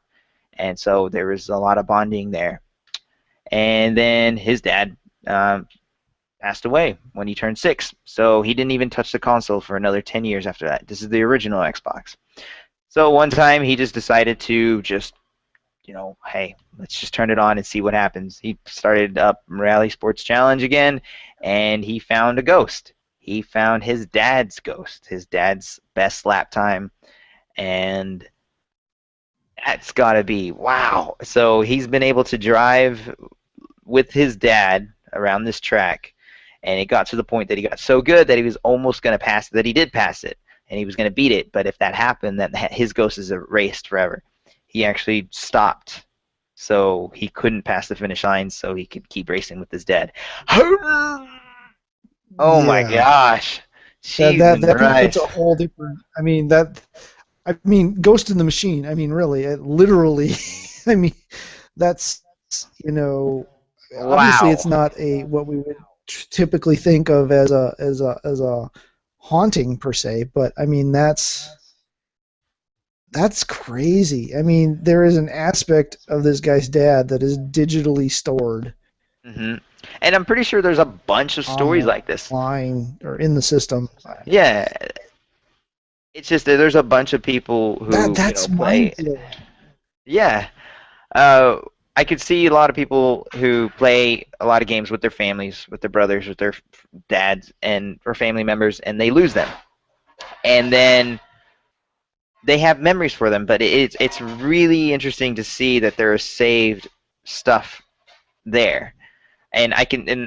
and so there was a lot of bonding there. And then his dad passed away when he turned 6. So he didn't even touch the console for another 10 years after that. This is the original Xbox. So one time he just decided to just, hey, let's just turn it on and see what happens. He started up Rally Sports Challenge again, and he found a ghost. He found his dad's ghost, his dad's best lap time, and that's got to be wow. So he's been able to drive with his dad around this track, and it got to the point that he got so good that he was almost going to pass it, that he did pass it, and he was going to beat it. But if that happened, then his ghost is erased forever. He actually stopped, so he couldn't pass the finish line, so he could keep racing with his dad. Oh my yeah, gosh, that cheese that and that puts a rice. whole different. I mean, Ghost in the Machine. I mean, really, it literally. I mean, that's you know, obviously it's Wow. not a what we would typically think of as a haunting per se, but I mean that's crazy. I mean, there is an aspect of this guy's dad that is digitally stored Hmm. And I'm pretty sure there's a bunch of stories like this. online or in the system. Yeah, it's just that there's a bunch of people That who, that's play. mind blowing. Yeah. Uh, I could see a lot of people who play a lot of games with their families, with their brothers, with their dads, and or family members, and they lose them. And then they have memories for them, but it's really interesting to see that there is saved stuff there. And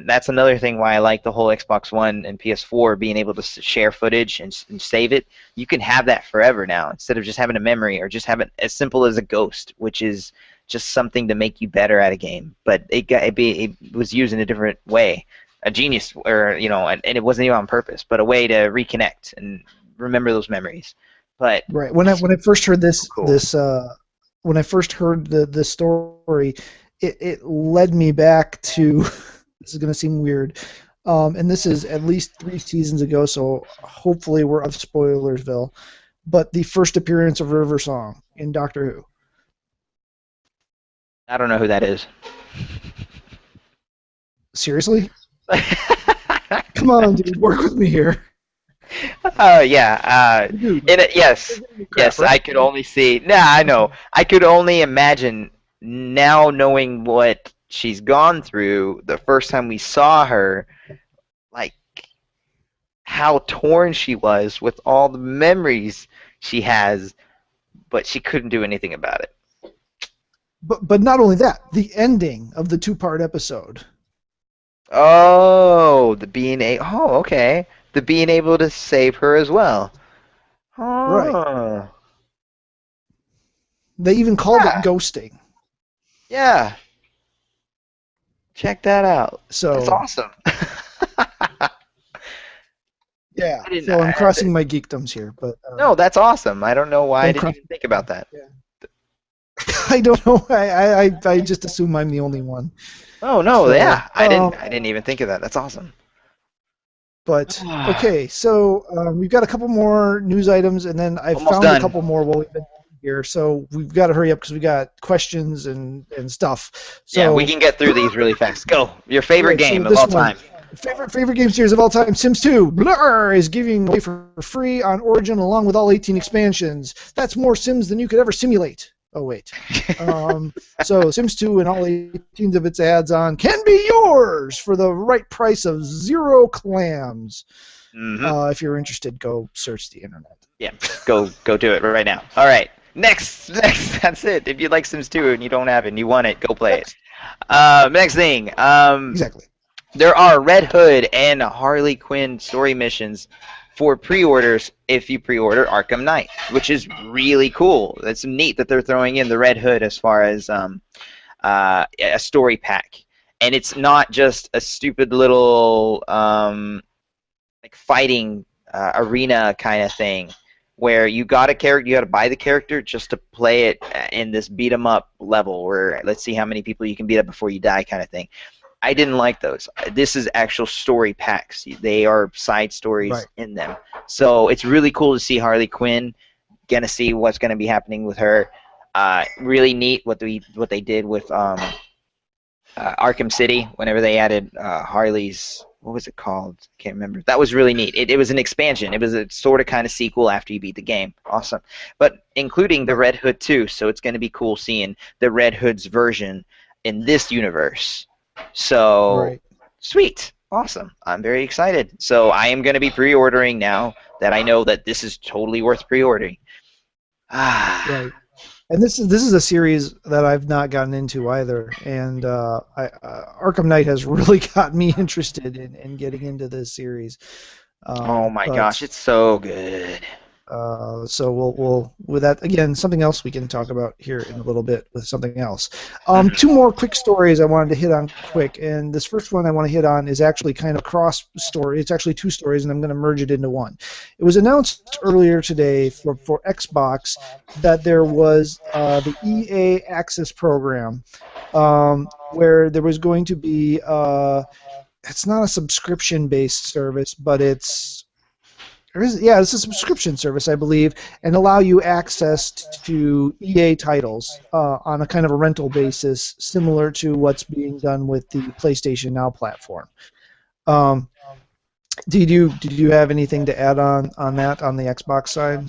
that's another thing why I like the whole Xbox One and PS4 being able to share footage and save it. You can have that forever now instead of just having a memory or just have it as simple as a ghost, which is just something to make you better at a game. But it was used in a different way, a genius, or and it wasn't even on purpose, but a way to reconnect and remember those memories. But Right. When I first heard so cool. when I first heard the story, it led me back to this is going to seem weird. And this is at least 3 seasons ago, so hopefully we're of Spoilersville. But the first appearance of River Song in Doctor Who. I don't know who that is. Seriously? Come on, dude, work with me here. Oh yeah. Dude, Yes, they're giving me crap, yes. right? I could only see. Nah, I know. I could only imagine now, knowing what she's gone through. The first time we saw her, like how torn she was with all the memories she has, but she couldn't do anything about it. But not only that, the ending of the two-part episode. Oh, the being a. Oh, okay. The being able to save her as well. Right. Oh, They even called it yeah, ghosting. yeah. Check that out. That's So awesome. yeah. I didn't. So I'm crossing my geekdoms here, but No, that's awesome. I don't know why I don't didn't cross. even think about that. Yeah. I don't know. I just assume I'm the only one. Oh no, So yeah, I didn't even think of that. That's awesome. but okay. So we've got a couple more news items, and then I Almost found a done. couple more while we've been here. So we've got to hurry up because we got questions and stuff. Yeah, we So can get through these really fast. Go. Your all favorite right. So game of this all one. time. Favorite game series of all time, Sims 2. Blur is giving away for free on Origin along with all 18 expansions. That's more Sims than you could ever simulate. Oh wait. So Sims 2 and all 18 of its ads-on can be yours for the right price of 0 clams. Hmm. If you're interested, go search the internet. Yeah, go do it right now. All right. Next. That's it. If you like Sims 2 and you don't have it and you want it, go play it. Next. Next thing. Exactly. There are Red Hood and Harley Quinn story missions for pre-orders if you pre-order Arkham Knight, which is really cool. It's neat that they're throwing in the Red Hood as far as a story pack, and it's not just a stupid little like fighting arena kind of thing where you got a character, you got to buy the character just to play it in this beat 'em up level where let's see how many people you can beat up before you die kind of thing. I didn't like those. This is actual story packs. They are side stories Right. in them. So it's really cool to see Harley Quinn. Gonna see what's gonna be happening with her. Really neat what they did with Arkham City whenever they added Harley's. What was it called? Can't remember. That was really neat. It was an expansion. It was a sort of kind of sequel after you beat the game. Awesome. But including the Right. Red Hood too. So it's going to be cool seeing the Red Hood's version in this universe. So Right. sweet. Awesome. I'm very excited. So I am going to be pre-ordering now that I know that this is totally worth pre-ordering. Ah. Right. And this is a series that I've not gotten into either, and Arkham Knight has really got me interested in getting into this series. Oh my gosh, But it's so good. so we'll with that again something else we can talk about here in a little bit with something else. Two more quick stories I wanted to hit on quick, and this first one I want to hit on is actually kind of cross story. It's actually two stories, and I'm going to merge it into one. It was announced earlier today for Xbox that there was the EA Access program, where there was going to be it's not a subscription-based service, but it's a subscription service, I believe, and allow you access to EA titles on a kind of a rental basis, similar to what's being done with the PlayStation Now platform. Um, did you have anything to add on that on the Xbox side?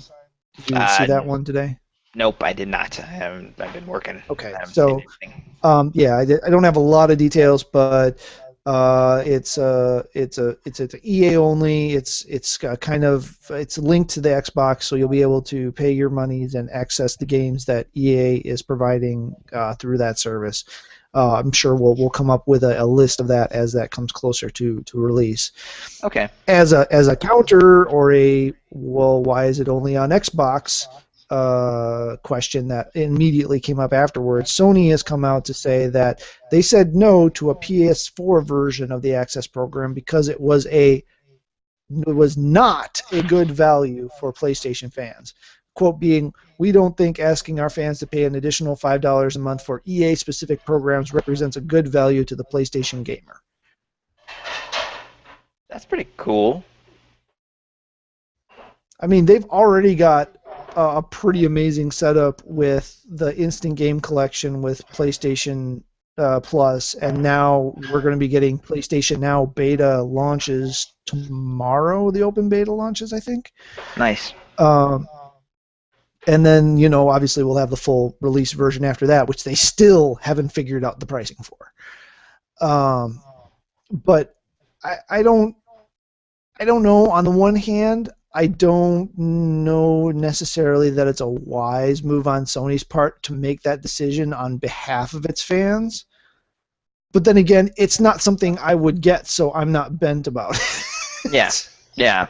Did you see Uh, that one today? nope, I did not. I haven't. I've been working. Okay, I haven't seen so anything. yeah, I don't have a lot of details, but it's a EA only. It's linked to the Xbox, so you'll be able to pay your monies and access the games that EA is providing through that service. I'm sure we'll come up with a list of that as that comes closer to release. Okay. As a counter or why is it only on Xbox question that immediately came up afterwards, Sony has come out to say that they said no to a PS4 version of the Access program because it was not a good value for PlayStation fans. Quote being, "We don't think asking our fans to pay an additional $5 a month for EA-specific programs represents a good value to the PlayStation gamer." That's pretty cool. I mean, they've already got a pretty amazing setup with the instant game collection with PlayStation Plus, and now we're going to be getting PlayStation Now beta launches tomorrow. The open beta launches, I think. Nice. Um, and then, obviously we'll have the full release version after that, which they still haven't figured out the pricing for. But I don't know. On the one hand, I don't know necessarily that it's a wise move on Sony's part to make that decision on behalf of its fans. But then again, it's not something I would get, so I'm not bent about it. Yeah. Yeah.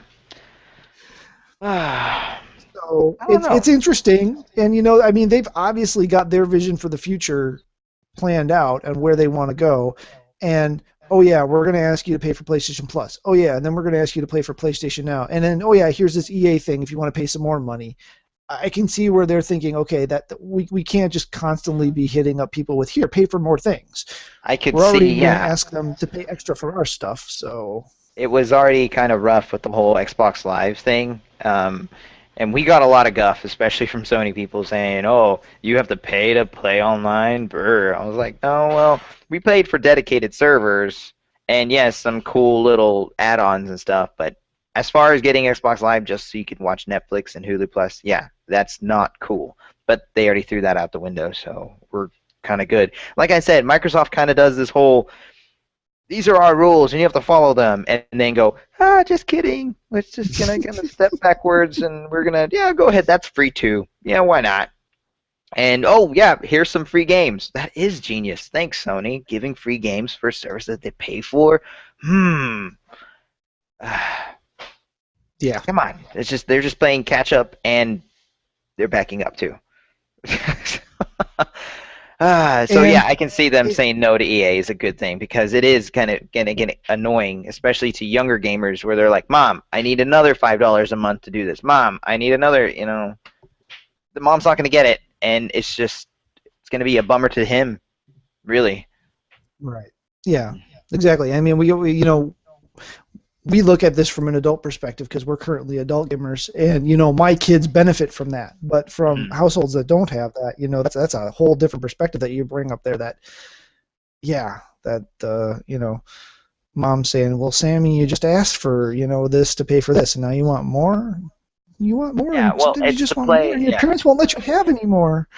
I So don't know. it's interesting, and I mean, they've obviously got their vision for the future planned out and where they want to go. And oh yeah, we're going to ask you to pay for PlayStation Plus. Oh yeah, and then we're going to ask you to pay for PlayStation Now. And then oh yeah, here's this EA thing if you want to pay some more money. I can see where they're thinking, okay, that we can't just constantly be hitting up people with here, pay for more things. I could We're already see, going to yeah. ask them to pay extra for our stuff, so It was already kind of rough with the whole Xbox Live thing. And we got a lot of guff, especially from Sony people saying, "Oh, you have to pay to play online." Brr. I was like, "Oh, well, we paid for dedicated servers, and yes, some cool little add-ons and stuff. But as far as getting Xbox Live just so you can watch Netflix and Hulu Plus, yeah, that's not cool. But they already threw that out the window, so we're kind of good. Like I said, Microsoft kind of does this whole these are our rules and you have to follow them, and then go, just kidding. Let's just gonna step backwards and we're gonna go ahead. That's free too. Yeah, why not? And oh yeah, here's some free games. That is genius. Thanks, Sony, giving free games for a service that they pay for. Come yeah. on. It's just they're just playing catch up and they're backing up too. So And yeah, I can see them it, saying no to EA is a good thing because it is kind of gonna get annoying, especially to younger gamers where they're like, "Mom, I need another $5 a month to do this. Mom, I need another." The mom's not gonna get it, and it's gonna be a bummer to him, really. right. Yeah, exactly. I mean, we look at this from an adult perspective because we're currently adult gamers, and my kids benefit from that. But from Mhm. households that don't have that, that's a whole different perspective that you bring up there. That yeah, that mom saying, "Well, Sammy, you just asked for this to pay for this, and now you want more. You want more, Yeah, and well, sometimes you it's just to want more, play. and your Yeah. parents won't let you have any more."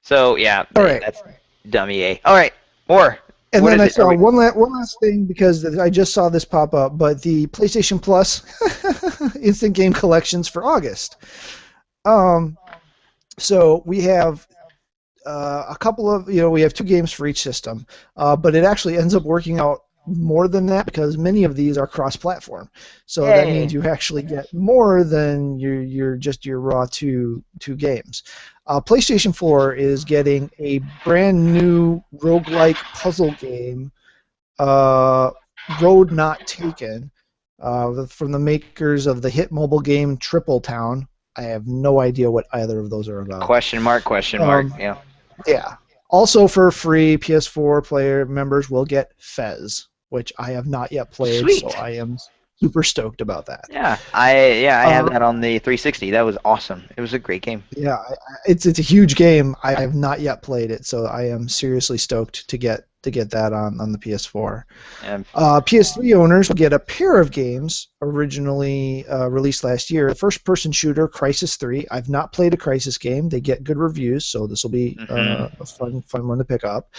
So yeah, All right. that's dumb EA. All right, more. And What then is I it? Are saw we? one last thing because I just saw this pop up, but the PlayStation Plus instant game collections for August. Um, so we have a couple of we have two games for each system, but it actually ends up working out more than that because many of these are cross-platform. So that means Yay! you actually get more than your raw two games. PlayStation 4 is getting a brand new roguelike puzzle game, uh, Road Not Taken, from the makers of the hit mobile game Triple Town. I have no idea what either of those are about. Question mark? Question mark? Um, Yeah. yeah. Also for free, PS4 player members will get Fez, which I have not yet played, so Sweet. I am super stoked about that. I have Uh, that on the 360. That was awesome. It was a great game. yeah, it's a huge game. I have not yet played it, so I am seriously stoked to get that on the PS4. And PS3 owners will get a pair of games originally released last year. The first-person shooter, Crisis 3. I've not played a Crisis game. They get good reviews, so this will be hmm a fun one to pick up.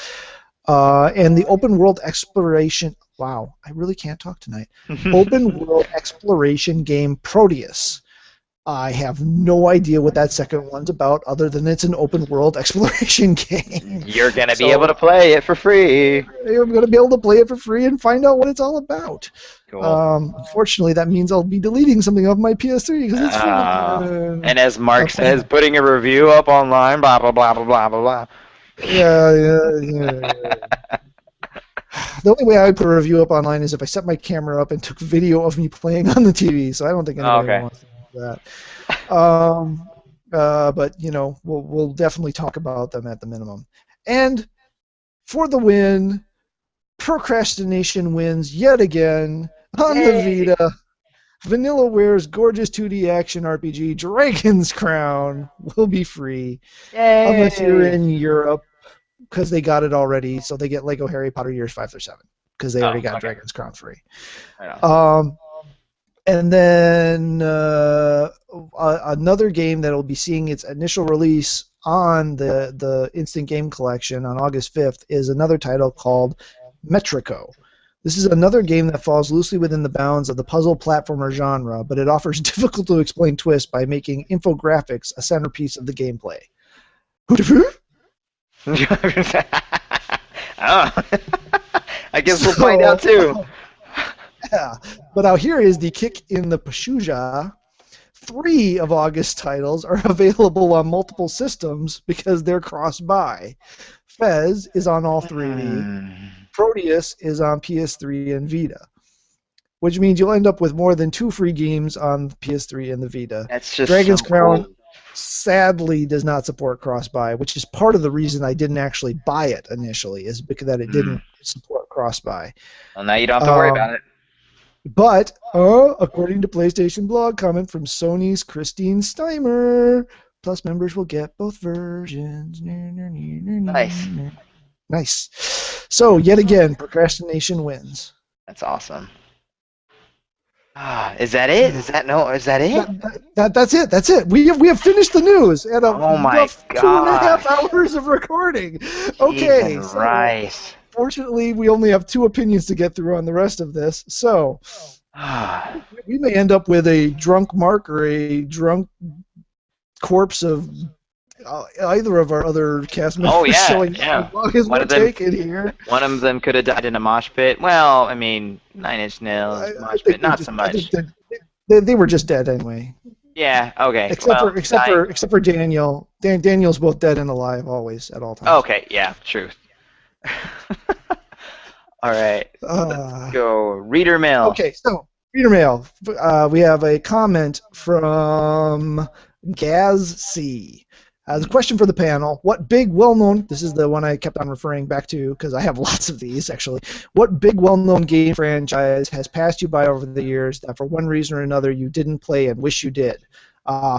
And the open world exploration. Wow, I really can't talk tonight. Open world exploration game Proteus. I have no idea what that second one's about, other than it's an open world exploration game. You're gonna be able So to play it for free. I'm going to be able to play it for free and find out what it's all about. Cool. Unfortunately, that means I'll be deleting something off my PS3 because it's free. And as Mark Okay. says, putting a review up online, blah blah blah blah blah blah blah. Yeah. The only way I would put a review up online is if I set my camera up and took video of me playing on the TV. So I don't think Oh, anybody okay. wants to do that. But we'll definitely talk about them at the minimum. And for the win, procrastination wins yet again on the Yay! Vita. VanillaWare's gorgeous 2D action RPG Dragon's Crown will be free unless you're Yay! in Europe. because they got it already, so they get Lego Harry Potter years 5 through 7 because they already Oh, got okay. Dragon's Crown free. Right on. And then another game that will be seeing its initial release on the Instant Game Collection on August 5th is another title called Metrico. This is another game that falls loosely within the bounds of the puzzle platformer genre, but it offers difficult to explain twists by making infographics a centerpiece of the gameplay. Oh. I guess we'll find out too. Yeah. But now here is the kick in the Pashuja. 3 of August titles are available on multiple systems because they're cross-buy. Fez is on all 3. Proteus is on PS3 and Vita, which means you'll end up with more than 2 free games on PS3 and the Vita. That's just Dragon's so Crown cool. sadly does not support cross-buy, which is part of the reason I didn't actually buy it initially, is because that it didn't support cross-buy. Well, now you don't have to worry about it. But, according to PlayStation blog comment from Sony's Christine Steimer, Plus members will get both versions. Nice. Nice. So, yet again, procrastination wins. That's awesome. Is that it? Is that it? That's it. That's it. We have finished the news at a Oh my rough gosh. 2.5 hours of recording. Okay. Jesus So, Christ. fortunately, we only have 2 opinions to get through on the rest of this. So, we may end up with a drunk Mark or a drunk corpse of either of our other cast members showing up, as long as we're taking here. One of them could have died in a mosh pit. Well, I mean, 9 Inch Nails, mosh pit, not so much. They were just dead anyway. Yeah, okay. Except for Daniel. Daniel's both dead and alive always at all times. Okay, yeah, truth. All right, let's go. Reader mail. Okay, so reader mail. We have a comment from Gaz C. The question for the panel: what big, well-known? This is the one I kept on referring back to because I have lots of these actually. What big, well-known game franchise has passed you by over the years that, for one reason or another, you didn't play and wish you did?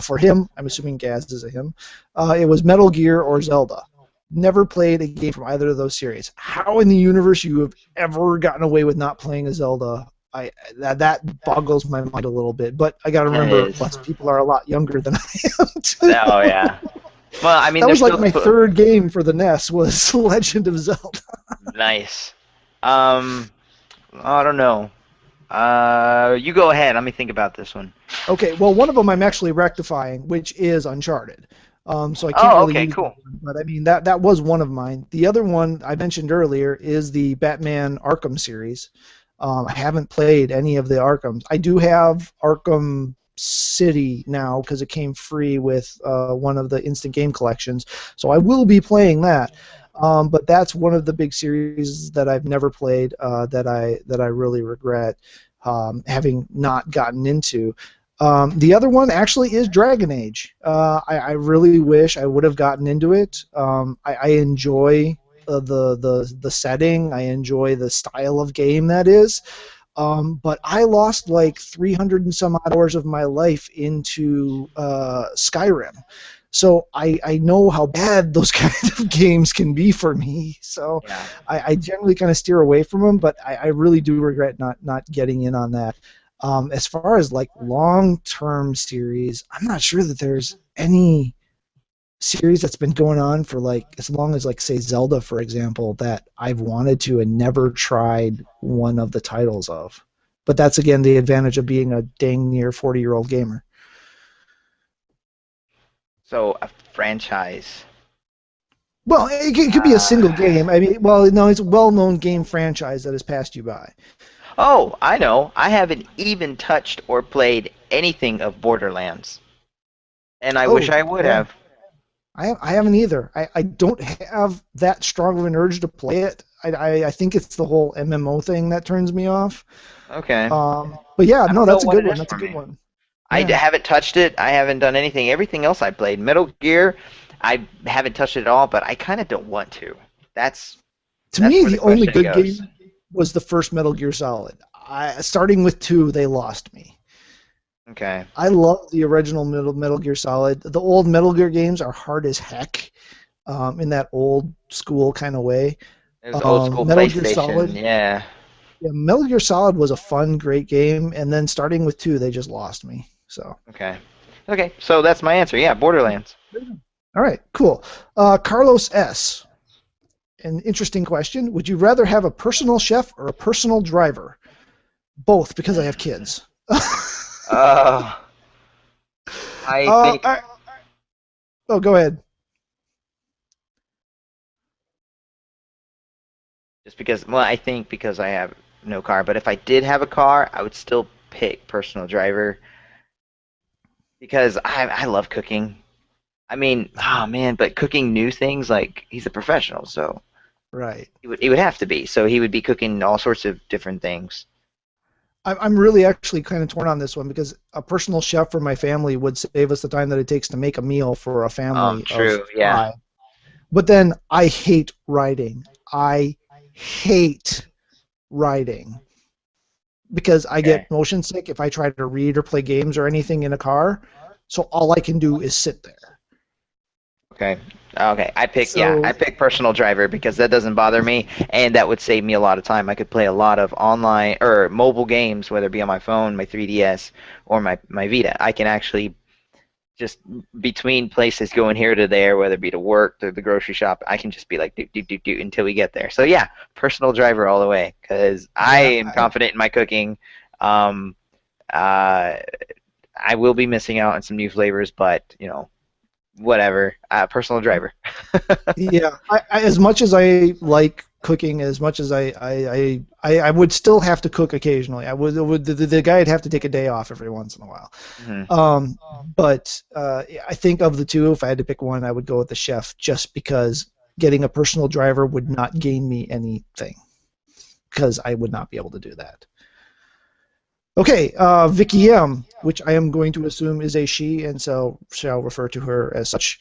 For him, I'm assuming Gaz is a him. It was Metal Gear or Zelda. Never played a game from either of those series. How in the universe you have ever gotten away with not playing a Zelda? That boggles my mind a little bit. But I got to remember, lots of people are a lot younger than I am. Oh yeah. Well, I mean, that was like my third game for the NES was Legend of Zelda. Nice. I don't know. You go ahead. Let me think about this one. Okay. Well, one of them I'm actually rectifying, which is Uncharted. So I can't really use cool. It, but I mean that was one of mine. The other one I mentioned earlier is the Batman Arkham series. I haven't played any of the Arkhams. I do have Arkham City now because it came free with one of the instant game collections, so I will be playing that. But that's one of the big series that I've never played that I really regret having not gotten into. The other one actually is Dragon Age. I really wish I would have gotten into it. I enjoy the setting. I enjoy the style of game that is. But I lost like 300 and some odd hours of my life into Skyrim. So I know how bad those kind of games can be for me. So yeah. I generally kind of steer away from them, but I really do regret not getting in on that. As far as like long-term series, I'm not sure that there's any series that's been going on for like as long as like say Zelda, for example, that I've wanted to and never tried one of the titles of. But that's again the advantage of being a dang near 40-year-old gamer. So a franchise. Well, it could be a single game. I mean, well, no, it's a well-known game franchise that has passed you by. Oh, I know. I haven't even touched or played anything of Borderlands. And I wish I would have. I haven't either. I don't have that strong of an urge to play it. I think it's the whole MMO thing that turns me off. Okay. But yeah, no, that's a good one. That's a good one. I haven't touched it. I haven't done anything. Everything else I played. Metal Gear, I haven't touched it at all, but I kind of don't want to. To me, the only good game was the first Metal Gear Solid. Starting with 2, they lost me. Okay. I love the original Metal Gear Solid. The old Metal Gear games are hard as heck. in that old school kind of way. It was old school Metal Gear PlayStation. Solid. Yeah. Yeah, Metal Gear Solid was a fun, great game, and then starting with 2, they just lost me. So, Okay. Okay. So that's my answer. Yeah, Borderlands. all right, cool. Carlos S. An interesting question. Would you rather have a personal chef or a personal driver? Both, because I have kids. Uh, I uh, think I, oh, go ahead. just because. Well, I think because I have no car. But if I did have a car, I would still pick personal driver because I love cooking. I mean, oh man, but cooking new things like he's a professional, so Right. he would have to be. So he would be cooking all sorts of different things. I'm really actually kind of torn on this one because a personal chef for my family would save us the time that it takes to make a meal for a family of True. Yeah. 5. But then I hate writing. I hate writing because I Okay. get motion sick if I try to read or play games or anything in a car. So all I can do is sit there. Okay. Okay. I So pick personal driver because that doesn't bother me and that would save me a lot of time. I could play a lot of online or mobile games, whether it be on my phone, my 3DS, or my Vita. I can actually just between places going here to there, whether it be to work, to the grocery shop, I can just be like do do do do until we get there. So yeah, personal driver all the way because I yeah, am confident in my cooking. Um, uh, I will be missing out on some new flavors, but whatever. Personal driver. yeah. As much as I like cooking, as much as I would still have to cook occasionally. I would the guy'd have to take a day off every once in a while. Hmm. Um, but I think of the two, if I had to pick one, I would go with the chef just because getting a personal driver would not gain me anything because I would not be able to do that. Okay, Vicky M, which I am going to assume is a she, and so shall refer to her as such,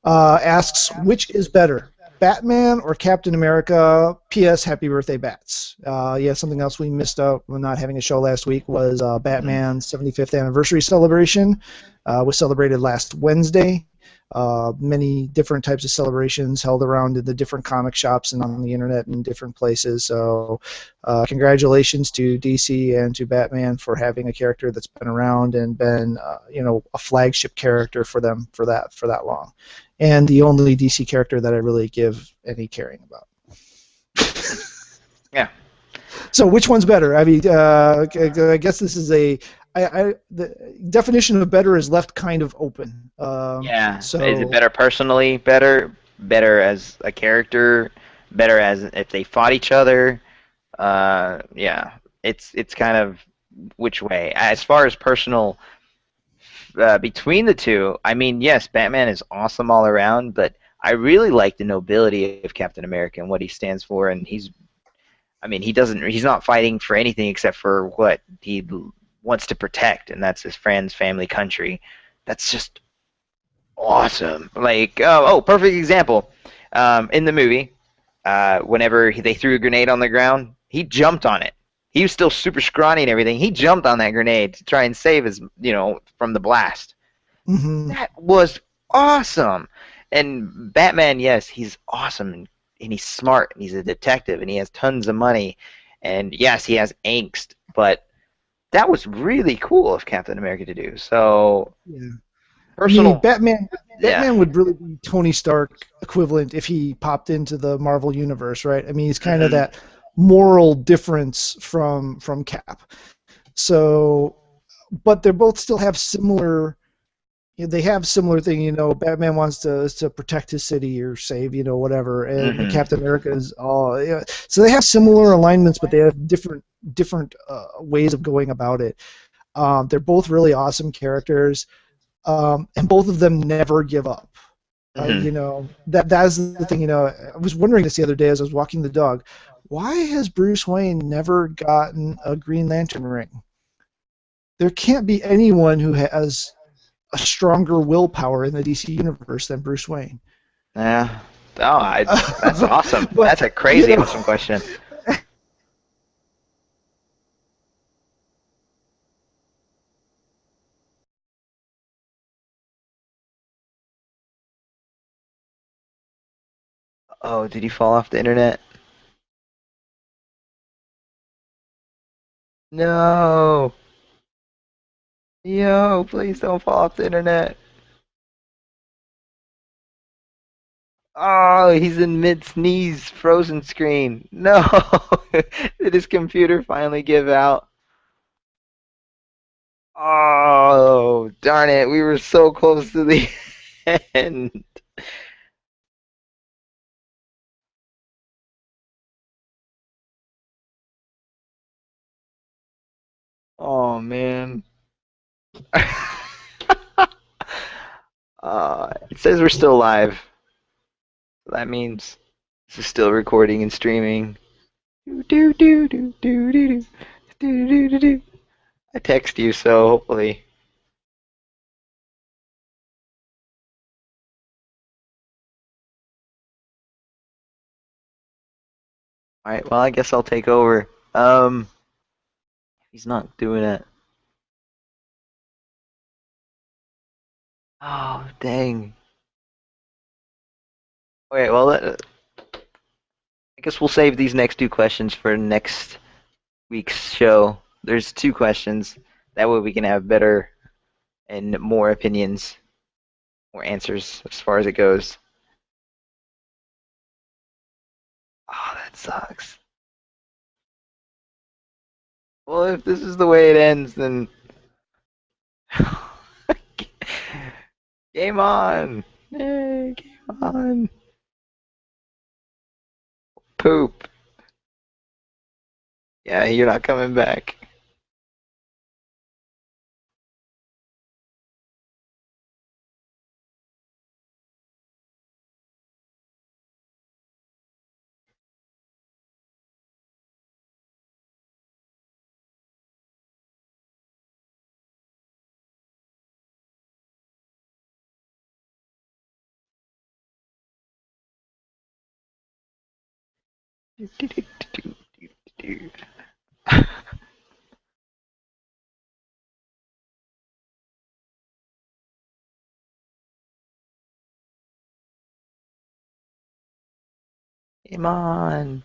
asks, which is better, Batman or Captain America? P.S. Happy birthday, Bats. Yeah, something else we missed out when not having a show last week was Batman's 75th anniversary celebration. Was celebrated last Wednesday. Many different types of celebrations held around in the different comic shops and on the internet and different places. So, congratulations to DC and to Batman for having a character that's been around and been, a flagship character for them for that long, and the only DC character that I really give any caring about. Yeah. So, which one's better? I mean, I guess this is the definition of better is left kind of open. Yeah. Is it So, better personally? Better? Better as a character? Better as if they fought each other? Yeah. It's kind of which way. As far as personal, between the two, I mean, yes, Batman is awesome all around, but I really like the nobility of Captain America and what he stands for, and I mean, he's not fighting for anything except for what he wants to protect, and that's his friends, family, country. That's just awesome. Like, perfect example. In the movie, whenever they threw a grenade on the ground, he jumped on it. He was still super scrawny and everything. He jumped on that grenade to try and save his, from the blast. mhm. That was awesome. And Batman, yes, he's awesome and he's smart and he's a detective and he has tons of money. And yes, he has angst, but that was really cool of Captain America to do. So Yeah. I mean, personal, Batman. yeah. Batman would really be Tony Stark equivalent if he popped into the Marvel universe, right? I mean, he's kind of Hmm. that moral difference from Cap. So, but they both still have similar. They have similar thing. Batman wants to protect his city or save, whatever, and Hmm. Captain America is all. Yeah. So they have similar alignments, but they have different ways of going about it. They're both really awesome characters, and both of them never give up. Hmm. That's the thing. I was wondering this the other day as I was walking the dog. Why has Bruce Wayne never gotten a Green Lantern ring? There can't be anyone who has a stronger willpower in the DC universe than Bruce Wayne. Yeah. Oh, that's awesome. but That's a you crazy know, awesome question. Oh, did he fall off the internet? No. Yo, please don't fall off the internet. Oh, he's in mid sneeze, frozen screen. No. Did his computer finally give out? Oh, darn it. We were so close to the end. Oh, man. It says we're still live. That means this is still recording and streaming. Do do do do do do do do do do do. I text you, so hopefully. All right. Well, I guess I'll take over. He's not doing it. Oh, dang. Okay. Well, I guess we'll save these next two questions for next week's show. There's two questions. That way we can have better and more opinions, more answers as far as it goes. Oh, that sucks. Well, if this is the way it ends, then game on. Yay, game on. Poop. Yeah, you're not coming back. Game on.